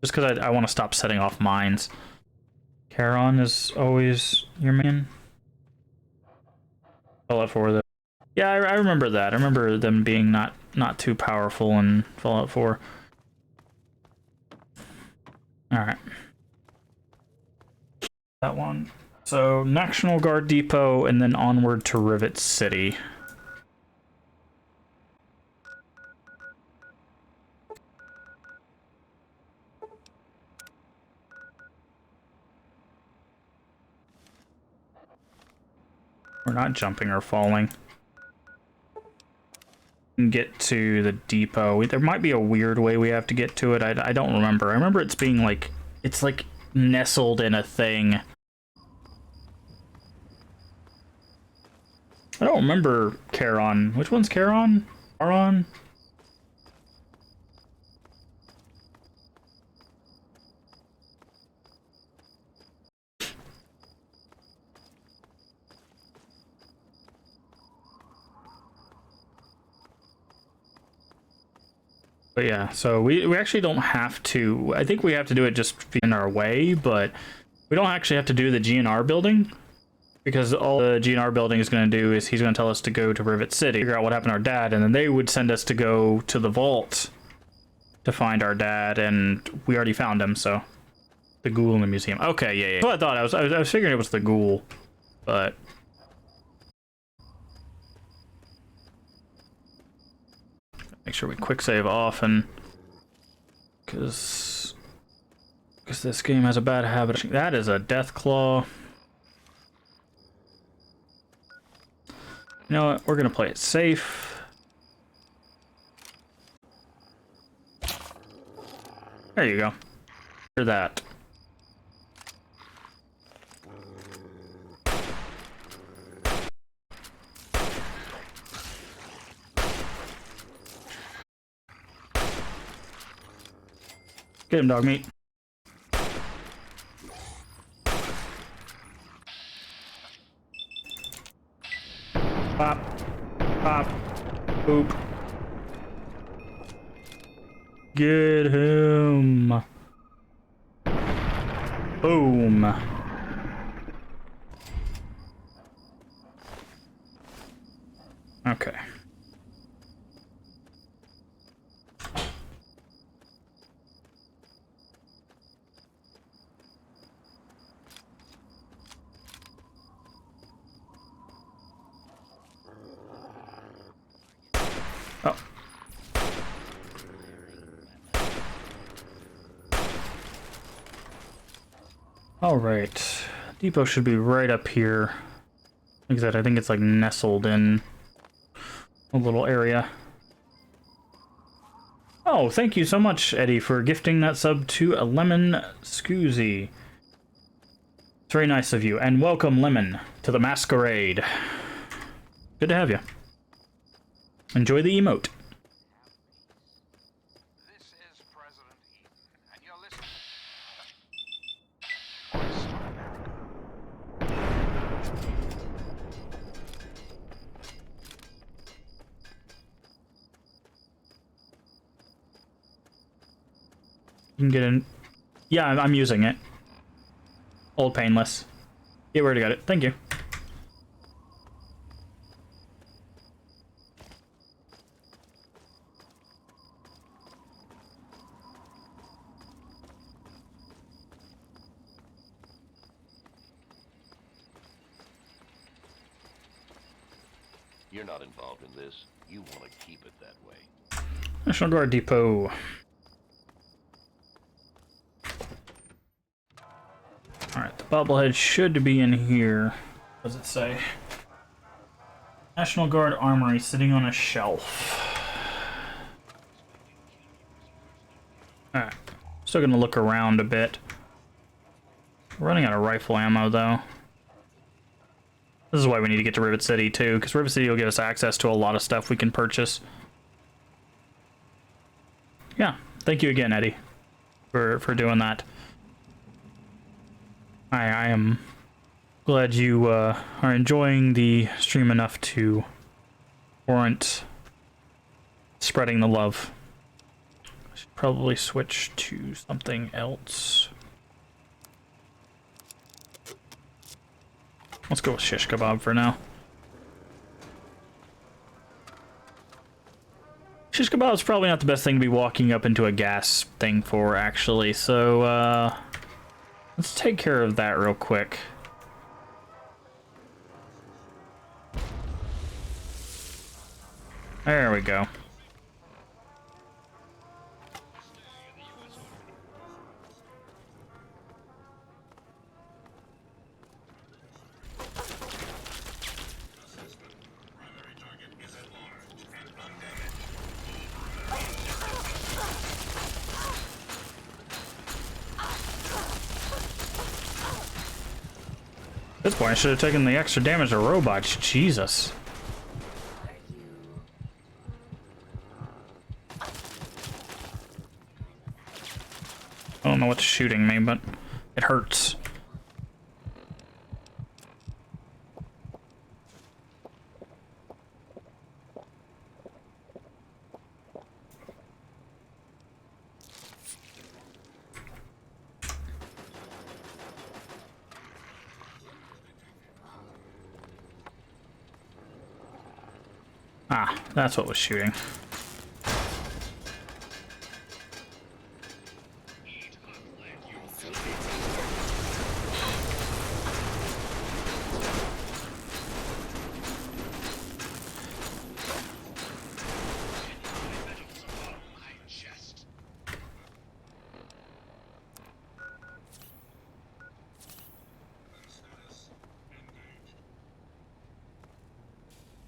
Just because I want to stop setting off mines. Charon is always your man. Fallout 4, though. Yeah, I remember that. I remember them being not too powerful in Fallout 4. Alright. That one. So, National Guard Depot, and then onward to Rivet City. We're not jumping or falling. Get to the depot. There might be a weird way we have to get to it. I don't remember. I remember it's being like... It's like nestled in a thing. I don't remember Charon. Which one's Charon? Charon? But yeah, so we actually don't have to... I think we have to do it just in our way, but we don't actually have to do the GNR building. Because all the GNR building is going to do is he's going to tell us to go to Rivet City, figure out what happened to our dad, and then they would send us to go to the vault to find our dad, and we already found him, so... The ghoul in the museum. Okay, yeah. That's what I thought. I was figuring it was the ghoul, but... Make sure we quick save often, because this game has a bad habit. That is a death claw. You know what? We're gonna play it safe. There you go. Hear that. Get him, dog meat. Pop. Pop. Boop. Get him. Boom. Okay. Oh. All right. Depot should be right up here. Like I said, I think it's like nestled in a little area. Oh, thank you so much, Eddie, for gifting that sub to a Lemon Scoozy. It's very nice of you. And welcome, Lemon, to the masquerade. Good to have you. Enjoy the emote. This is President Eden, and you're listening. You can get in. Yeah, I'm using it. Old Painless. Yeah, we already got it. Thank you. You're not involved in this. You want to keep it that way. National Guard Depot. Alright, the bobblehead should be in here. What does it say? National Guard armory sitting on a shelf. Alright. Still gonna look around a bit. We're running out of rifle ammo, though. This is why we need to get to Rivet City, too, because Rivet City will give us access to a lot of stuff we can purchase. Yeah, thank you again, Eddie, for doing that. I am glad you are enjoying the stream enough to warrant spreading the love. I should probably switch to something else. Let's go with shish kebab for now. Shish kebab is probably not the best thing to be walking up into a gas thing for, actually. So, let's take care of that real quick. There we go. At this point, I should have taken the extra damage to robots. Jesus. I don't know what's shooting me, but it hurts. Ah, that's what was shooting.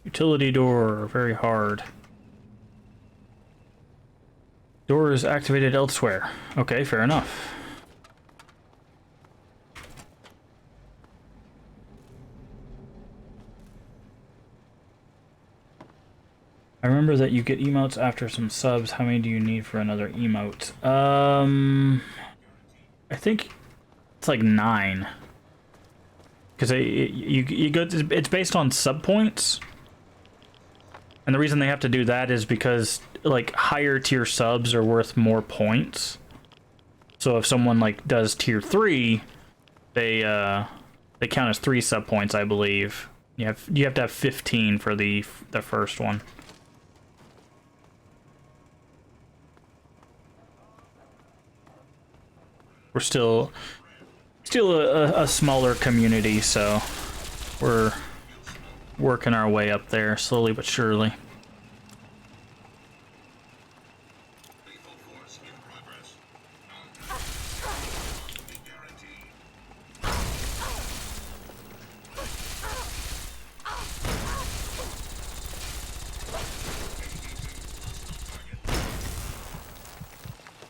Utility door, very hard. Door is activated elsewhere. Okay, fair enough. I remember that you get emotes after some subs. How many do you need for another emote? I think it's like 9. Because you go. It's based on sub points. And the reason they have to do that is because, like, higher tier subs are worth more points. So if someone, like, does tier 3, they count as 3 sub points, I believe. You have to have 15 for the first one. We're still a smaller community, so we're working our way up there slowly but surely.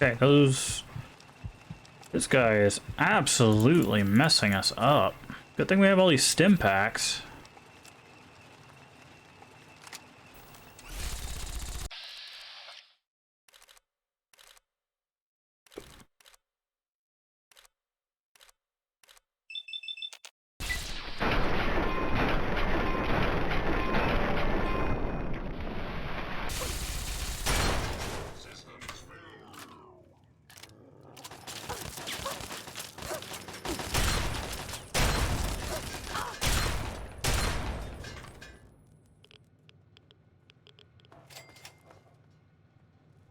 Okay, this guy is absolutely messing us up. Good thing we have all these stim packs.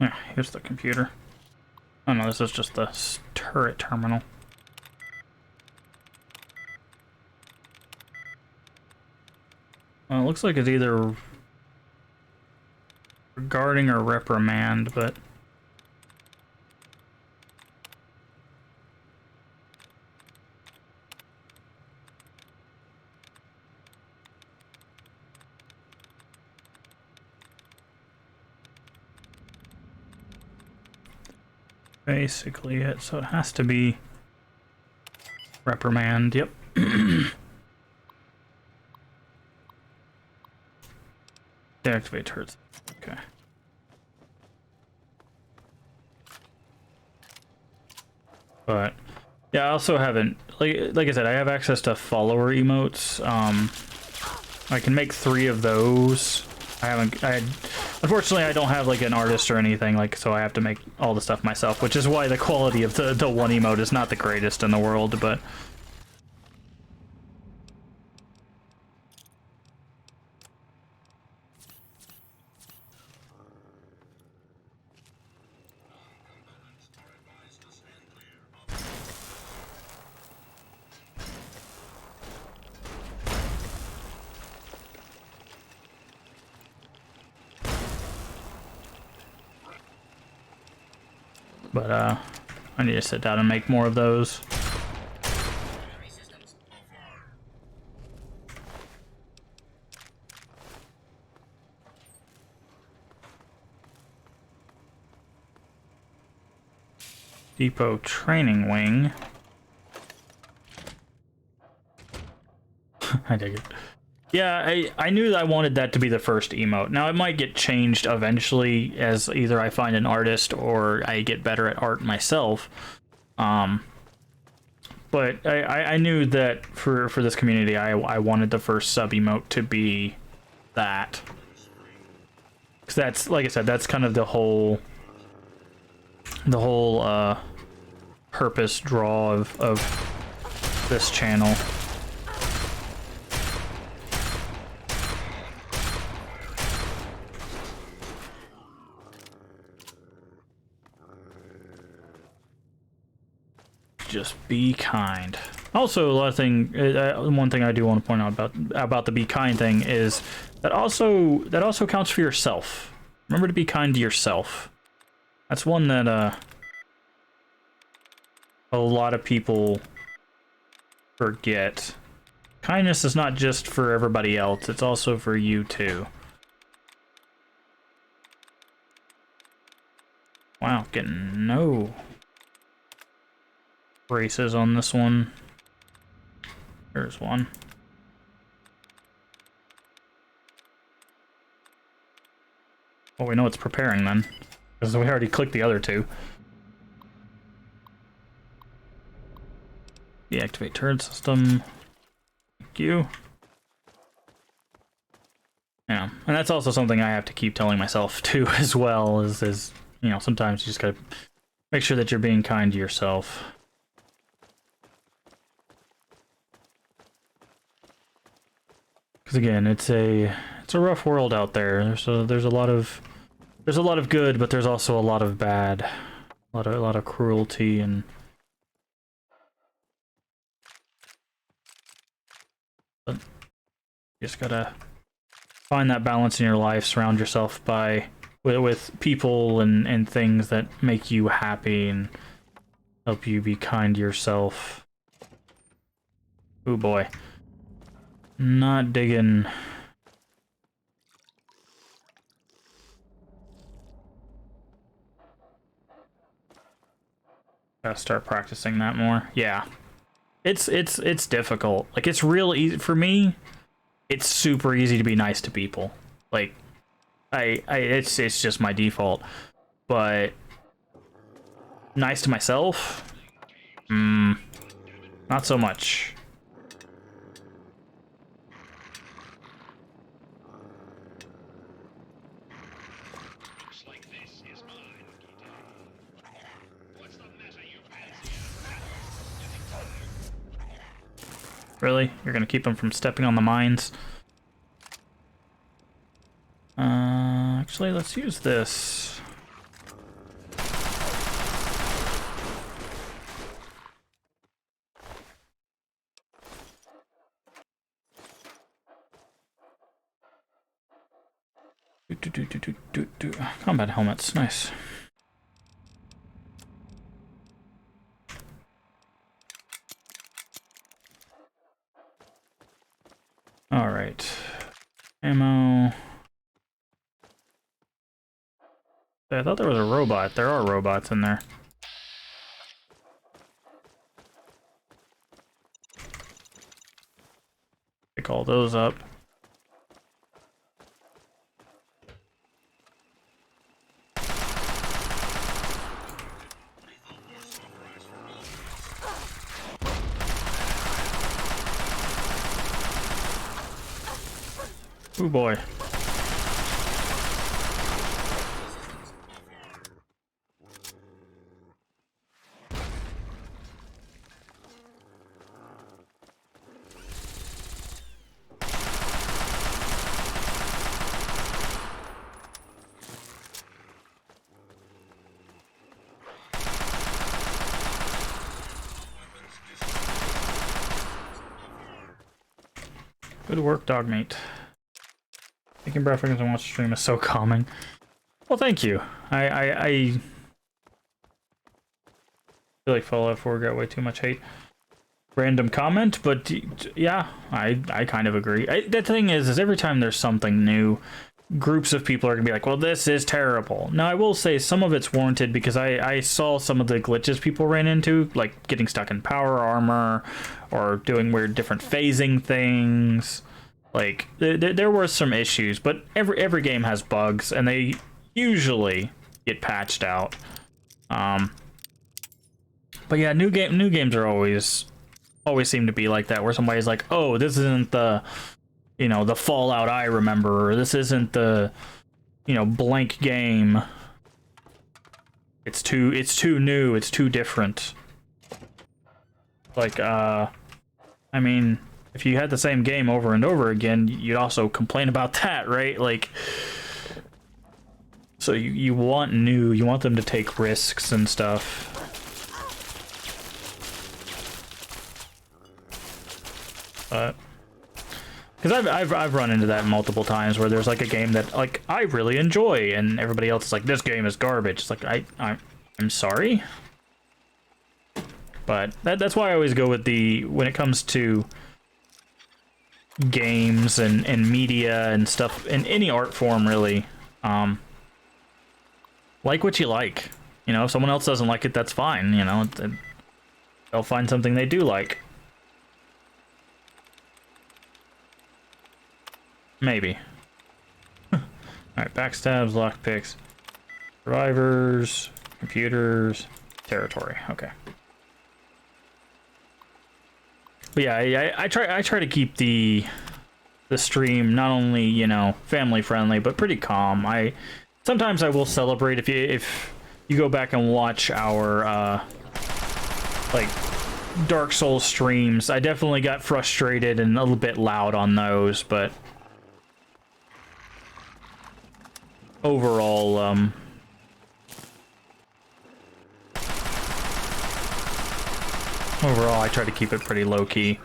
Yeah, here's the computer. Oh no, this is just the turret terminal. Well, it looks like it's either regarding or reprimand, but basically it. So it has to be reprimand. Yep. Deactivate turrets. Okay. But yeah, I also haven't like I said, I have access to follower emotes. I can make 3 of those. Unfortunately I don't have like an artist or anything, like, so I have to make all the stuff myself, which is why the quality of the one emote is not the greatest in the world, but I need to sit down and make more of those. Depot training wing. I dig it. Yeah, I knew that I wanted that to be the first emote. Now, it might get changed eventually as either I find an artist or I get better at art myself. But I knew that for this community, I wanted the first sub emote to be that. Because that's, like I said, that's kind of the whole purpose draw of this channel. Just be kind. Also, one thing I do want to point out about the be kind thing is that also counts for yourself. Remember to be kind to yourself. That's one that a lot of people forget. Kindness is not just for everybody else, it's also for you too. Wow, getting no braces on this one. There's one. Well, we know it's preparing then, because we already clicked the other 2. Deactivate turret system. Thank you. Yeah, and that's also something I have to keep telling myself too, as well, is you know, sometimes you just gotta make sure that you're being kind to yourself. Because again, it's a rough world out there. There's a lot of good, but there's also a lot of bad, a lot of cruelty and. But you just gotta find that balance in your life. Surround yourself with people and things that make you happy and help you be kind to yourself. Oh boy. Not digging. Gotta start practicing that more. Yeah. It's difficult. Like, it's real easy for me. It's super easy to be nice to people. Like, it's just my default. But nice to myself? Not so much. Really? You're gonna keep them from stepping on the mines? Actually, let's use this. Combat helmets, nice. All right, ammo. I thought there was a robot. There are robots in there. Pick all those up. Oh boy. Good work, dogmate. Taking breath and watch the stream is so calming. Well, thank you. I feel like Fallout 4 got way too much hate. Random comment, but yeah, I kind of agree. The thing is every time there's something new, groups of people are gonna be like, well, this is terrible. Now, I will say some of it's warranted because I saw some of the glitches people ran into, like getting stuck in power armor or doing weird different phasing things. Like, there were some issues, but every game has bugs, and they usually get patched out. But yeah, new games are always seem to be like that, where somebody's like, oh, this isn't the, you know, the Fallout I remember, or this isn't the, you know, blank game. It's too new, it's too different. Like, I mean, if you had the same game over and over again, you'd also complain about that, right? Like, so you want new, you want them to take risks and stuff. Because I've run into that multiple times where there's like a game that like I really enjoy and everybody else is like, this game is garbage. It's like I'm sorry, but that's why I always go with when it comes to games and media and stuff in any art form, really. Like what you like. You know, if someone else doesn't like it, that's fine. You know, they'll find something they do like. Maybe. Alright, backstabs, lockpicks, survivors, computers, territory. Okay. But yeah, I try to keep the stream not only, you know, family friendly, but pretty calm. Sometimes I will celebrate if you go back and watch our like Dark Souls streams. I definitely got frustrated and a little bit loud on those, but overall, I try to keep it pretty low-key.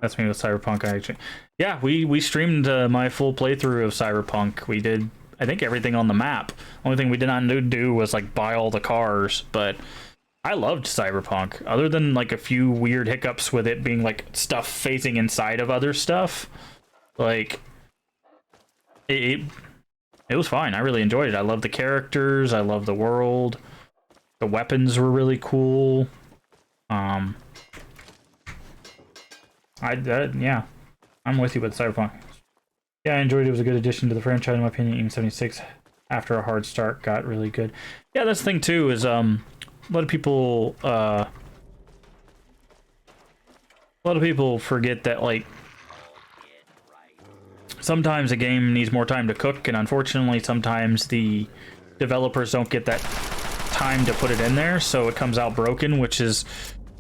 That's me with Cyberpunk, actually. Yeah, we streamed my full playthrough of Cyberpunk. We did, I think, everything on the map. Only thing we did not do was, like, buy all the cars, but I loved Cyberpunk, other than like a few weird hiccups with it being like stuff phasing inside of other stuff. Like it was fine. I really enjoyed it. I love the characters. I love the world. The weapons were really cool. Yeah, I'm with you with Cyberpunk. Yeah, I enjoyed it. It was a good addition to the franchise, in my opinion. Even 76, after a hard start, got really good. Yeah, that's the thing too. Is a lot of people forget that, like, sometimes a game needs more time to cook, and unfortunately sometimes the developers don't get that time to put it in there, so it comes out broken, which is,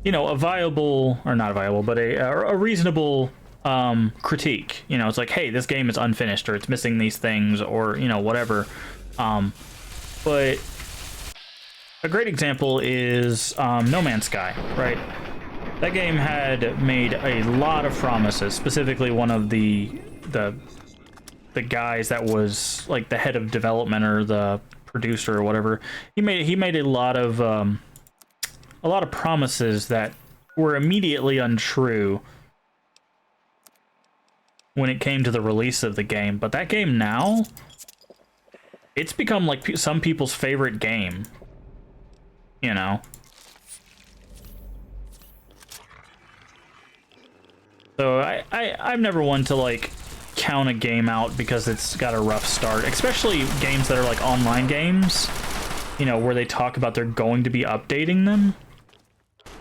you know, a viable, or not viable, but a reasonable critique. You know, it's like, hey, this game is unfinished, or it's missing these things, or, you know, whatever. But a great example is No Man's Sky, right? That game had made a lot of promises. Specifically, one of the guys that was like the head of development or the producer or whatever, he made a lot of promises that were immediately untrue when it came to the release of the game. But that game now, it's become like some people's favorite game. You know, So I'm never one to like count a game out because it's got a rough start, especially games that are like online games, you know, where they talk about they're going to be updating them.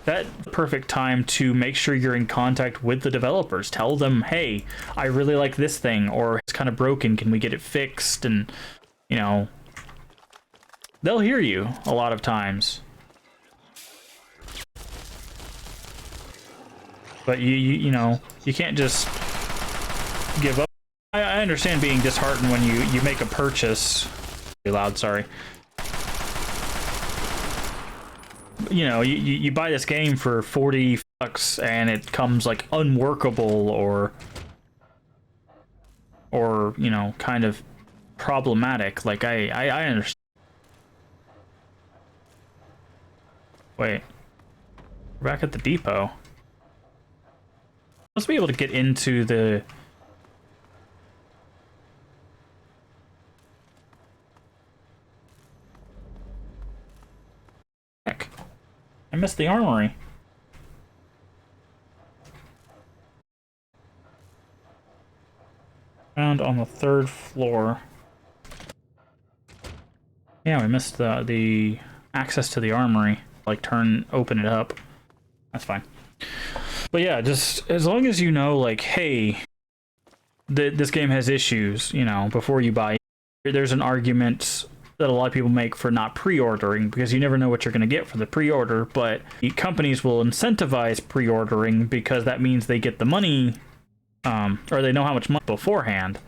That's the perfect time to make sure you're in contact with the developers. Tell them, hey, I really like this thing, or it's kind of broken, can we get it fixed? And, you know, they'll hear you a lot of times. But you know, you can't just give up. I understand being disheartened when you make a purchase. Too loud, sorry. You know, you buy this game for $40 and it comes like unworkable or you know, kind of problematic. Like I understand. Wait, we're back at the depot. Let's be able to get into the... Heck, I missed the armory. Found on the 3rd floor. Yeah, we missed the access to the armory. Like, open it up. That's fine. But yeah, just as long as you know, like, hey, this game has issues, you know, before you buy it. There's an argument that a lot of people make for not pre-ordering, because you never know what you're going to get for the pre-order, but companies will incentivize pre-ordering because that means they get the money, or they know how much money beforehand.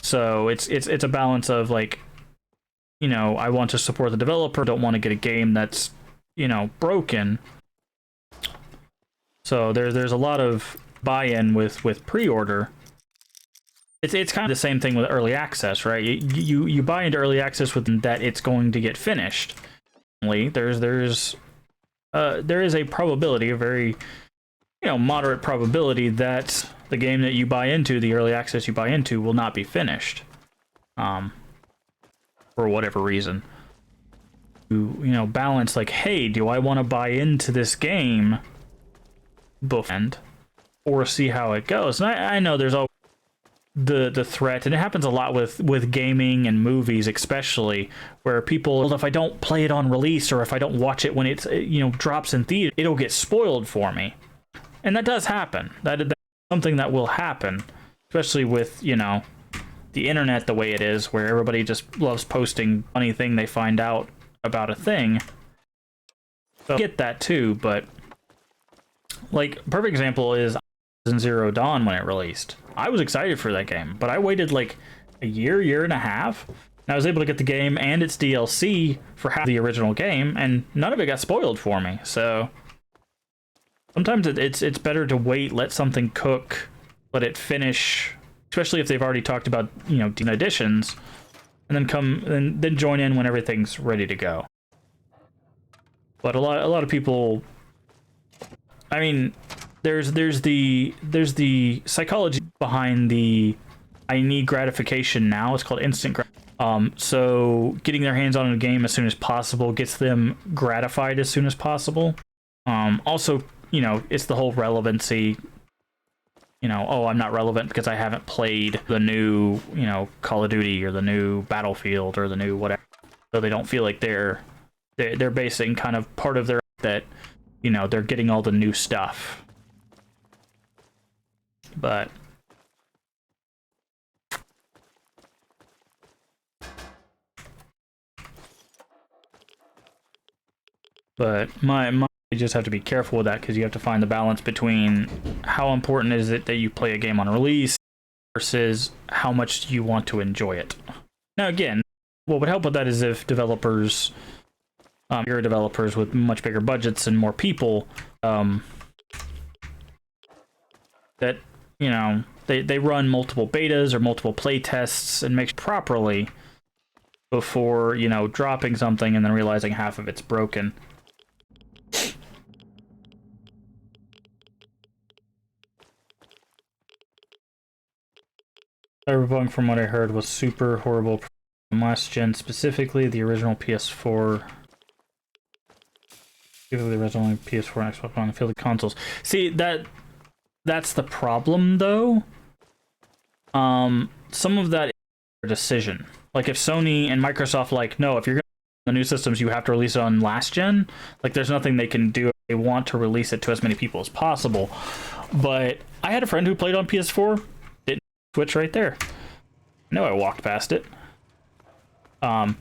So it's a balance of, like, you know, I want to support the developer, don't want to get a game that's, you know, broken. So there's a lot of buy-in with pre-order. It's kind of the same thing with early access, right? You buy into early access with that it's going to get finished. There is a probability, a very, you know, moderate probability that the game that you buy into, the early access you buy into, will not be finished, for whatever reason. You know, balance, like, hey, do I want to buy into this game beforehand or see how it goes? And I know there's always the threat, and it happens a lot with gaming and movies especially, where people, well, if I don't play it on release, or if I don't watch it when it's, you know, drops in theater, it'll get spoiled for me. And that does happen. That's something that will happen, especially with, you know, the internet the way it is, where everybody just loves posting funny thing they find out about a thing. So I get that too, but like, perfect example is Zero Dawn when it released. I was excited for that game, but I waited like a year and a half, and I was able to get the game and its DLC for half the original game, and none of it got spoiled for me. So sometimes it's better to wait, let something cook, let it finish, especially if they've already talked about, you know, additions, and then join in when everything's ready to go. But a lot of people, I mean, there's the psychology behind the I need gratification now. It's called instant so getting their hands on a game as soon as possible gets them gratified as soon as possible. Also, you know, it's the whole relevancy. You know, oh, I'm not relevant because I haven't played the new, you know, Call of Duty or the new Battlefield or the new whatever. So they don't feel like they're basing kind of part of their, that, you know, they're getting all the new stuff. But you just have to be careful with that, because you have to find the balance between how important is it that you play a game on release versus how much you want to enjoy it. Now, again, what would help with that is if developers, bigger developers with much bigger budgets and more people, that, you know, they run multiple betas or multiple play tests and make properly before, you know, dropping something and then realizing half of it's broken. Cyberpunk, from what I heard, was super horrible from last gen, specifically the original PS4. Specifically the original PS4 and Xbox One, and field consoles. See, that that's the problem, though. Some of that is a decision. Like, if Sony and Microsoft, like, no, if you're going to the new systems, you have to release it on last gen. Like, there's nothing they can do. They want to release it to as many people as possible. But I had a friend who played on PS4. Didn't switch right there. No, I walked past it. I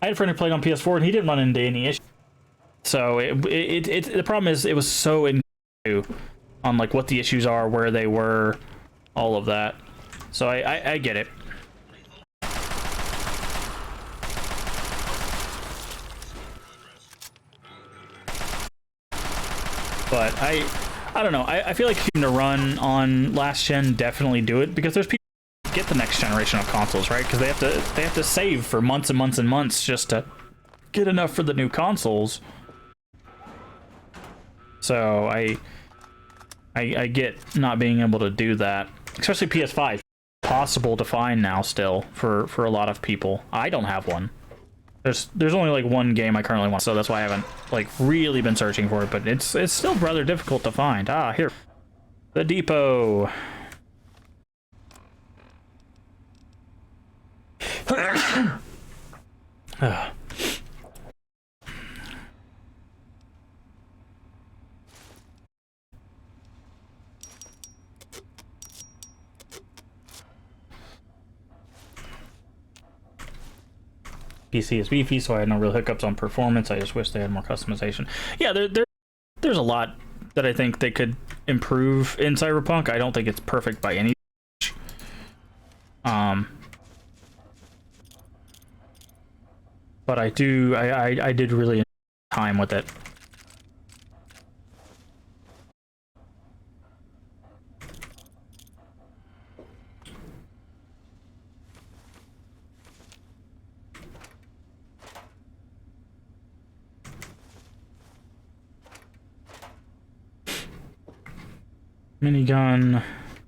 had a friend who played on PS4, and he didn't run into any issues. So the problem is it was so in on like what the issues are, where they were, all of that. So I get it. But I don't know. I feel like if you're gonna run on last gen, definitely do it, because there's people who get the next generation of consoles, right? Because they have to save for months and months and months just to get enough for the new consoles. So I get not being able to do that, especially PS5. Possible to find now still for a lot of people. I don't have one. There's only like one game I currently want, so that's why I haven't like really been searching for it, but it's still rather difficult to find. Ah, here. The depot. PC is beefy, so I had no real hiccups on performance. I just wish they had more customization. Yeah, there's a lot that I think they could improve in Cyberpunk. I don't think it's perfect by any stretch. But I did really enjoy time with it. Minigun.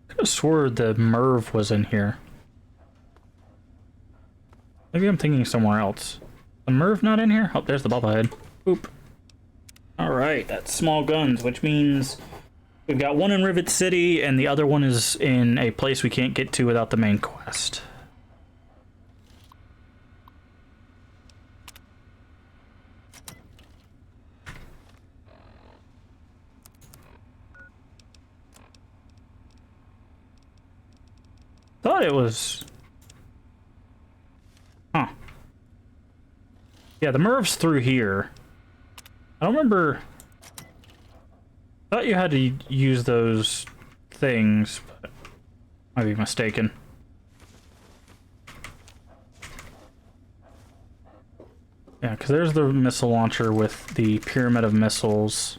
Could have swore the Merv was in here. Maybe I'm thinking somewhere else. The Merv not in here? Oh, there's the bobblehead. Oop. Alright, that's small guns, which means we've got one in Rivet City, and the other one is in a place we can't get to without the main quest. Thought it was... Huh. Yeah, the Merv's through here. I don't remember... Thought you had to use those things, but might be mistaken. Yeah, because there's the missile launcher with the pyramid of missiles.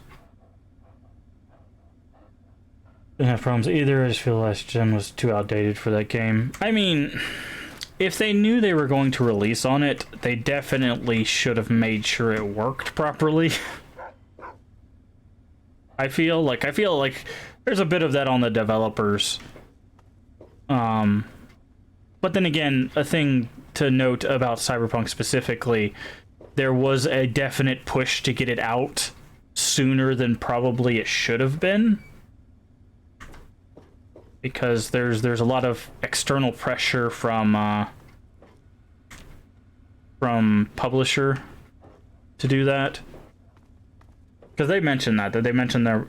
Didn't have problems either. I just feel last gen was too outdated for that game. I mean, if they knew they were going to release on it, they definitely should have made sure it worked properly. I feel like there's a bit of that on the developers. But then again, a thing to note about Cyberpunk specifically, there was a definite push to get it out sooner than probably it should have been. Because there's a lot of external pressure from publisher to do that. Because they mentioned that they mentioned there,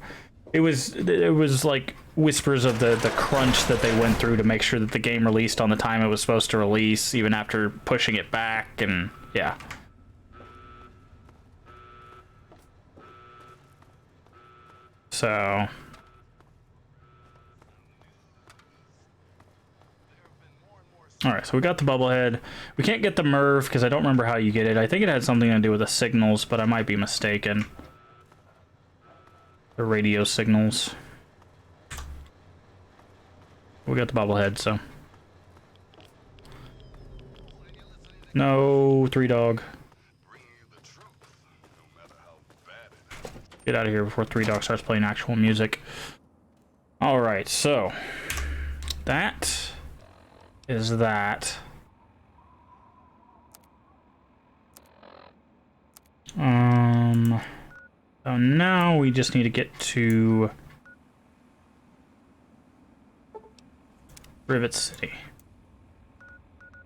it was like whispers of the crunch that they went through to make sure that the game released on the time it was supposed to release, even after pushing it back, and yeah. So. Alright, so we got the bubblehead. We can't get the Merv because I don't remember how you get it. I think it had something to do with the signals, but I might be mistaken. The radio signals. We got the bobblehead, so. No, 3-Dog. Get out of here before 3-Dog starts playing actual music. Alright, so. That is that. So now we just need to get to Rivet City.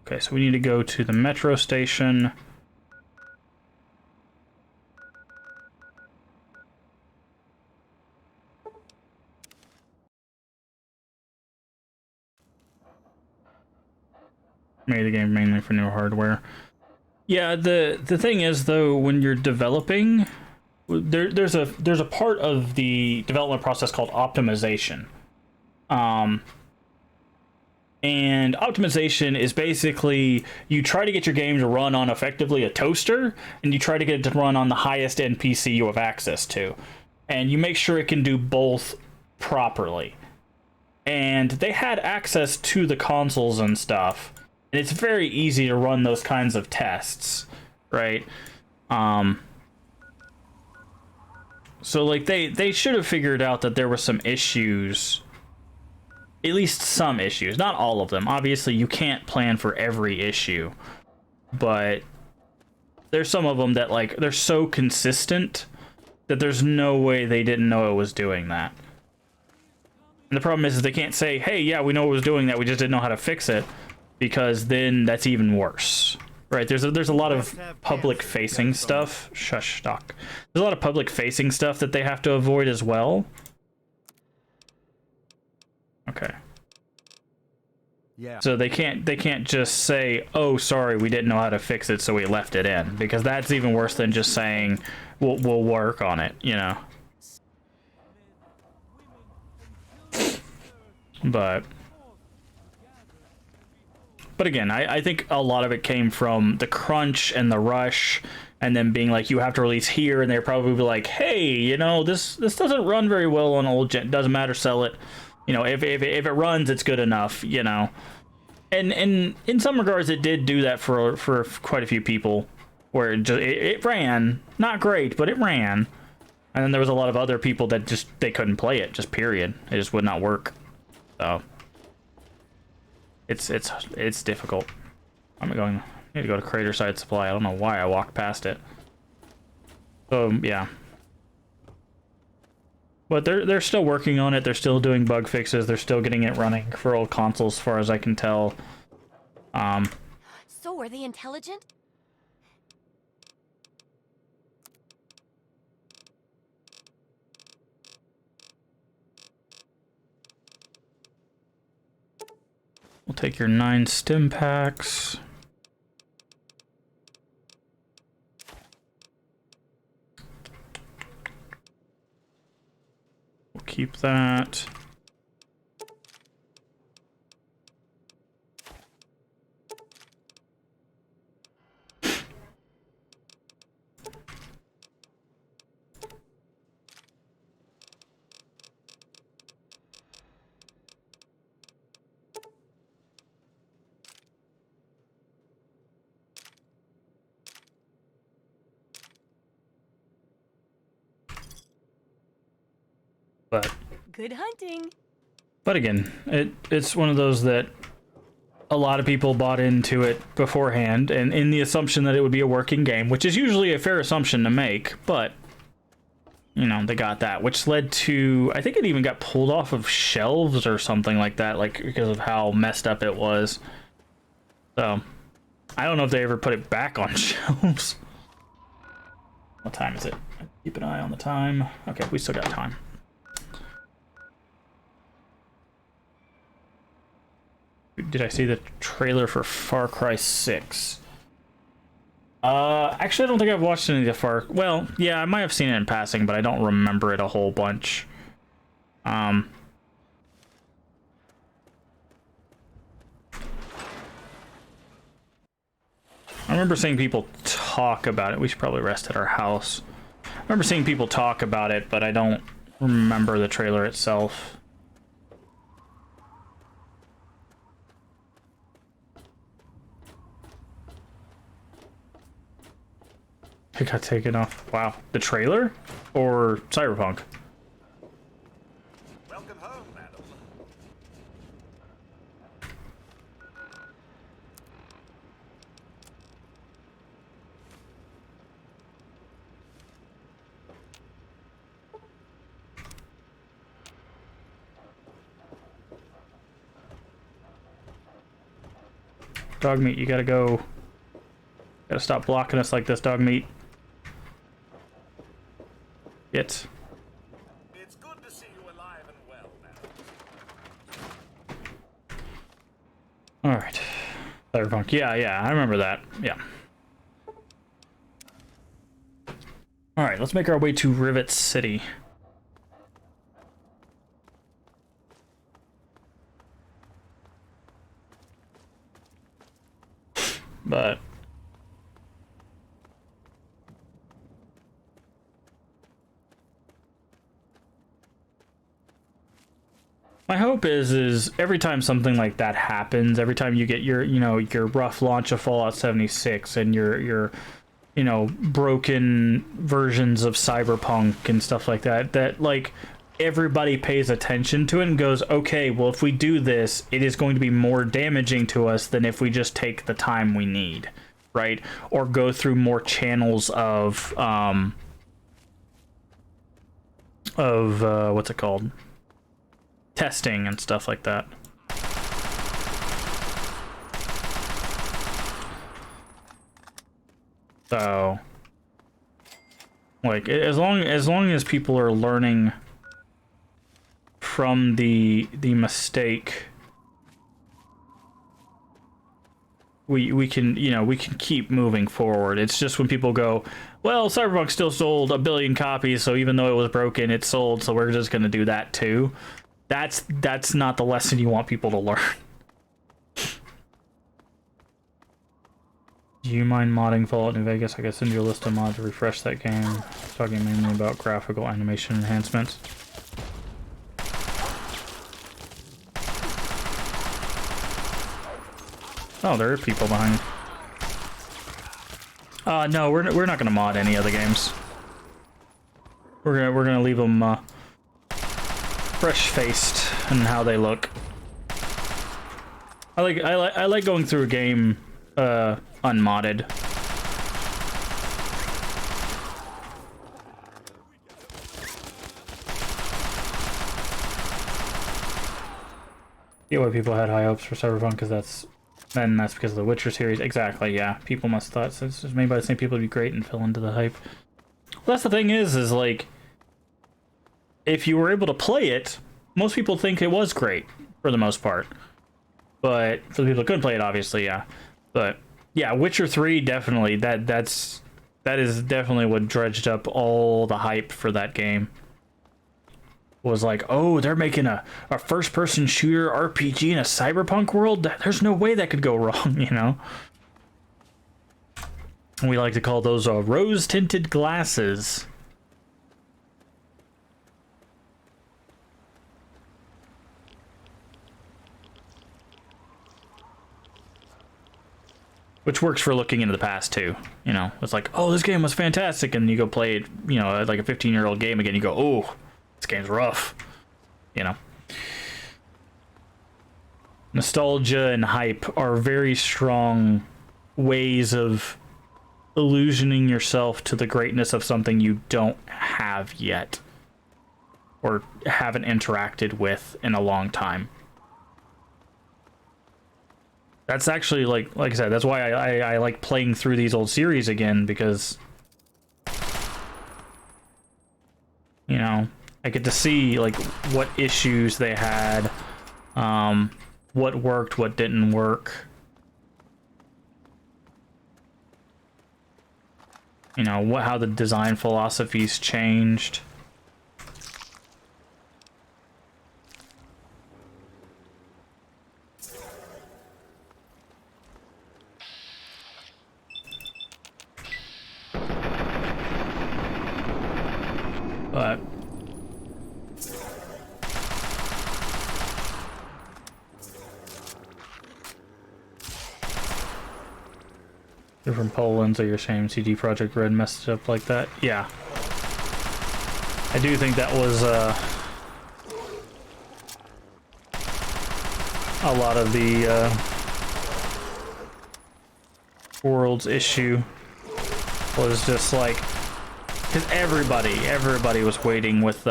Okay, so we need to go to the metro station. Made the game mainly for new hardware. Yeah, the thing is though, when you're developing, there's a part of the development process called optimization. And optimization is basically you try to get your game to run on effectively a toaster, and you try to get it to run on the highest end PC you have access to, and you make sure it can do both properly. And they had access to the consoles and stuff, and it's very easy to run those kinds of tests, right? So like they should have figured out that there were some issues, at least some issues, not all of them. Obviously you can't plan for every issue, but there's some of them that like they're so consistent that there's no way they didn't know it was doing that. And the problem is they can't say, hey, yeah, we know it was doing that, we just didn't know how to fix it, because then that's even worse. Right, there's a lot of public-facing stuff. Shush, Doc. There's a lot of public-facing stuff that they have to avoid as well. Okay. Yeah. So they can't just say, oh, sorry, we didn't know how to fix it, so we left it in, because that's even worse than just saying, we'll work on it, you know. But again, I think a lot of it came from the crunch and the rush, and then being like, you have to release here, and they're probably like, hey, you know, this doesn't run very well on old gen, doesn't matter, sell it. You know, if it runs, it's good enough, you know. And in some regards, it did do that for quite a few people, where it ran, not great, but it ran. And then there was a lot of other people that just, they couldn't play it, just period. It just would not work. So it's difficult. I'm going. I need to go to Crater Side Supply. I don't know why I walked past it. So yeah. But they're still working on it. They're still doing bug fixes. They're still getting it running for old consoles, as far as I can tell. So are they intelligent? We'll take your 9 stim packs. We'll keep that. But Good hunting. But again, it's one of those that a lot of people bought into it beforehand, and in the assumption that it would be a working game, which is usually a fair assumption to make, but, you know, they got that, which led to, I think it even got pulled off of shelves or something like that, like, because of how messed up it was. So, I don't know if they ever put it back on shelves. What time is it? Keep an eye on the time. Okay, we still got time. Did I see the trailer for Far Cry 6? Actually, I don't think I've watched any of the Far... Well, yeah, I might have seen it in passing, but I don't remember it a whole bunch. I remember seeing people talk about it. We should probably rest at our house. I remember seeing people talk about it, but I don't remember the trailer itself. It got taken off. Wow. The trailer? Or Cyberpunk? Welcome home, madam. Dog meat, you gotta go. Gotta stop blocking us like this, dog meat. It's good to see you alive and well, all right. Cyberpunk. Yeah, I remember that. Yeah. All right, let's make our way to Rivet City. But my hope is every time something like that happens, every time you get your, your rough launch of Fallout 76 and your broken versions of Cyberpunk and stuff like that, that like everybody pays attention to it and goes, okay, well, if we do this, it is going to be more damaging to us than if we just take the time we need, right? Or go through more channels of what's it called? Testing and stuff like that. So, like, as long as people are learning from the mistake, we can, we can keep moving forward. It's just when people go, well, Cyberpunk still sold 1 billion copies, so even though it was broken, it sold, so we're just gonna do that too. That's not the lesson you want people to learn. Do you mind modding Fallout New Vegas? I can send you a list of mods to refresh that game. Talking mainly about graphical animation enhancements. Oh, there are people behind. No, we're not gonna mod any of the games. We're gonna leave them fresh-faced and how they look. I like going through a game unmodded. Yeah, why people had high hopes for Cyberpunk, because that's because of the Witcher series. Exactly, yeah. People must have thought it's made by the same people to be great and fell into the hype. Well, that's the thing is like, if you were able to play it, most people think it was great for the most part. But for the people that couldn't play it, obviously, yeah. But yeah, Witcher 3 definitely that is definitely what dredged up all the hype for that game. Was like, oh, they're making a first-person shooter RPG in a cyberpunk world? There's no way that could go wrong, you know? We like to call those rose-tinted glasses. Which works for looking into the past, too. You know, it's like, oh, this game was fantastic, and you go play it, like a 15-year-old game again, you go, oh, this game's rough, you know. Nostalgia and hype are very strong ways of illusioning yourself to the greatness of something you don't have yet or haven't interacted with in a long time. That's actually, like I said, that's why I like playing through these old series again, because, you know, I get to see, like, what issues they had, what worked, what didn't work. You know, how the design philosophies changed. But you're from Poland, so you're ashamed CD Projekt Red messed it up like that? Yeah. I do think that was a lot of the world's issue was just like, because everybody was waiting with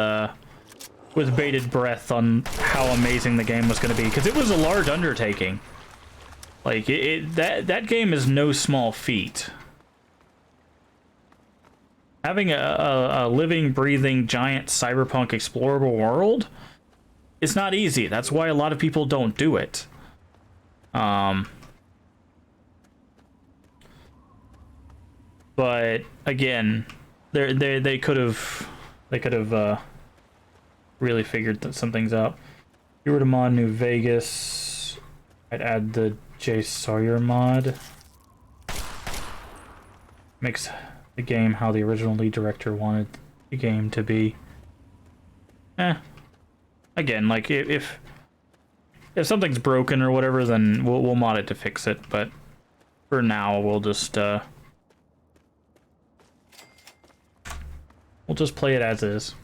bated breath on how amazing the game was going to be, because it was a large undertaking. Like that game is no small feat. Having a living, breathing, giant cyberpunk explorable world, it's not easy. That's why a lot of people don't do it. But again, they could have really figured some things out. If you were to mod New Vegas, I'd add the J Sawyer mod. Makes the game how the original lead director wanted the game to be. Again, like if something's broken or whatever, then we'll mod it to fix it. But for now, we'll just play it as is.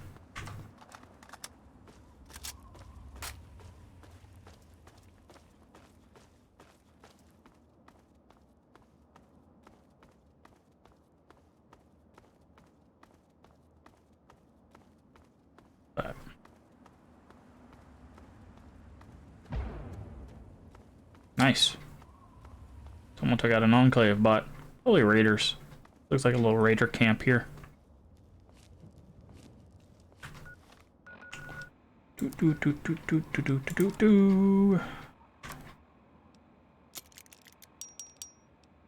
Nice. Someone took out an enclave bot. Holy raiders. Looks like a little raider camp here. Go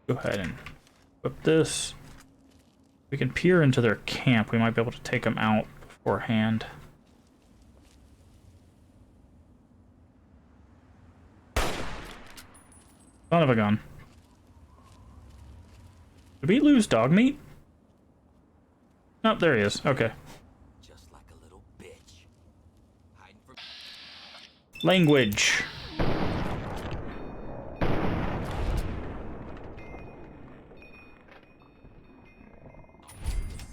ahead and whip this. We can peer into their camp. We might be able to take them out beforehand. Son of a gun. Did we lose dog meat? Oh, there he is. Okay. Just like a little bitch. Hiding from Language.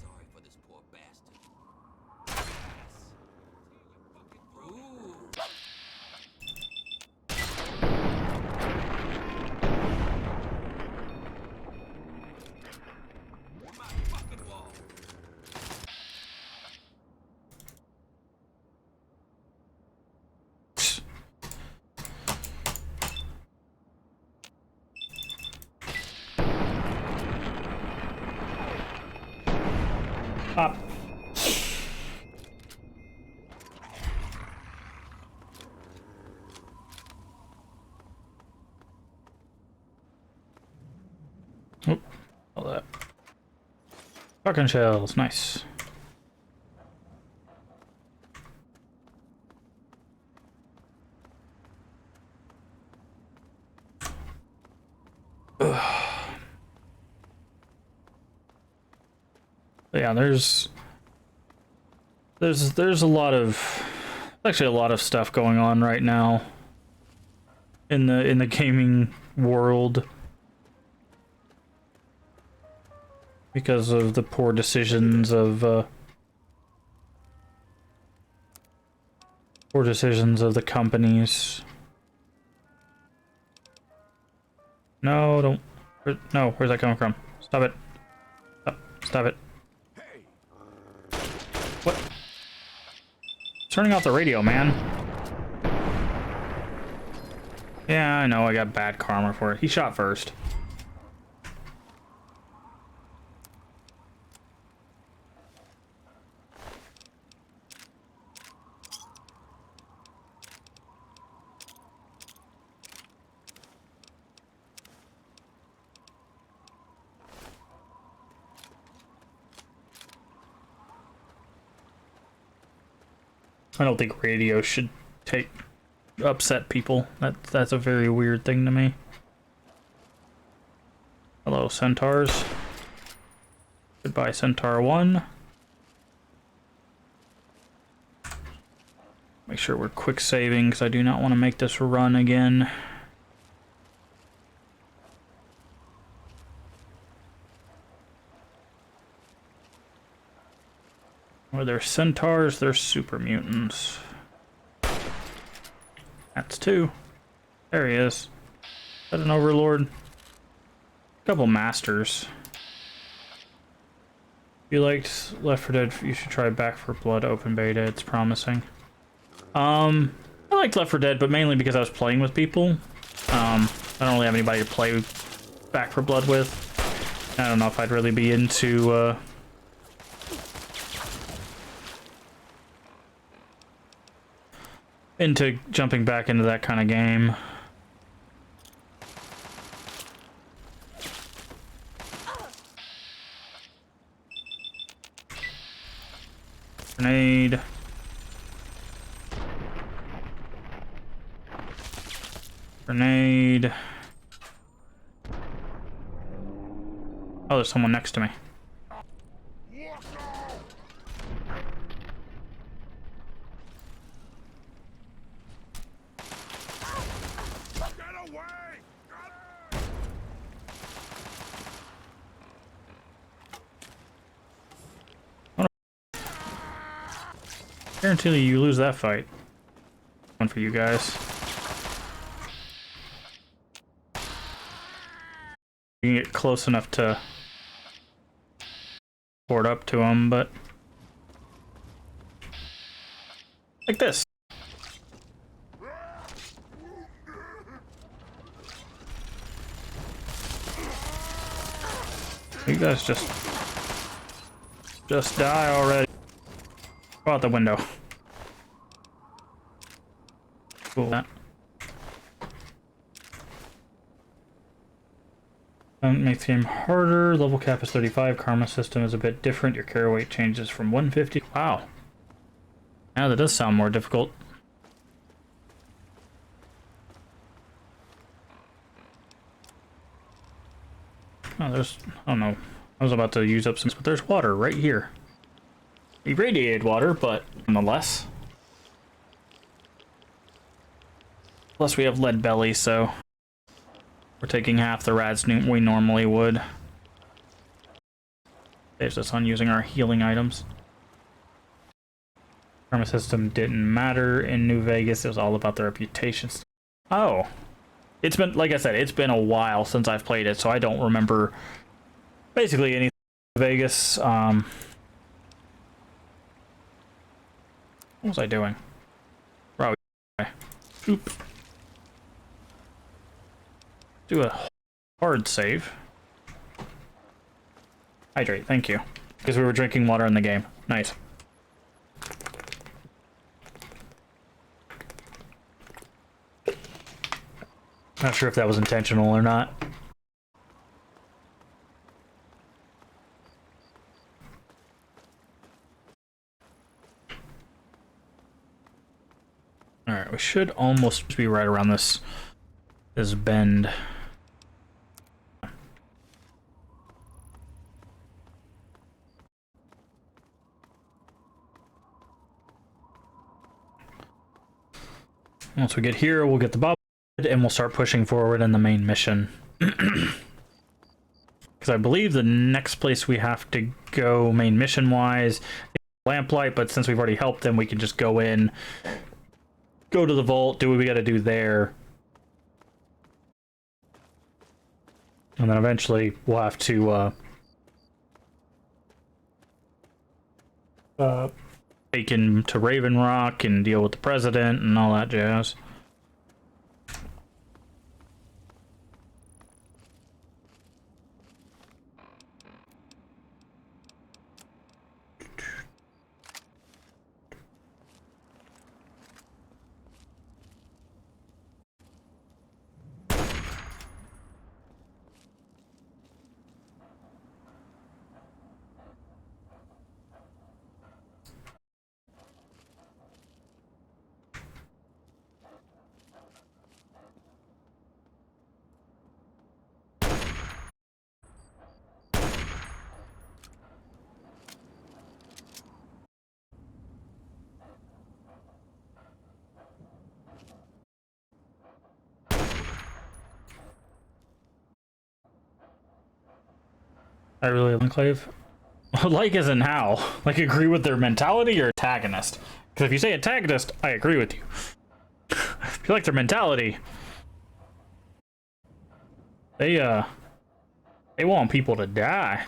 sorry for this poor bastard. Ooh. My fucking wall. Up. Oh, all that. Fucking shells, nice. Yeah, there's a lot of actually a lot of stuff going on right now in the gaming world because of the poor decisions of the companies. No, don't. No, where's that coming from? Stop it. Stop it. What? Turning off the radio, man. Yeah, I know, I got bad karma for it. He shot first. I don't think radio should upset people. That's a very weird thing to me. Hello, centaurs. Goodbye, Centaur 1. Make sure we're quick saving because I do not want to make this run again. Where they're centaurs, they're super mutants. That's 2. There he is. Is that an overlord? Couple masters. If you liked Left 4 Dead, you should try Back 4 Blood open beta. It's promising. I liked Left 4 Dead, but mainly because I was playing with people. I don't really have anybody to play Back for Blood with. I don't know if I'd really be into jumping back into that kind of game. Grenade. Grenade. Oh, there's someone next to me. Guarantee you lose that fight. One for you guys. You can get close enough to board up to him, but like this. You guys just die already. Go out the window. Cool. Makes the game harder. Level cap is 35. Karma system is a bit different. Your carry weight changes from 150. Wow. Now that does sound more difficult. Oh, there's... oh no. I was about to use up some... but there's water right here. Irradiated water, but nonetheless. Plus we have lead belly, so... we're taking half the rats we normally would. Saves us on using our healing items. Karma system didn't matter in New Vegas. It was all about the reputations. Oh. It's been, like I said, it's been a while since I've played it, so I don't remember basically anything in Vegas. What was I doing? Probably. Oop. Do a hard save. Hydrate, thank you. Because we were drinking water in the game. Nice. Not sure if that was intentional or not. Alright, we should almost be right around this bend. Once we get here, we'll get the bobblehead and we'll start pushing forward in the main mission. Because I believe the next place we have to go main mission wise is Lamplight, but since we've already helped them, we can just go in, go to the vault, do what we gotta do there. And then eventually we'll have to take him to Raven Rock and deal with the president and all that jazz. I really Enclave. Like as in how? Like agree with their mentality or antagonist? Because if you say antagonist, I agree with you. If you like their mentality, they want people to die.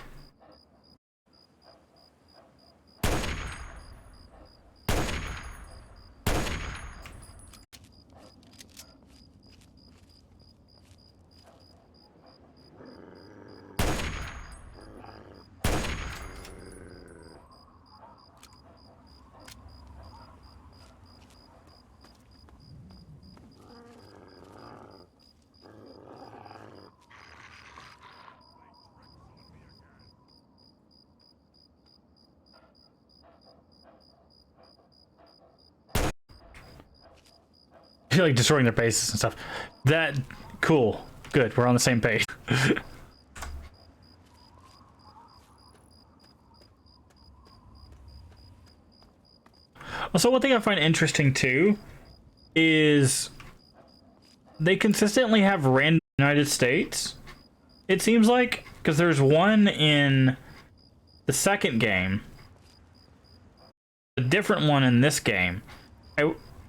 I feel like destroying their bases and stuff. That cool. Good. We're on the same page. Also, one thing I find interesting too is they consistently have random United States. It seems like, because there's one in the second game, a different one in this game.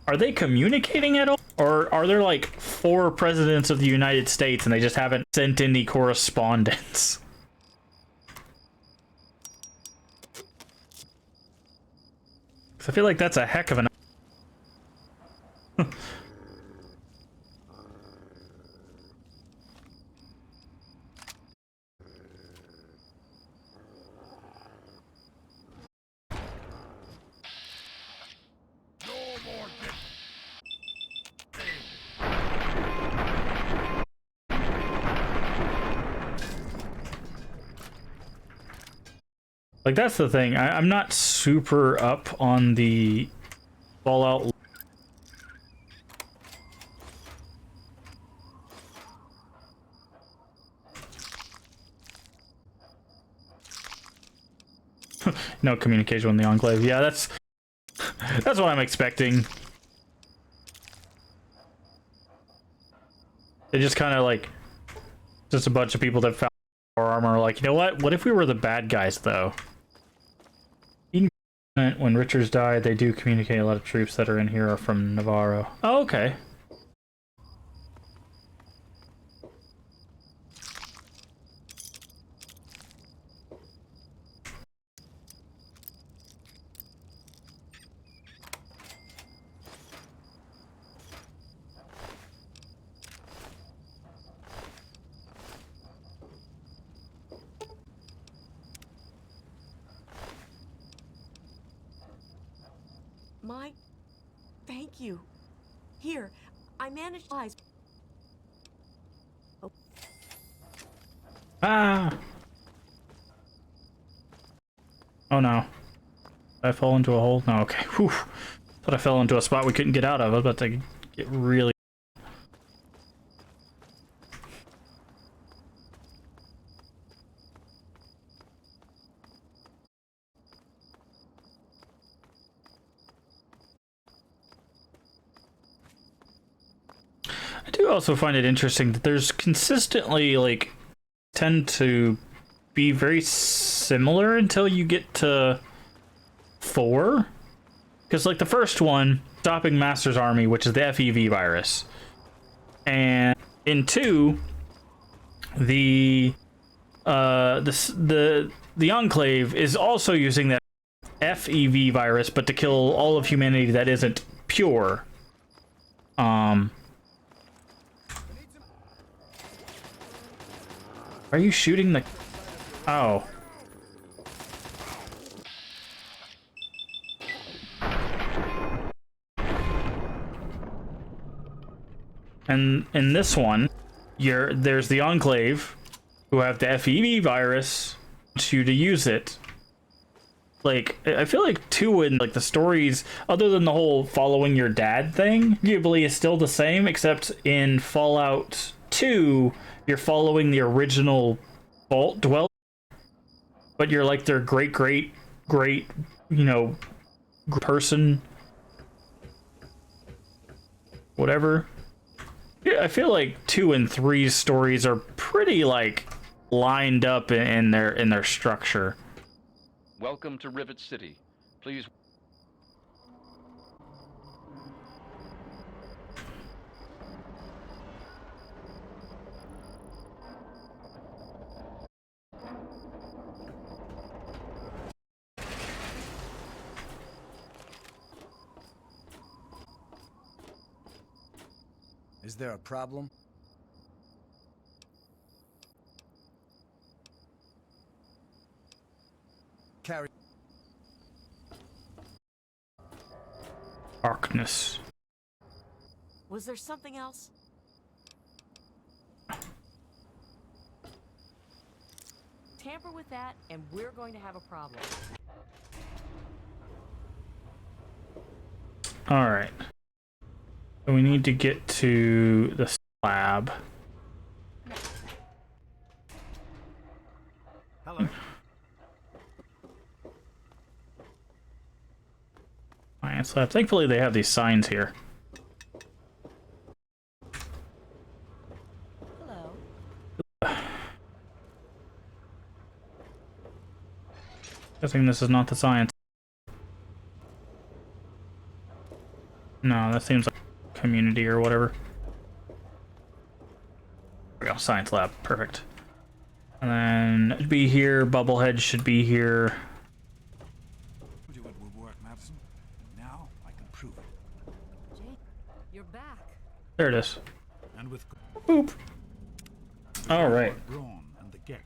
Are they communicating at all? Or are there like 4 presidents of the United States and they just haven't sent any correspondence? I feel like that's a heck of an... Like, that's the thing. I'm not super up on the Fallout. No communication with the Enclave. Yeah, that's what I'm expecting. They just kind of like just a bunch of people that found power armor. Like, you know what? What if we were the bad guys though? When Richards died, they do communicate. A lot of troops that are in here are from Navarro. Oh, okay. Mike, thank you. Here, I managed eyes. Oh. Ah! Oh no. Did I fall into a hole? No, okay. Whew. Thought I fell into a spot we couldn't get out of. I was about to get really... I do also find it interesting that there's consistently, like, tend to be very similar until you get to 4. Because, like, the first one, stopping Master's Army, which is the FEV virus. And in 2, the Enclave is also using that FEV virus, but to kill all of humanity that isn't pure. Are you shooting the... Oh. And in this one, there's the Enclave, who have the FEV virus, want you to use it. Like, I feel like 2 in, like, the stories, other than the whole following your dad thing, arguably is still the same, except in Fallout 2, you're following the original Vault Dweller, but you're like their great, you know, person, whatever. Yeah, I feel like 2 and 3's stories are pretty, like, lined up in their structure. Welcome to Rivet City. Please. Is there a problem? Carry. Darkness. Was there something else? Tamper with that, and we're going to have a problem. All right. So we need to get to the slab. Hello. Science lab. Thankfully, they have these signs here. Hello. Guessing this is not the science. No, that seems like community or whatever. There we go, science lab, perfect. And then it'd be here, Bubblehead should be here. Told you it would work, Madison. Now I can prove it. Jake, you're back. There it is. And with Boop. All right. Brawn and the Gek.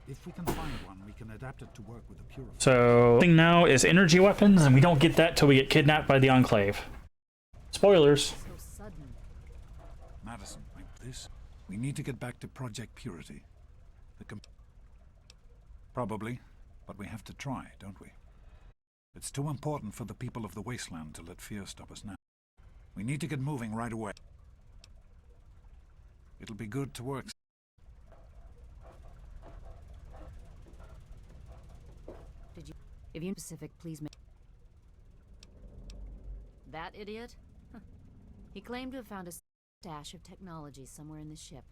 If we can find one, we can adapt it to work with the Purifier. So, thing now is energy weapons, and we don't get that till we get kidnapped by the Enclave. Spoilers. So sudden. Madison, like this, we need to get back to Project Purity. Probably, but we have to try, don't we? It's too important for the people of the Wasteland to let fear stop us now. We need to get moving right away. It'll be good to work. Did you? If you specific, please make. That idiot? He claimed to have found a stash of technology somewhere in the ship.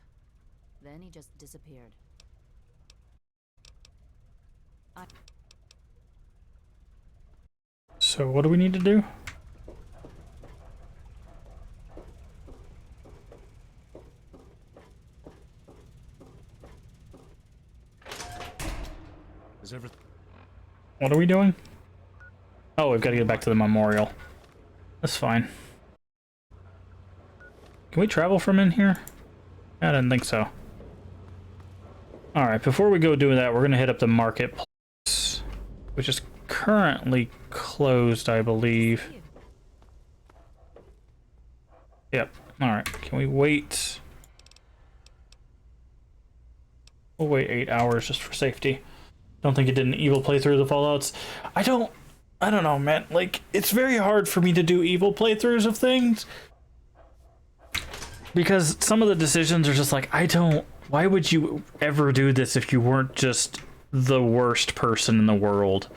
Then he just disappeared. So, what do we need to do? Is everything? What are we doing? Oh, we've got to get back to the memorial. That's fine. Can we travel from in here? I didn't think so. Alright, before we go do that, we're going to hit up the marketplace, which is currently closed, I believe. Yep. Alright, can we wait? We'll wait 8 hours just for safety. Don't think it did an evil playthrough of the Fallouts. I don't know, man. Like, it's very hard for me to do evil playthroughs of things. Because some of the decisions are just like, why would you ever do this if you weren't just the worst person in the world?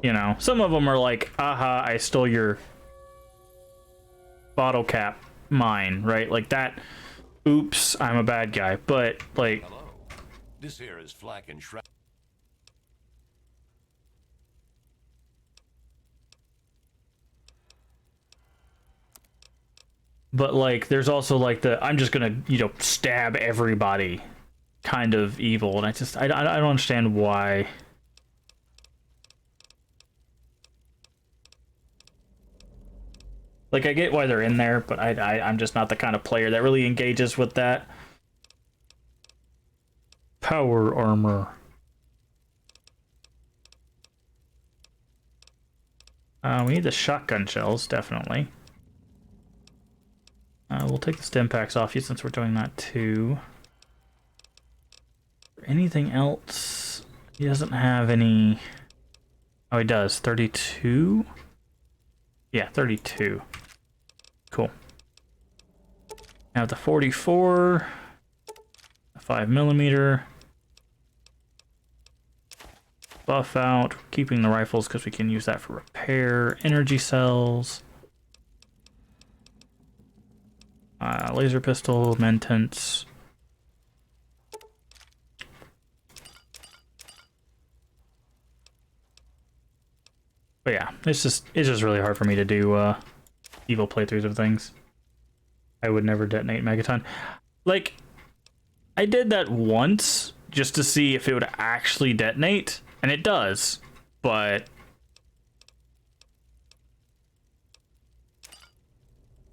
You know, some of them are like, aha, I stole your bottle cap, mine, right? Like that, oops, I'm a bad guy. But, like... Hello. This here is Flack and Shrek. But, like, there's also, like, the, I'm just gonna, you know, stab everybody kind of evil. And I don't understand why. Like, I get why they're in there, but I'm just not the kind of player that really engages with that. Power armor. We need the shotgun shells, definitely. We'll take the stim packs off you since we're doing that too. Anything else? He doesn't have any... Oh, he does. 32? Yeah, 32. Cool. Now the 44. A 5mm. Buff out. Keeping the rifles because we can use that for repair. Energy cells. Laser pistol, mentents. But yeah, it's just really hard for me to do evil playthroughs of things. I would never detonate Megaton. Like, I did that once just to see if it would actually detonate, and it does, but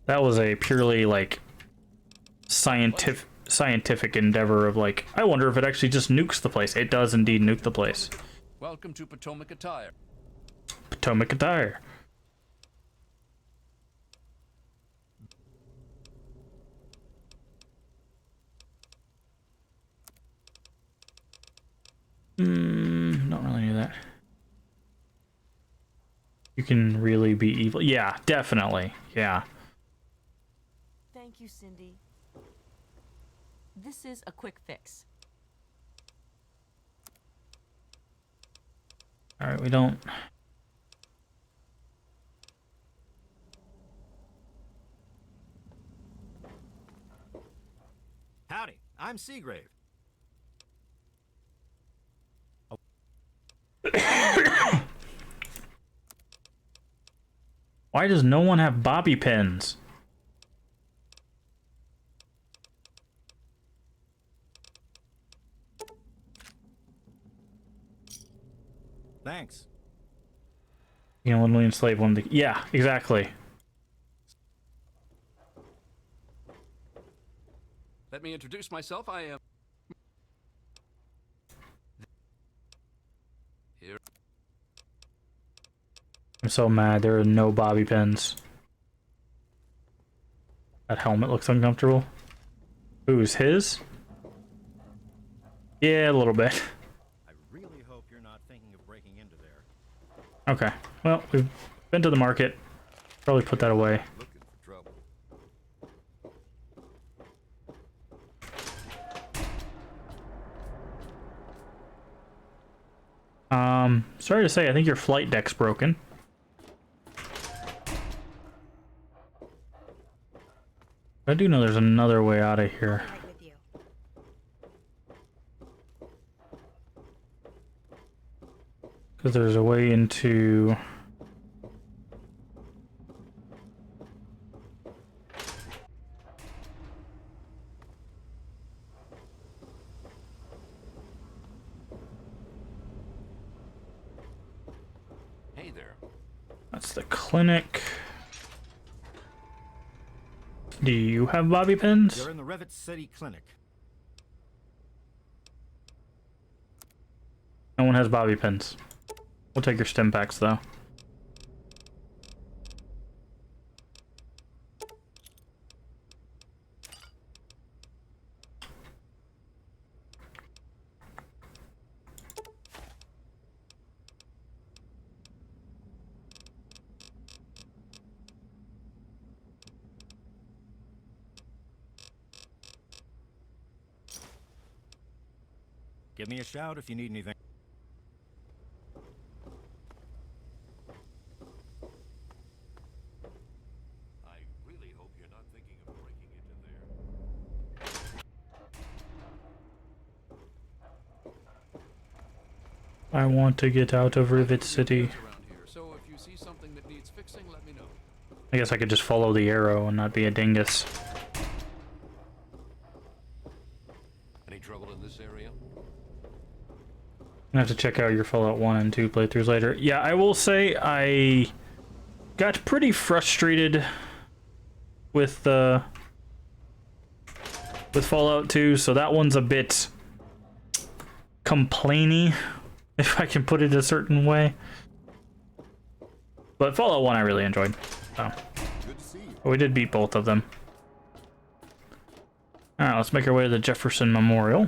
that was a purely, like, scientific endeavor of, like, I wonder if it actually just nukes the place. It does indeed nuke the place. Welcome to Potomac Attire. Potomac Attire. Don't really do that. You can really be evil. Yeah, definitely. Yeah. Thank you, Cindy. This is a quick fix. All right, we don't. Howdy, I'm Seagrave. Why does no one have bobby pins? Thanks. You know, 1 million slave one. Yeah, exactly. Let me introduce myself. I am... Here. I'm so mad there are no bobby pins. That helmet looks uncomfortable. Who's his? Yeah, a little bit. I really hope you're not thinking of breaking into there. Okay. Well, we've been to the market. Probably put that away. Looking for trouble. Sorry to say, I think your flight deck's broken. I do know there's another way out of here. Because there's a way into... Hey there. That's the clinic. Do you have bobby pins? You're in the Revit City Clinic. No one has bobby pins. We'll take your stim packs, though. Give me a shout if you need anything. I really hope you're not thinking of breaking into there. I want to get out of Rivet City. Around here, so if you see something that needs fixing, let me know. I guess I could just follow the arrow and not be a dingus. Any trouble in this area? I'm gonna have to check out your Fallout 1 and 2 playthroughs later. Yeah, I will say I got pretty frustrated with Fallout 2, so that one's a bit complainy, if I can put it a certain way. But Fallout 1 I really enjoyed. So. Good to see you. But we did beat both of them. Alright, let's make our way to the Jefferson Memorial.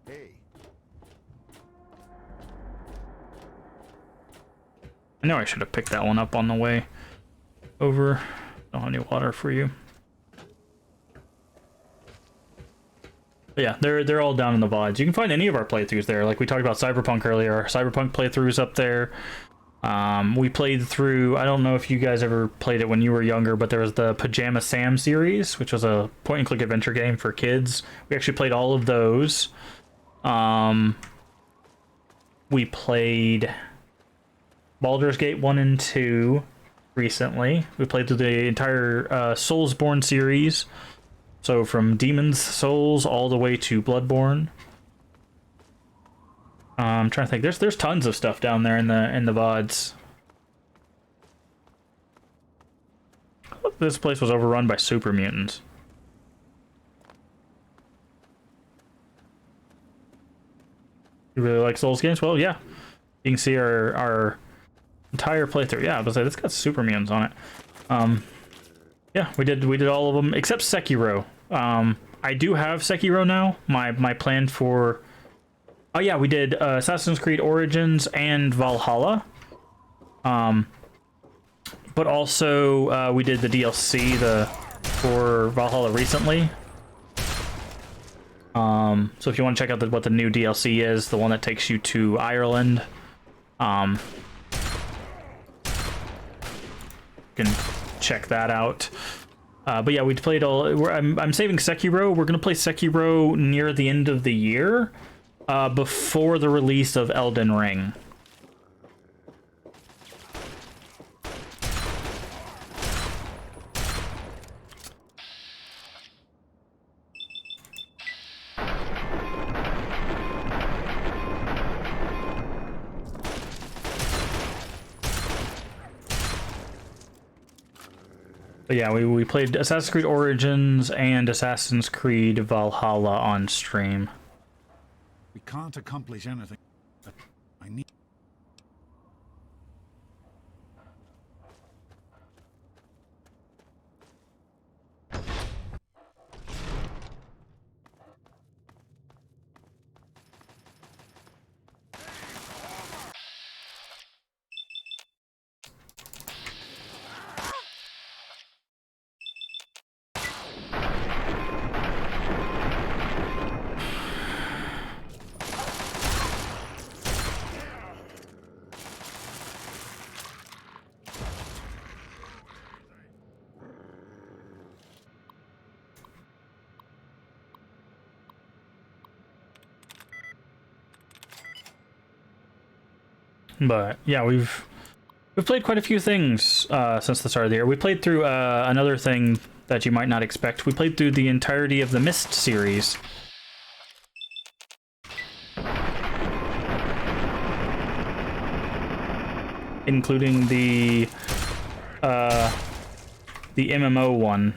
Hey. I know I should have picked that one up on the way over. Don't have any water for you. But yeah, they're all down in the VODs. You can find any of our playthroughs there. Like we talked about Cyberpunk earlier. Our Cyberpunk playthroughs up there. We played through, I don't know if you guys ever played it when you were younger, but there was the Pajama Sam series, which was a point-and-click adventure game for kids. We actually played all of those. We played Baldur's Gate 1 and 2 recently. We played through the entire Soulsborne series. So from Demon's Souls all the way to Bloodborne. I'm trying to think. There's tons of stuff down there in the VODs. This place was overrun by super mutants. You really like Souls games? Well, yeah. You can see our entire playthrough. Yeah, I was like, it's got super mutants on it. Yeah, we did all of them except Sekiro. I do have Sekiro now. My plan for... Oh yeah, we did Assassin's Creed Origins and Valhalla. But also we did the DLC, the for Valhalla recently. So if you want to check out what the new DLC is, the one that takes you to Ireland, you can check that out. But yeah, we played all. I'm saving Sekiro. We're gonna play Sekiro near the end of the year, before the release of Elden Ring. But yeah, we played Assassin's Creed Origins and Assassin's Creed Valhalla on stream. We can't accomplish anything. I need... But yeah, we've played quite a few things since the start of the year. We played through another thing that you might not expect. We played through the entirety of the Myst series. Including the MMO one,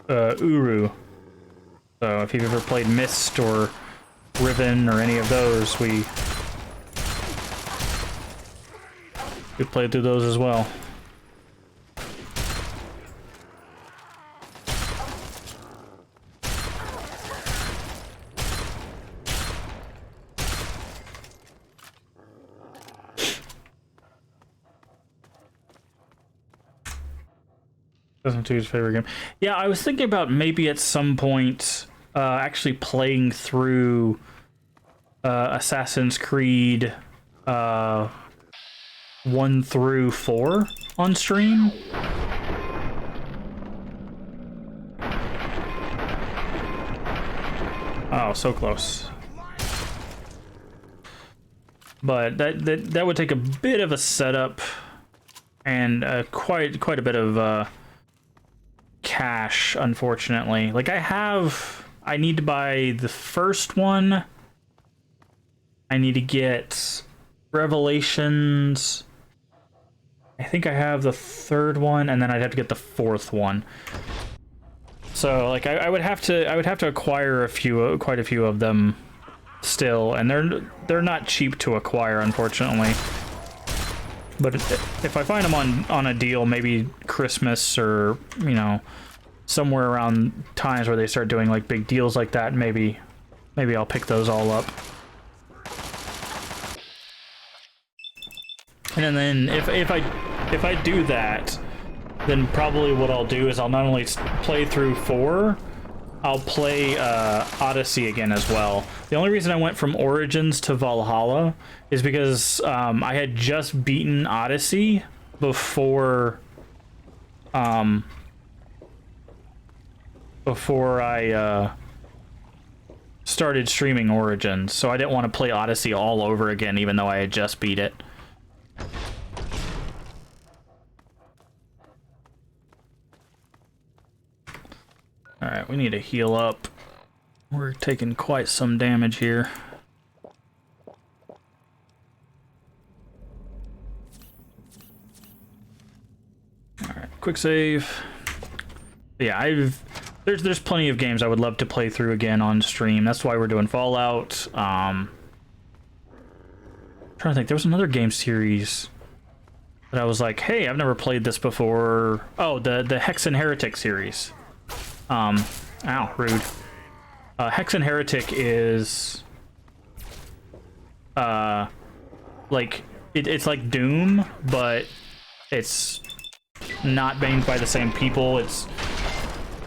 Uru. So if you've ever played Myst or Riven or any of those, we played through those as well. Doesn't do his favorite game. Yeah, I was thinking about maybe at some point actually playing through Assassin's Creed 1 through 4 on stream. Oh, so close. But that would take a bit of a setup and quite a bit of cash, unfortunately. Like I need to buy the first one. I need to get Revelations. I think I have the third one, and then I'd have to get the fourth one. So like I would have to acquire quite a few of them still, and they're not cheap to acquire, unfortunately. But if I find them on a deal, maybe Christmas or, you know, somewhere around times where they start doing like big deals like that, maybe I'll pick those all up. And then if I do that, then probably what I'll do is I'll not only play through 4, I'll play Odyssey again as well. The only reason I went from Origins to Valhalla is because I had just beaten Odyssey before I started streaming Origins, so I didn't want to play Odyssey all over again, even though I had just beat it. Alright, we need to heal up. We're taking quite some damage here. Alright, quick save. Yeah, there's plenty of games I would love to play through again on stream. That's why we're doing Fallout. I'm trying to think, there was another game series that I was like, hey, I've never played this before. Oh, the Hex and Heretic series. Ow, rude. Hex and Heretic is like it's like Doom, but it's not made by the same people.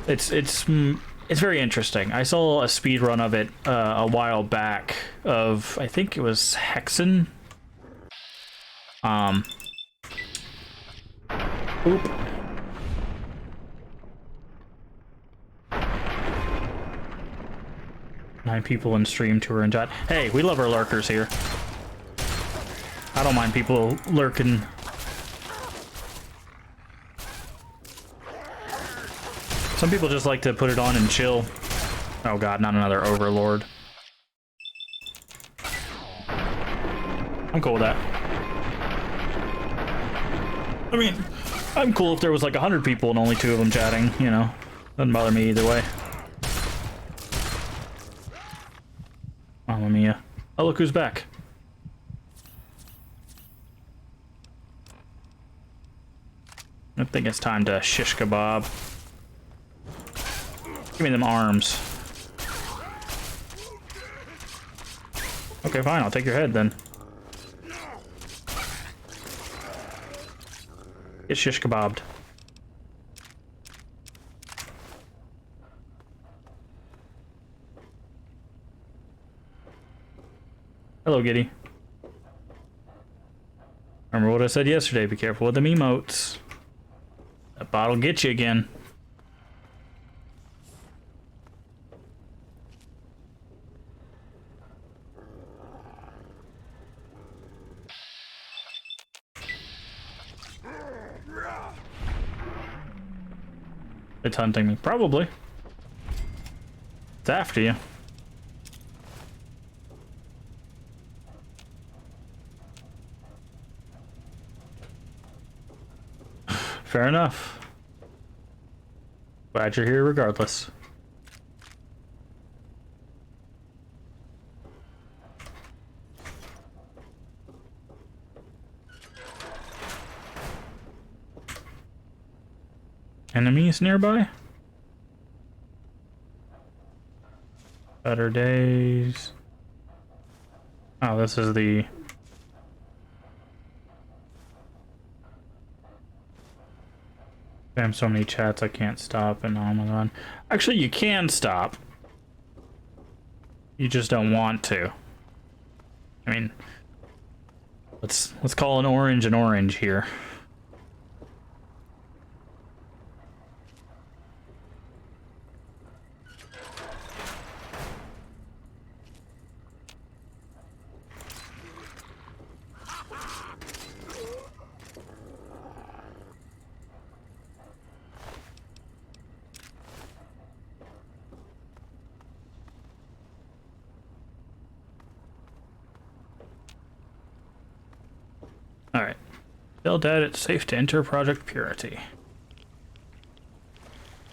It's very interesting. I saw a speed run of it a while back of, I think it was Hexen. Oop. Nine people in stream, 2 are in chat. Hey, we love our lurkers here. I don't mind people lurking. Some people just like to put it on and chill. Oh god, not another overlord. I'm cool with that. I mean, I'm cool if there was like 100 people and only 2 of them chatting, you know. Doesn't bother me either way. Mamma mia. Oh, look who's back. I think it's time to shish kebab. Give me them arms. Okay, fine, I'll take your head then. Get shish kebabbed. Hello, Giddy. Remember what I said yesterday, be careful with them emotes. That bot'll get you again. It's hunting me. Probably. It's after you. Fair enough. Glad you're here regardless. Enemies nearby? Better days. Oh, this is the... Damn, so many chats I can't stop, and oh my god. Actually, you can stop. You just don't want to. I mean, let's call an orange here. Alright. Still dead, it's safe to enter Project Purity.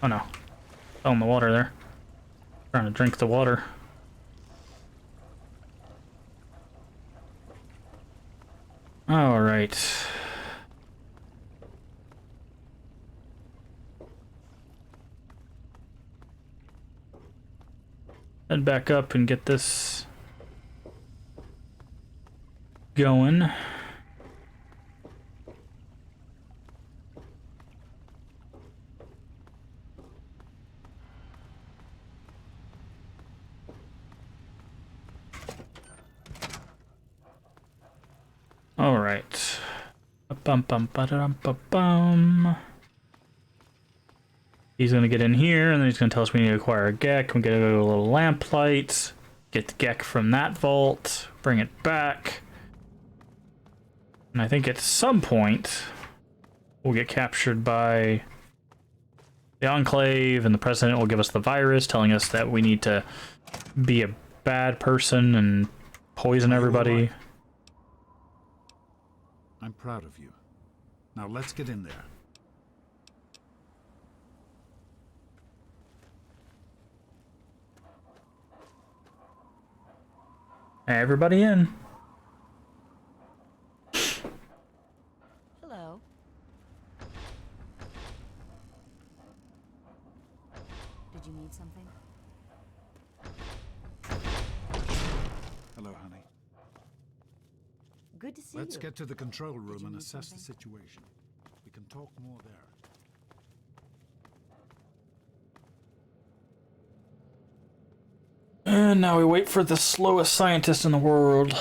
Oh no. Fell in the water there. Trying to drink the water. Alright. Head back up and get this going. All right. Bum bum ba-da-dum ba-bum. He's gonna get in here, and then he's gonna tell us we need to acquire a Gek. We gotta go to a little lamplight, get the Gek from that vault, bring it back, and I think at some point we'll get captured by the Enclave, and the President will give us the virus, telling us that we need to be a bad person and poison everybody. I'm proud of you. Now let's get in there. Everybody in. Hello. Did you need something? Hello, honey. Good to see Let's you. get to the control room you and need assess the something? situation. We can talk more there. And now we wait for the slowest scientist in the world.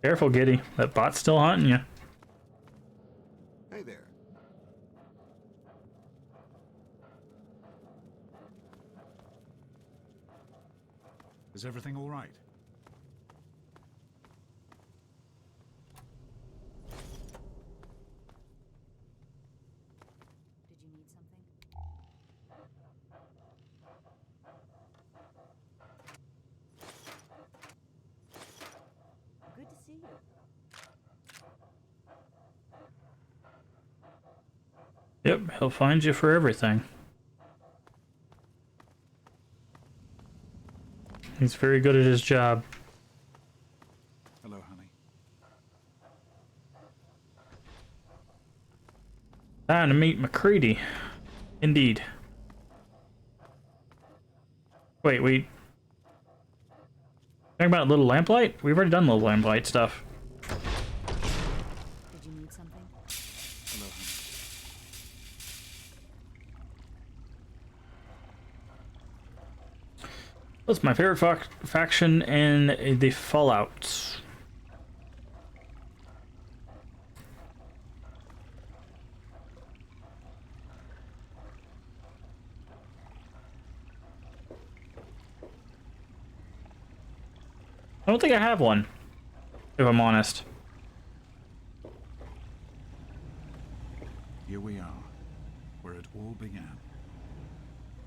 Careful, Giddy. That bot's still hunting you. Hey there. Is everything all right? Did you need something? Good to see you. Yep, he'll find you for everything. He's very good at his job. Hello, honey. Time to meet McCready. Indeed. Wait, we... Talking about Little Lamplight? We've already done Little Lamplight stuff. Did you need something? Hello, honey. That's my favorite faction in the Fallout. I don't think I have one, if I'm honest. Here we are, where it all began.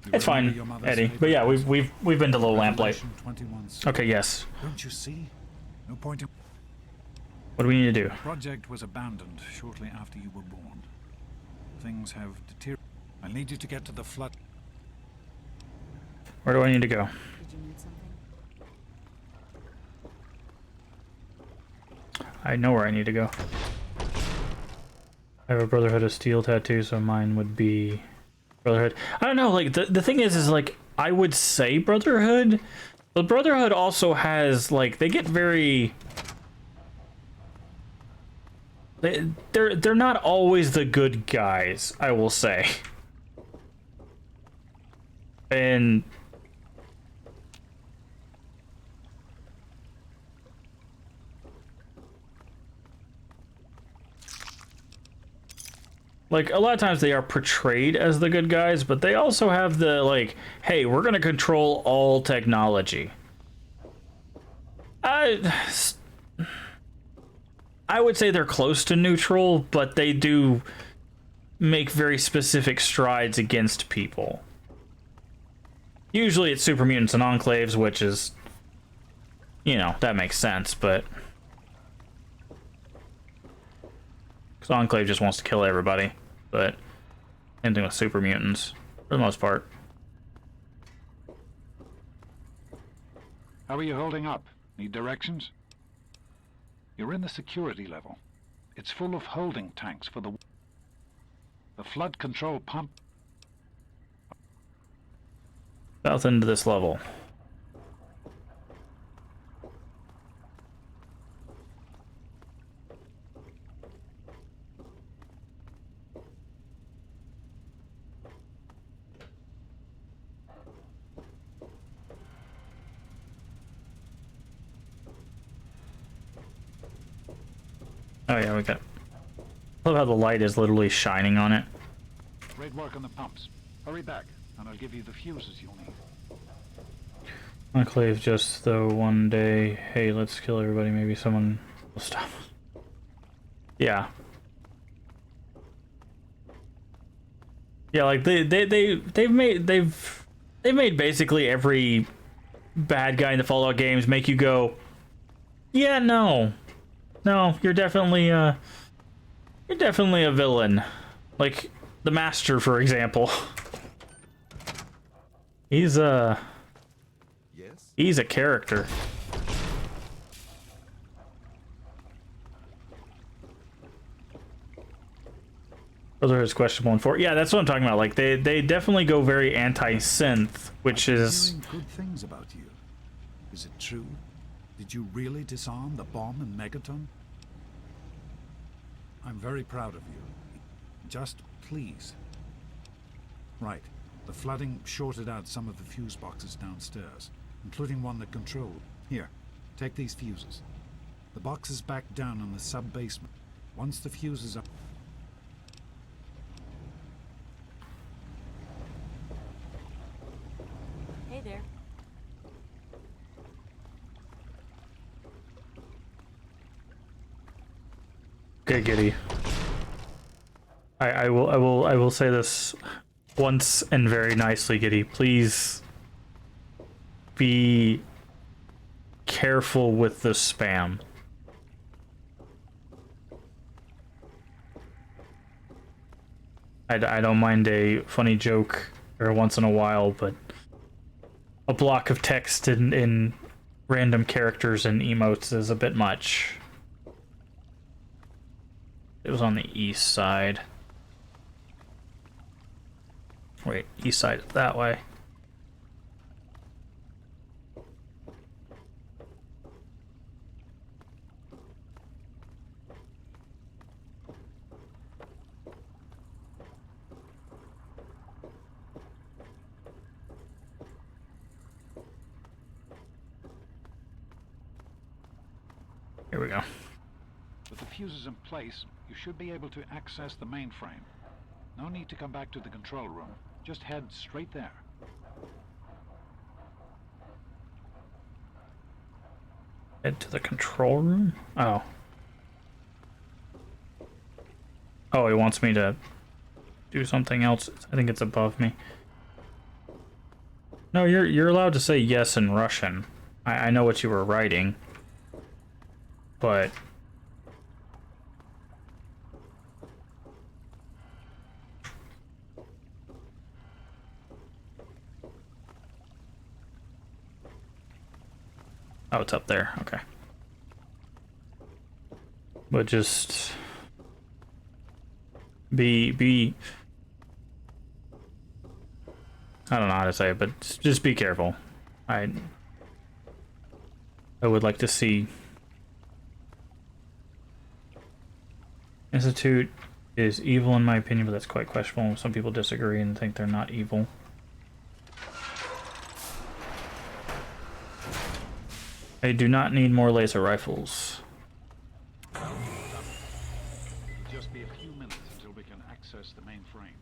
You It's remember fine, your mother's Eddie. favorite But yeah, house? we've been to Little Lamplight. Revelation 21:6. Okay, yes. Don't you see? No point in... What do we need to do? The project was abandoned shortly after you were born. Things have deteriorated. I need you to get to the flood. Where do I need to go? Did you need something? I know where I need to go. I have a Brotherhood of Steel tattoo, so mine would be Brotherhood. I don't know, like, the thing is like, I would say Brotherhood, but Brotherhood also has, like, they get very... They're not always the good guys, I will say. And... like, a lot of times they are portrayed as the good guys, but they also have the, like, hey, we're gonna control all technology. I would say they're close to neutral, but they do make very specific strides against people. Usually it's super mutants and enclaves, which is, you know, that makes sense, but... because Enclave just wants to kill everybody, but same thing with super mutants, for the most part. How are you holding up? Need directions? You're in the security level. It's full of holding tanks for the flood control pump. South into this level. Oh yeah, we got... I love how the light is literally shining on it. Great work on the pumps. Hurry back, and I'll give you the fuses you'll need. Enclave just though one day, hey, let's kill everybody, maybe someone will stop us. Yeah. Yeah, like they've made basically every bad guy in the Fallout games make you go, yeah, no, you're definitely a villain. Like the Master, for example. He's a character. Brotherhood's questionable and for yeah, that's what I'm talking about. Like they definitely go very anti-synth, which is Hearing good things about you. Is it true? Did you really disarm the bomb in Megaton? I'm very proud of you. Just please Right. The flooding shorted out some of the fuse boxes downstairs, including one that controlled. Here, take these fuses. The box is back down in the sub-basement. Once the fuses are... Hey there. Okay, Giddy. I will say this once and very nicely, Giddy. Please be careful with the spam. I don't mind a funny joke every once in a while, but a block of text in random characters and emotes is a bit much. It was on the east side. Wait, east side that way. Here we go. With the fuses in place, you should be able to access the mainframe. No need to come back to the control room. Just head straight there. Head to the control room? Oh. Oh, he wants me to do something else. I think it's above me. No, you're allowed to say yes in Russian. I know what you were writing. But... oh, it's up there. Okay. But just... Be... I don't know how to say it, but just be careful. I would like to see... Institute is evil in my opinion, but that's quite questionable. Some people disagree and think they're not evil. I do not need more laser rifles. It'll just be a few minutes until we can access the mainframe.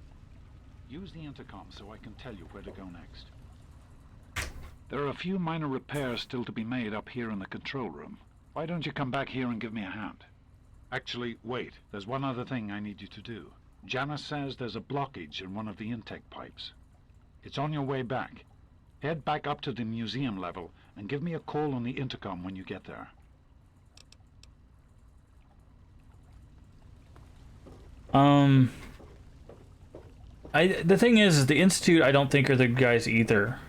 Use the intercom so I can tell you where to go next. There are a few minor repairs still to be made up here in the control room. Why don't you come back here and give me a hand? Actually, wait. There's one other thing I need you to do. Janice says there's a blockage in one of the intake pipes. It's on your way back. Head back up to the museum level and give me a call on the intercom when you get there. The thing is the Institute I don't think are the guys either.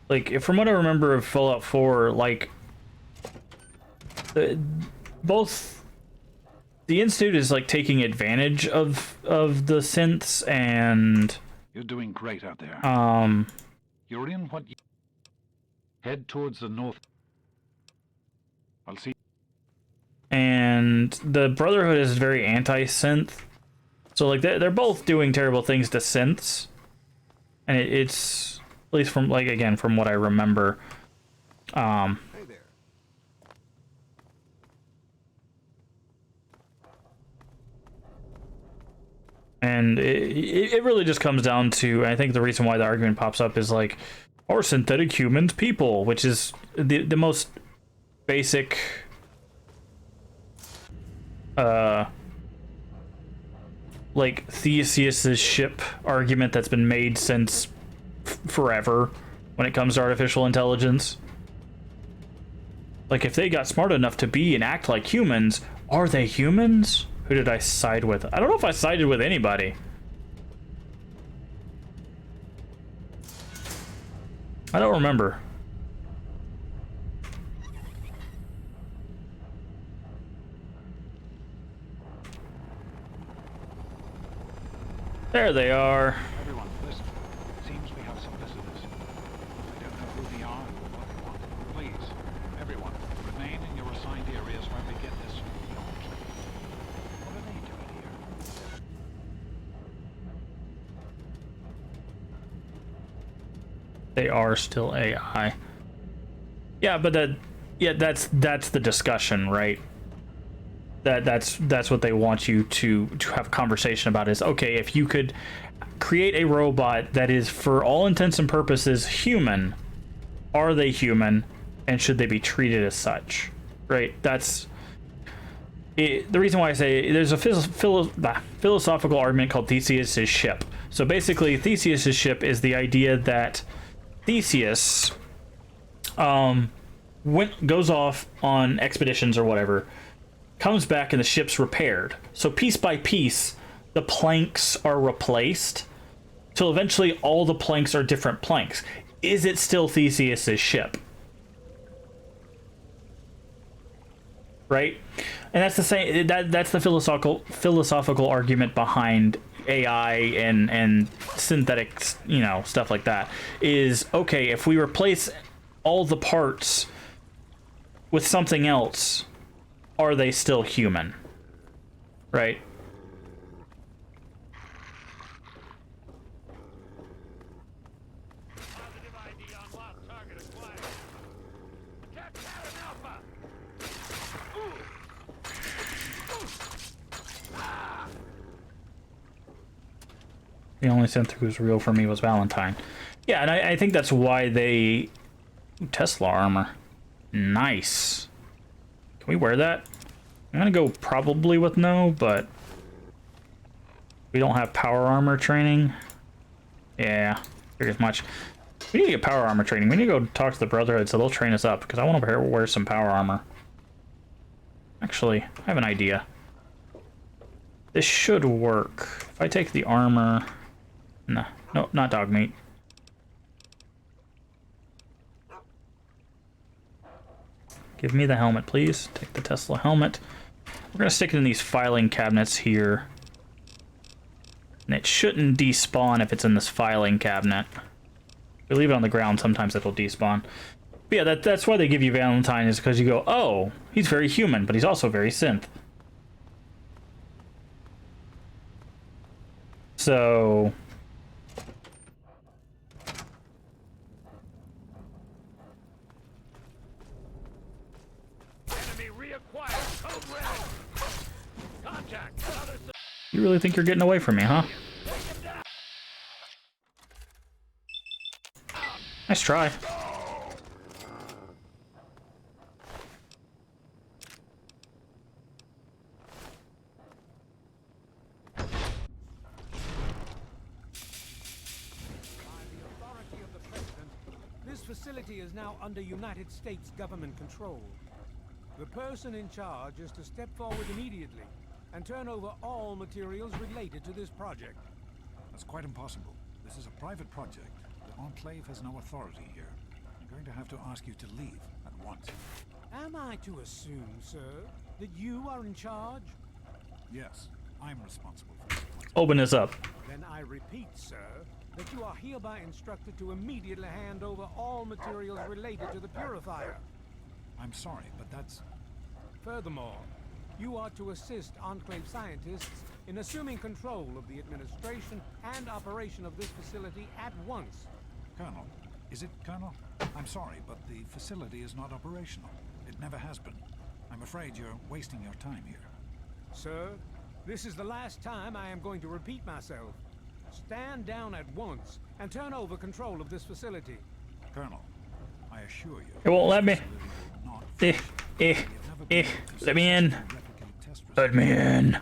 Like, from what I remember of Fallout 4, like, both the Institute is like taking advantage of the synths, and you're doing great out there. You're in what you... Head towards the north. I'll see. And the Brotherhood is very anti-synth. So like they're both doing terrible things to synths. And it's at least from, like, again, from what I remember. Hey there. And it really just comes down to, I think the reason why the argument pops up is like, are synthetic humans people? Which is the most basic like Theseus's ship argument that's been made since forever when it comes to artificial intelligence. Like, if they got smart enough to be and act like humans, are they humans? Who did I side with? I don't know if I sided with anybody. I don't remember. There they are. Everyone, listen. Seems we have some visitors. I don't know who they are or what they want. Please, everyone, remain in your assigned areas while we get this launched. What are they doing here? They are still AI. Yeah, but that's the discussion, right? That's what they want you to have a conversation about is, okay, if you could create a robot that is for all intents and purposes human, are they human and should they be treated as such? Right? That's it, the reason why I say there's a philosophical argument called Theseus's ship. So basically Theseus's ship is the idea that Theseus goes off on expeditions or whatever, comes back and the ship's repaired. So piece by piece, the planks are replaced till eventually all the planks are different planks. Is it still Theseus's ship? Right? And that's the same. That's the philosophical argument behind AI and synthetics, you know, stuff like that. Is okay if we replace all the parts with something else, are they still human? Right? The only synth who was real for me was Valentine. Yeah, and I think that's why they... Ooh, Tesla armor. Nice. Can we wear that? I'm gonna go probably with no, but... We don't have power armor training. Yeah, figured as much. We need to get power armor training. We need to go talk to the Brotherhood so they'll train us up, because I want to wear some power armor. Actually, I have an idea. This should work. If I take the armor... No, not dog meat. Give me the helmet, please. Take the Tesla helmet. We're going to stick it in these filing cabinets here. And it shouldn't despawn if it's in this filing cabinet. If we leave it on the ground, sometimes it'll despawn. But yeah, that's why they give you Valentine, is because you go, oh, he's very human, but he's also very synth. So... You really think you're getting away from me, huh? Nice try. This facility is now under United States government control. The person in charge is to step forward immediately and turn over all materials related to this project. That's quite impossible. This is a private project. The Enclave has no authority here. I'm going to have to ask you to leave at once. Am I to assume, sir, that you are in charge? Yes, I'm responsible for this project. Open this up. Then I repeat, sir, that you are hereby instructed to immediately hand over all materials related to the purifier. I'm sorry, but that's... Furthermore, you are to assist Enclave scientists in assuming control of the administration and operation of this facility at once. Colonel, is it Colonel? I'm sorry, but the facility is not operational. It never has been. I'm afraid you're wasting your time here. Sir, this is the last time I am going to repeat myself. Stand down at once and turn over control of this facility. Colonel, I assure you... It won't let me. Let me in. Let me in.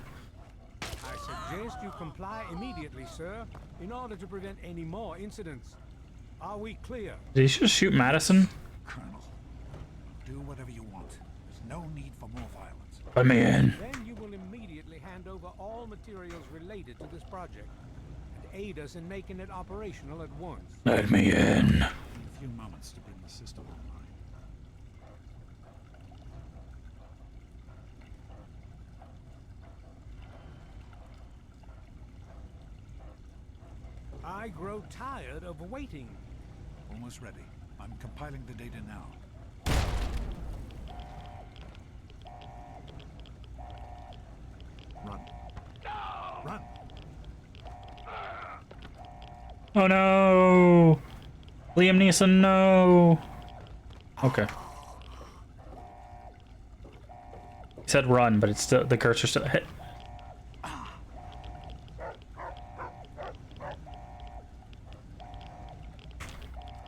I suggest you comply immediately, sir, in order to prevent any more incidents. Are we clear? Did he just shoot Madison? Colonel, do whatever you want. There's no need for more violence. Let me in. Then you will immediately hand over all materials related to this project and aid us in making it operational at once. Let me in. A few moments to bring the system online. I grow tired of waiting. Almost ready. I'm compiling the data now. Run. Run! Oh no! Liam Neeson, no. Okay. He said run, but it's still the cursor still hit.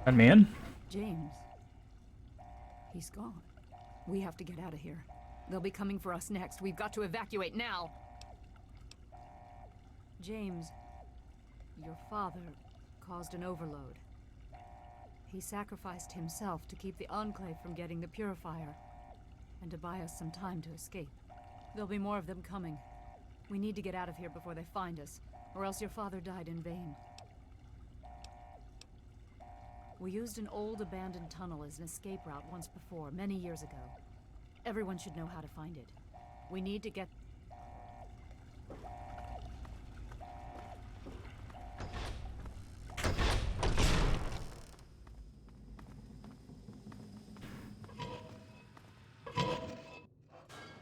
Let me in. James. He's gone. We have to get out of here. They'll be coming for us next. We've got to evacuate now. James, your father caused an overload. He sacrificed himself to keep the Enclave from getting the Purifier, and to buy us some time to escape. There'll be more of them coming. We need to get out of here before they find us, or else your father died in vain. We used an old abandoned tunnel as an escape route once before, many years ago. Everyone should know how to find it. We need to get...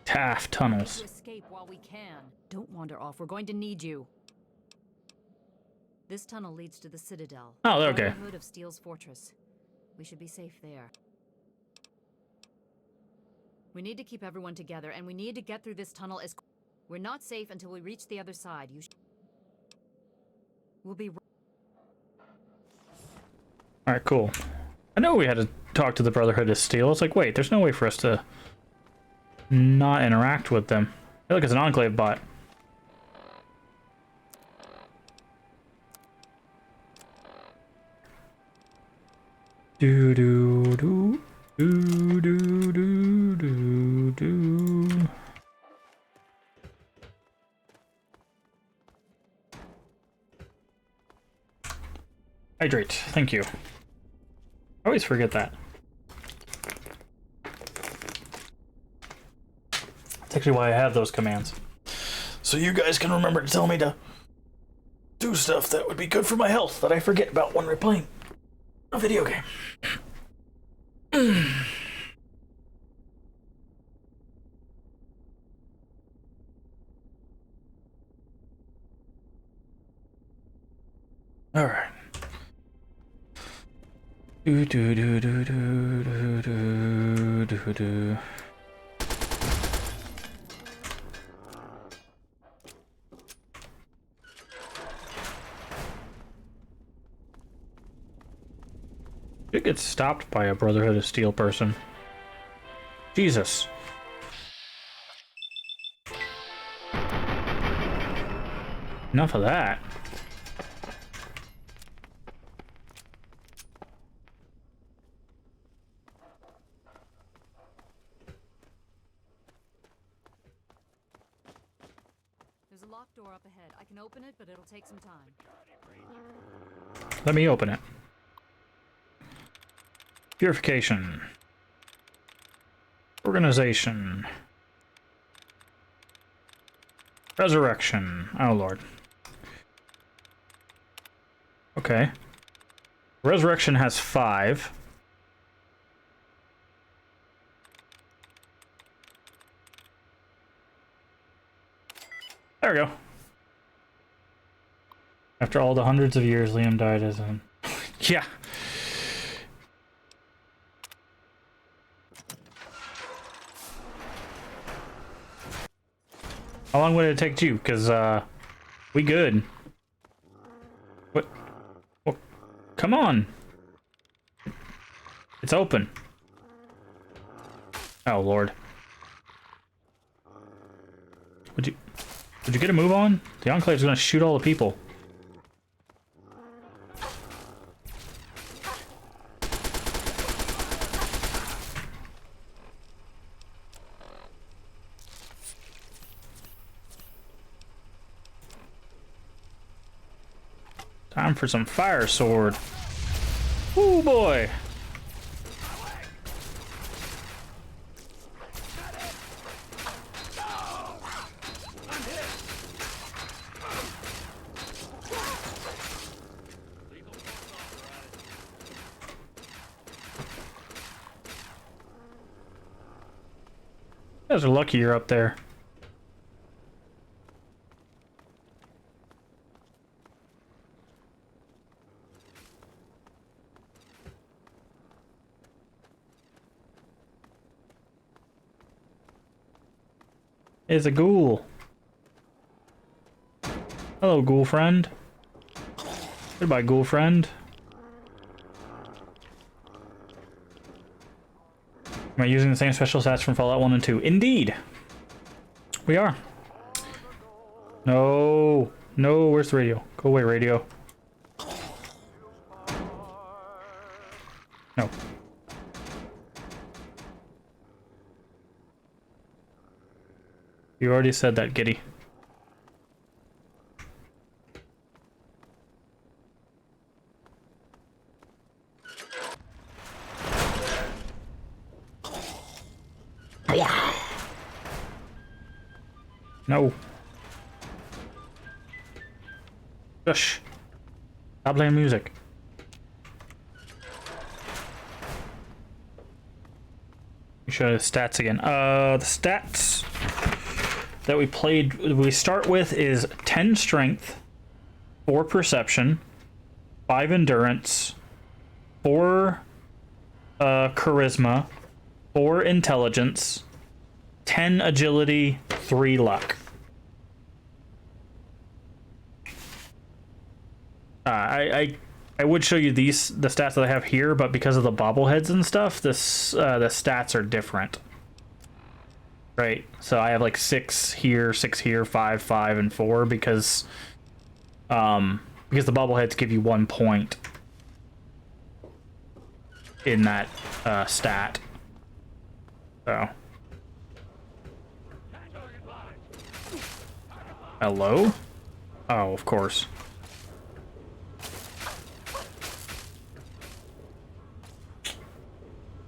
Taft tunnels. To escape while we can. Don't wander off. We're going to need you. This tunnel leads to the Citadel. Oh, okay. Brotherhood of Steel's fortress. We should be safe there. We need to keep everyone together, and we need to get through this tunnel as... We're not safe until we reach the other side. We'll be... Alright, cool. I know we had to talk to the Brotherhood of Steel. It's like, wait, there's no way for us to not interact with them. I feel like it's an Enclave bot. Do do do do do do do do. Hydrate, thank you. I always forget that. That's actually why I have those commands. So you guys can remember to tell me to do stuff that would be good for my health that I forget about when we're playing a video game. All right. Do do do do do do do do do. It gets stopped by a Brotherhood of Steel person. Jesus. Enough of that. There's a locked door up ahead. I can open it, but it'll take some time. Let me open it. Purification. Organization. Resurrection. Oh, Lord. Okay. Resurrection has 5. There we go. After all the hundreds of years Liam died as an... yeah. How long would it take you? Because, we good. What? Well, come on. It's open. Oh, Lord. Would you get a move on? The Enclave's gonna shoot all the people. Time for some fire sword. Ooh, boy. You guys are lucky you're up there. is a ghoul. Hello, ghoul friend. Goodbye, ghoul friend. Am I using the same special stats from Fallout 1 and 2? Indeed! We are. No. No, where's the radio? Go away, radio. No. You already said that, Giddy. No. Shush. Stop playing music. You show the stats again. The stats that we start with is 10 strength, 4 perception, 5 endurance, 4 charisma, 4 intelligence, 10 agility, 3 luck. I would show you the stats that I have here, but because of the bobbleheads and stuff, the stats are different. Right, so I have like 6 here, 5, and 4 because the bobbleheads give you 1 point in that stat. So. Hello? Oh, of course.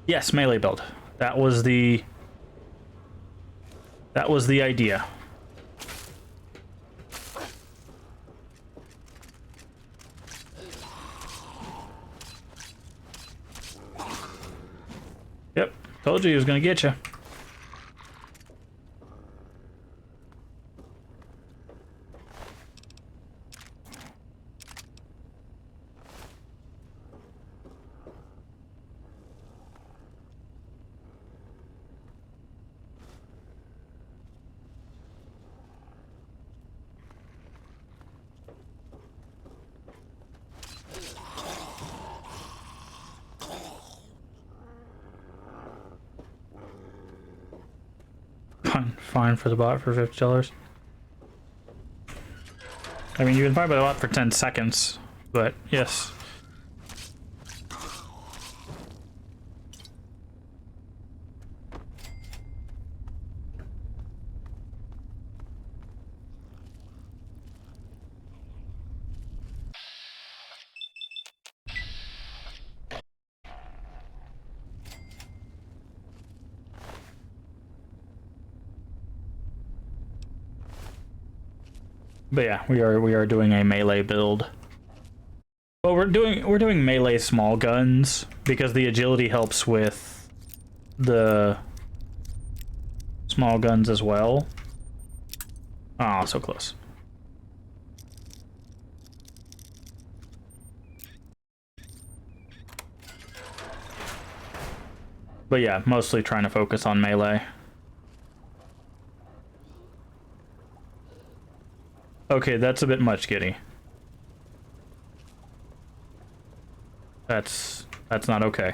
Yes, melee build. That was the idea. Yep, told you he was gonna get you. Fine for the bot for $50. I mean, you can buy the bot for 10 seconds, but yes. But yeah, we are doing a melee build. Well, we're doing melee small guns because the agility helps with the small guns as well. Oh, so close. But yeah, mostly trying to focus on melee. Okay, that's a bit much, Giddy. That's not okay.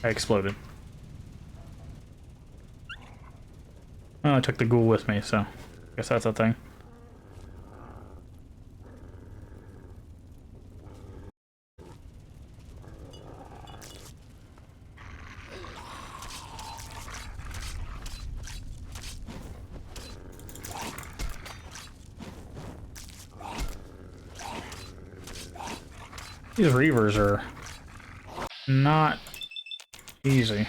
I exploded. Oh, I took the ghoul with me, so I guess that's a thing. These reavers are not easy.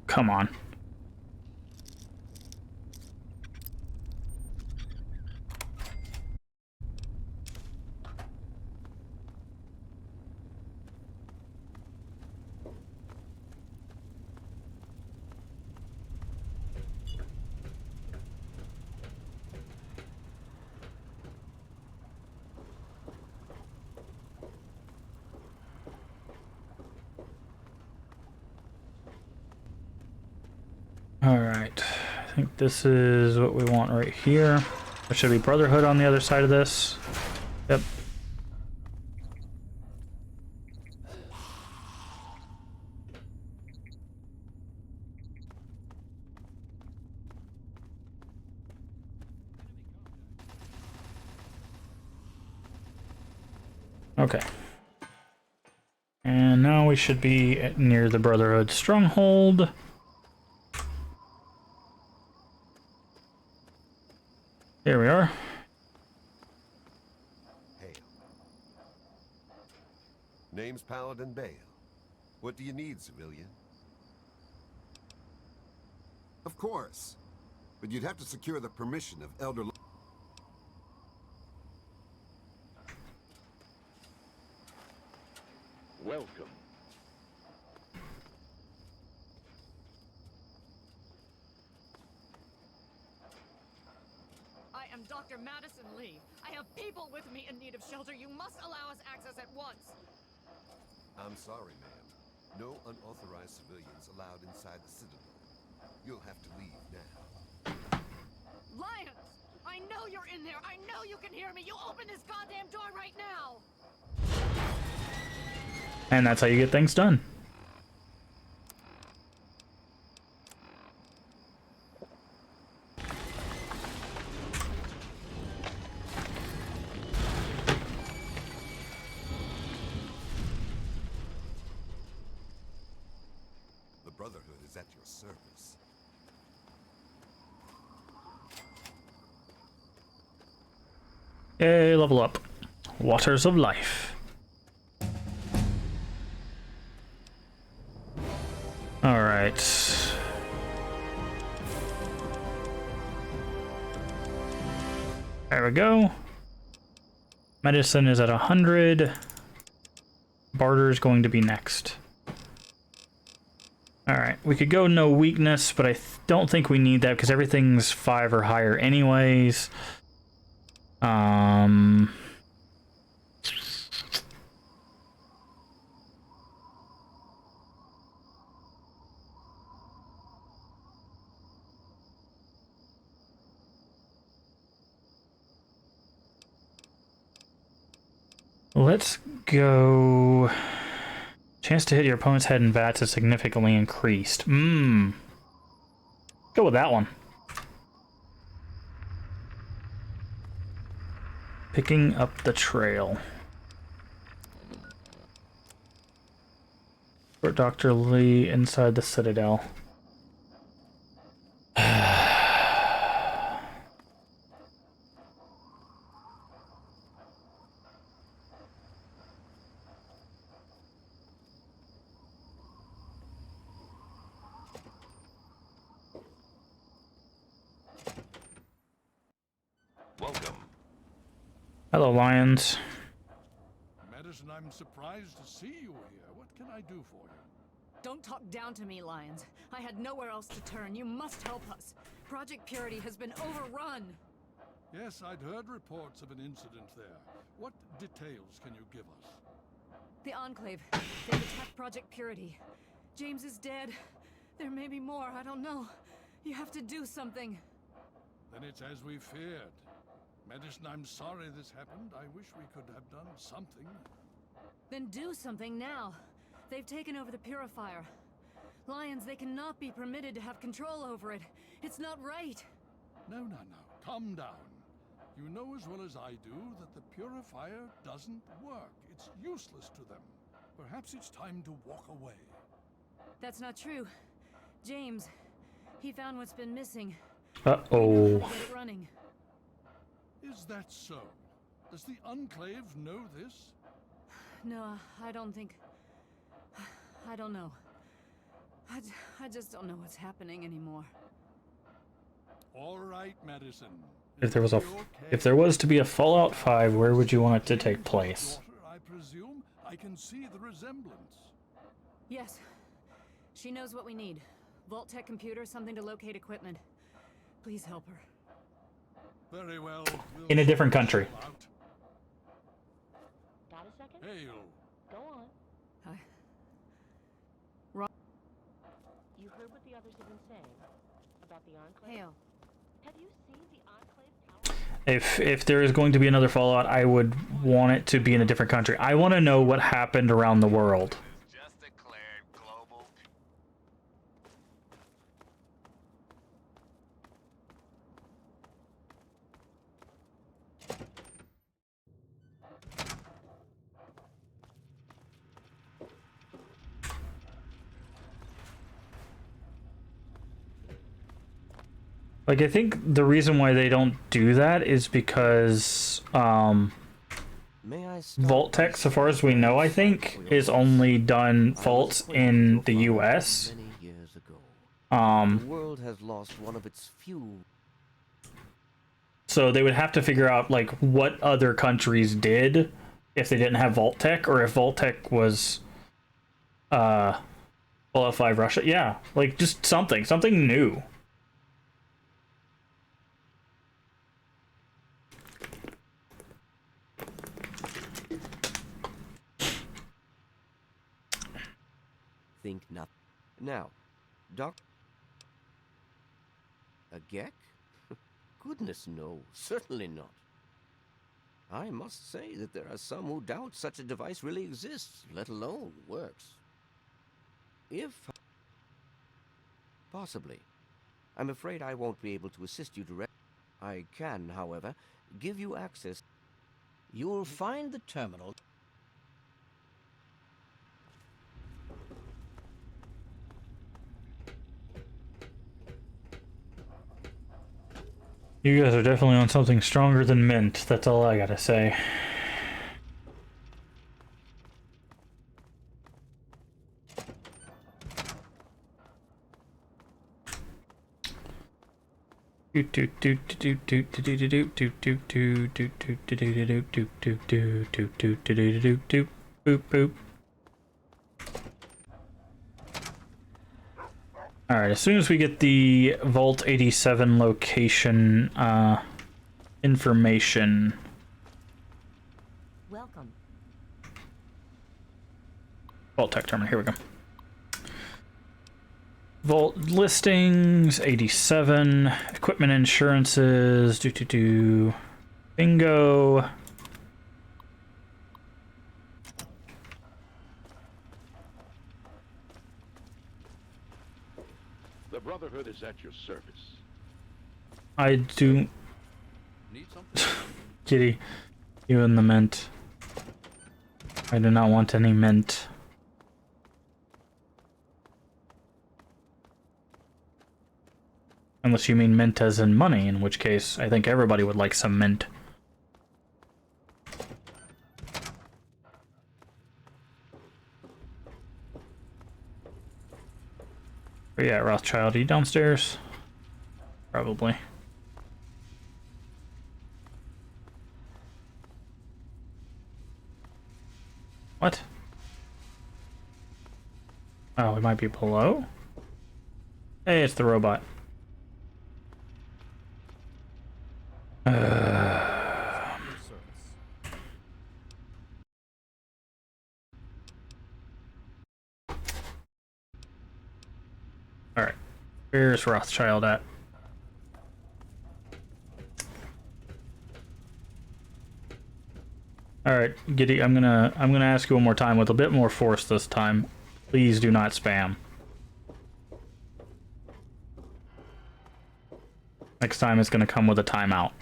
Come on. I think this is what we want right here. There should be Brotherhood on the other side of this. Yep. Okay. And now we should be near the Brotherhood stronghold. Here we are. Hail. Name's Paladin Bale. What do you need, civilian? Of course. But you'd have to secure the permission of Elder... Welcome. I am Dr. Madison Lee. I have people with me in need of shelter. You must allow us access at once. I'm sorry, ma'am. No unauthorized civilians allowed inside the Citadel. You'll have to leave now. Lions! I know you're in there. I know you can hear me. You open this goddamn door right now. And that's how you get things done. The Brotherhood is at your service. Yay, level up. Waters of Life. Alright. There we go. Medicine is at 100. Barter is going to be next. Alright, we could go no weakness, but I don't think we need that because everything's 5 or higher anyways. Let's go. Chance to hit your opponent's head and bats is significantly increased. Go with that one. Picking up the trail. For Dr. Lee inside the Citadel. Welcome. Hello, Lions. Madison, I'm surprised to see you here. What can I do for you? Don't talk down to me, Lions. I had nowhere else to turn. You must help us. Project Purity has been overrun. Yes, I'd heard reports of an incident there. What details can you give us? The Enclave. They've attacked Project Purity. James is dead. There may be more. I don't know. You have to do something. Then it's as we feared. Madison, I'm sorry this happened. I wish we could have done something. Then do something now. They've taken over the Purifier. Lions, they cannot be permitted to have control over it. It's not right. No. Calm down. You know as well as I do that the Purifier doesn't work. It's useless to them. Perhaps it's time to walk away. That's not true. James, he found what's been missing. Uh-oh. Get it running. Is that so? Does the Enclave know this? No, I don't think... I don't know. I just don't know what's happening anymore. All right, Madison. If there was to be a Fallout 5, where would you want it to take place? I presume I can see the resemblance. Yes. She knows what we need. Vault-Tec computer, something to locate equipment. Please help her. Very well. In a different country. Got a second? Hail. Go on. Hi. You heard what the others have been saying Hail. If there is going to be another Fallout, I would want it to be in a different country. I want to know what happened around the world. Like, I think the reason why they don't do that is because, Vault-Tec, so far as we know, I think, is only done vaults in the US. The world has lost one of its few. So they would have to figure out, like, what other countries did if they didn't have Vault-Tec, or if Vault-Tec was, Fallout 5 Russia. Yeah, like, just something new. Think nothing. Now, Doc. A Gek? Goodness, no. Certainly not. I must say that there are some who doubt such a device really exists, let alone works. If... Possibly. I'm afraid I won't be able to assist you directly. I can, however, give you access. You'll find the terminal. You guys are definitely on something stronger than mint. That's all I gotta say. Alright, as soon as we get the Vault 87 location information. Welcome. Vault-Tec terminal, here we go. Vault listings, 87, equipment insurances, bingo. The Brotherhood is at your service. I do... Need something? Kitty, you and the mint. I do not want any mint. Unless you mean mint as in money, in which case I think everybody would like some mint. But yeah, Rothschild, are you downstairs? Probably. What? Oh, it might be below? Hey, it's the robot. Alright. Where's Rothschild at? Alright, Giddy, I'm gonna ask you one more time with a bit more force this time. Please do not spam. Next time it's gonna come with a timeout.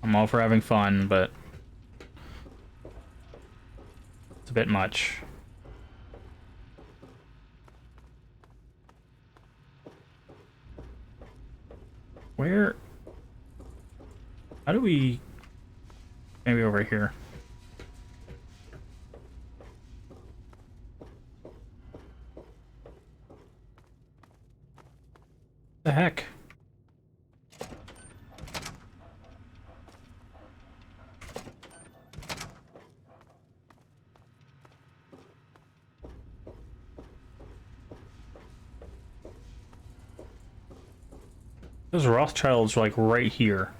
I'm all for having fun, but it's a bit much. Where? How do we... Maybe over here. The heck? Those Rothschilds are like right here.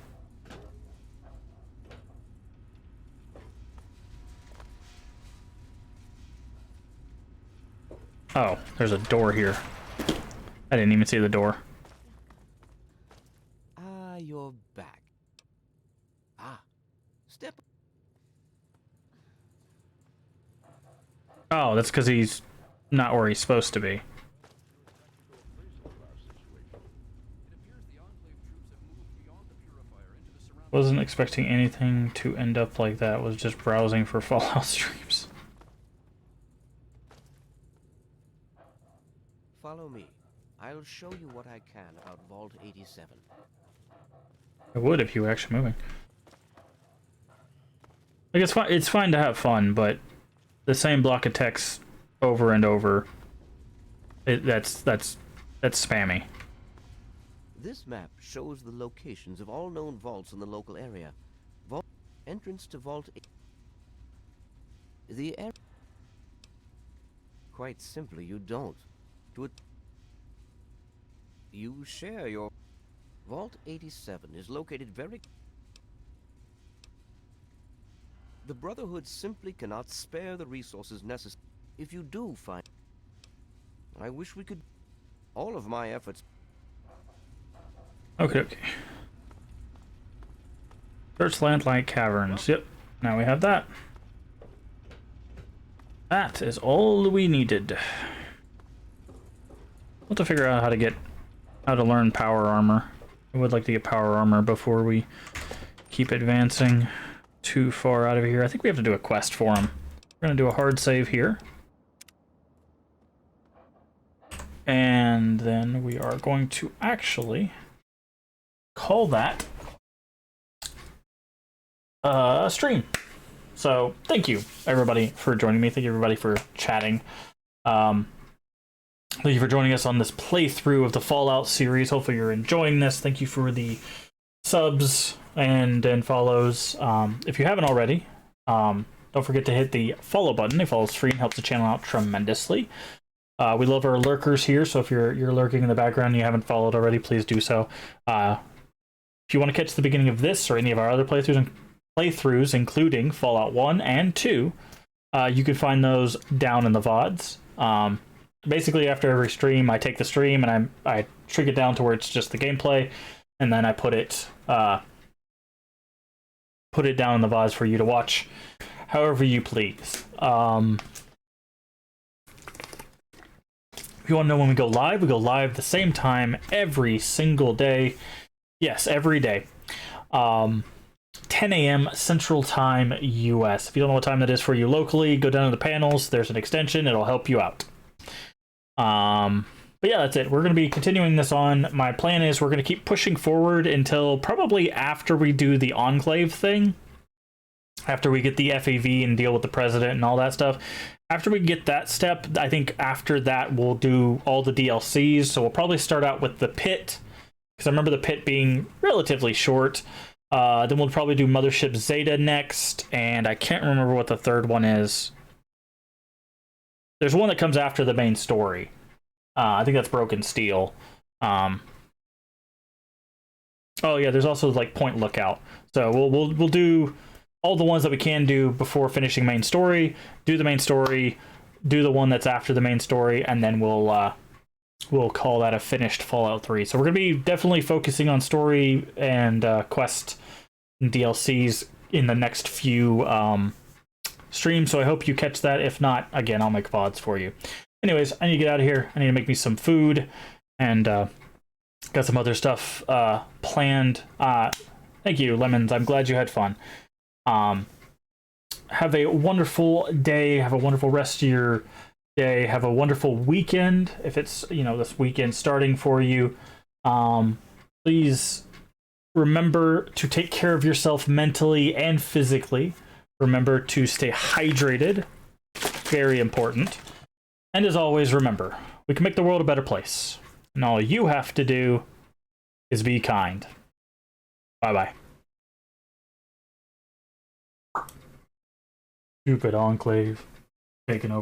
Oh, there's a door here. I didn't even see the door. Ah, you're back. Ah, step. Oh, that's because he's not where he's supposed to be. Wasn't expecting anything to end up like that. Was just browsing for Fallout streams. Follow me. I'll show you what I can about Vault 87. I would if you were actually moving. Like it's fine to have fun, but the same block of text over and over, that's spammy. This map shows the locations of all known vaults in the local area. Vault entrance to Vault. The area. Quite simply, you don't. To it. You share your. Vault 87 is located very. The Brotherhood simply cannot spare the resources necessary. If you do find. I wish we could. All of my efforts. Okay. Search Landlight Caverns. Yep. Now we have that. That is all we needed. We'll have to figure out how to learn power armor. I would like to get power armor before we keep advancing too far out of here. I think we have to do a quest for him. We're gonna do a hard save here. And then we are going to actually call that stream. So thank you everybody for joining me. Thank you everybody for chatting. Thank you for joining us on this playthrough of the Fallout series. Hopefully you're enjoying this. Thank you for the subs and follows. If you haven't already, don't forget to hit the follow button. It follows free and helps the channel out tremendously. We love our lurkers here, so if you're lurking in the background and you haven't followed already, please do so. If you want to catch the beginning of this or any of our other playthroughs, including Fallout 1 and 2, you can find those down in the VODs. Basically, after every stream, I take the stream and I shrink it down to where it's just the gameplay, and then I put it down in the VODs for you to watch however you please. If you want to know when we go live the same time every single day. Yes, every day. 10 a.m. Central Time, US. If you don't know what time that is for you locally, go down to the panels. There's an extension. It'll help you out. But yeah, that's it. We're going to be continuing this on. My plan is we're going to keep pushing forward until probably after we do the Enclave thing. After we get the FAV and deal with the president and all that stuff. After we get that step, I think after that we'll do all the DLCs. So we'll probably start out with the pit, because I remember the pit being relatively short. Then we'll probably do Mothership Zeta next, and I can't remember what the third one is. There's one that comes after the main story. I think that's Broken Steel. Oh yeah, there's also like Point Lookout. So we'll do all the ones that we can do before finishing main story. Do the main story, do the one that's after the main story, and then we'll call that a finished Fallout 3. So we're gonna be definitely focusing on story and quest and DLCs in the next few streams. So I hope you catch that. If not, again, I'll make VODs for you. Anyways, I need to get out of here. I need to make me some food, and got some other stuff planned. Thank you, Lemons. I'm glad you had fun. Have a wonderful day. Have a wonderful rest of your day. Have a wonderful weekend. If it's, this weekend starting for you, please remember to take care of yourself mentally and physically. Remember to stay hydrated. Very important. And as always, remember, we can make the world a better place. And all you have to do is be kind. Bye-bye. Stupid Enclave taking over.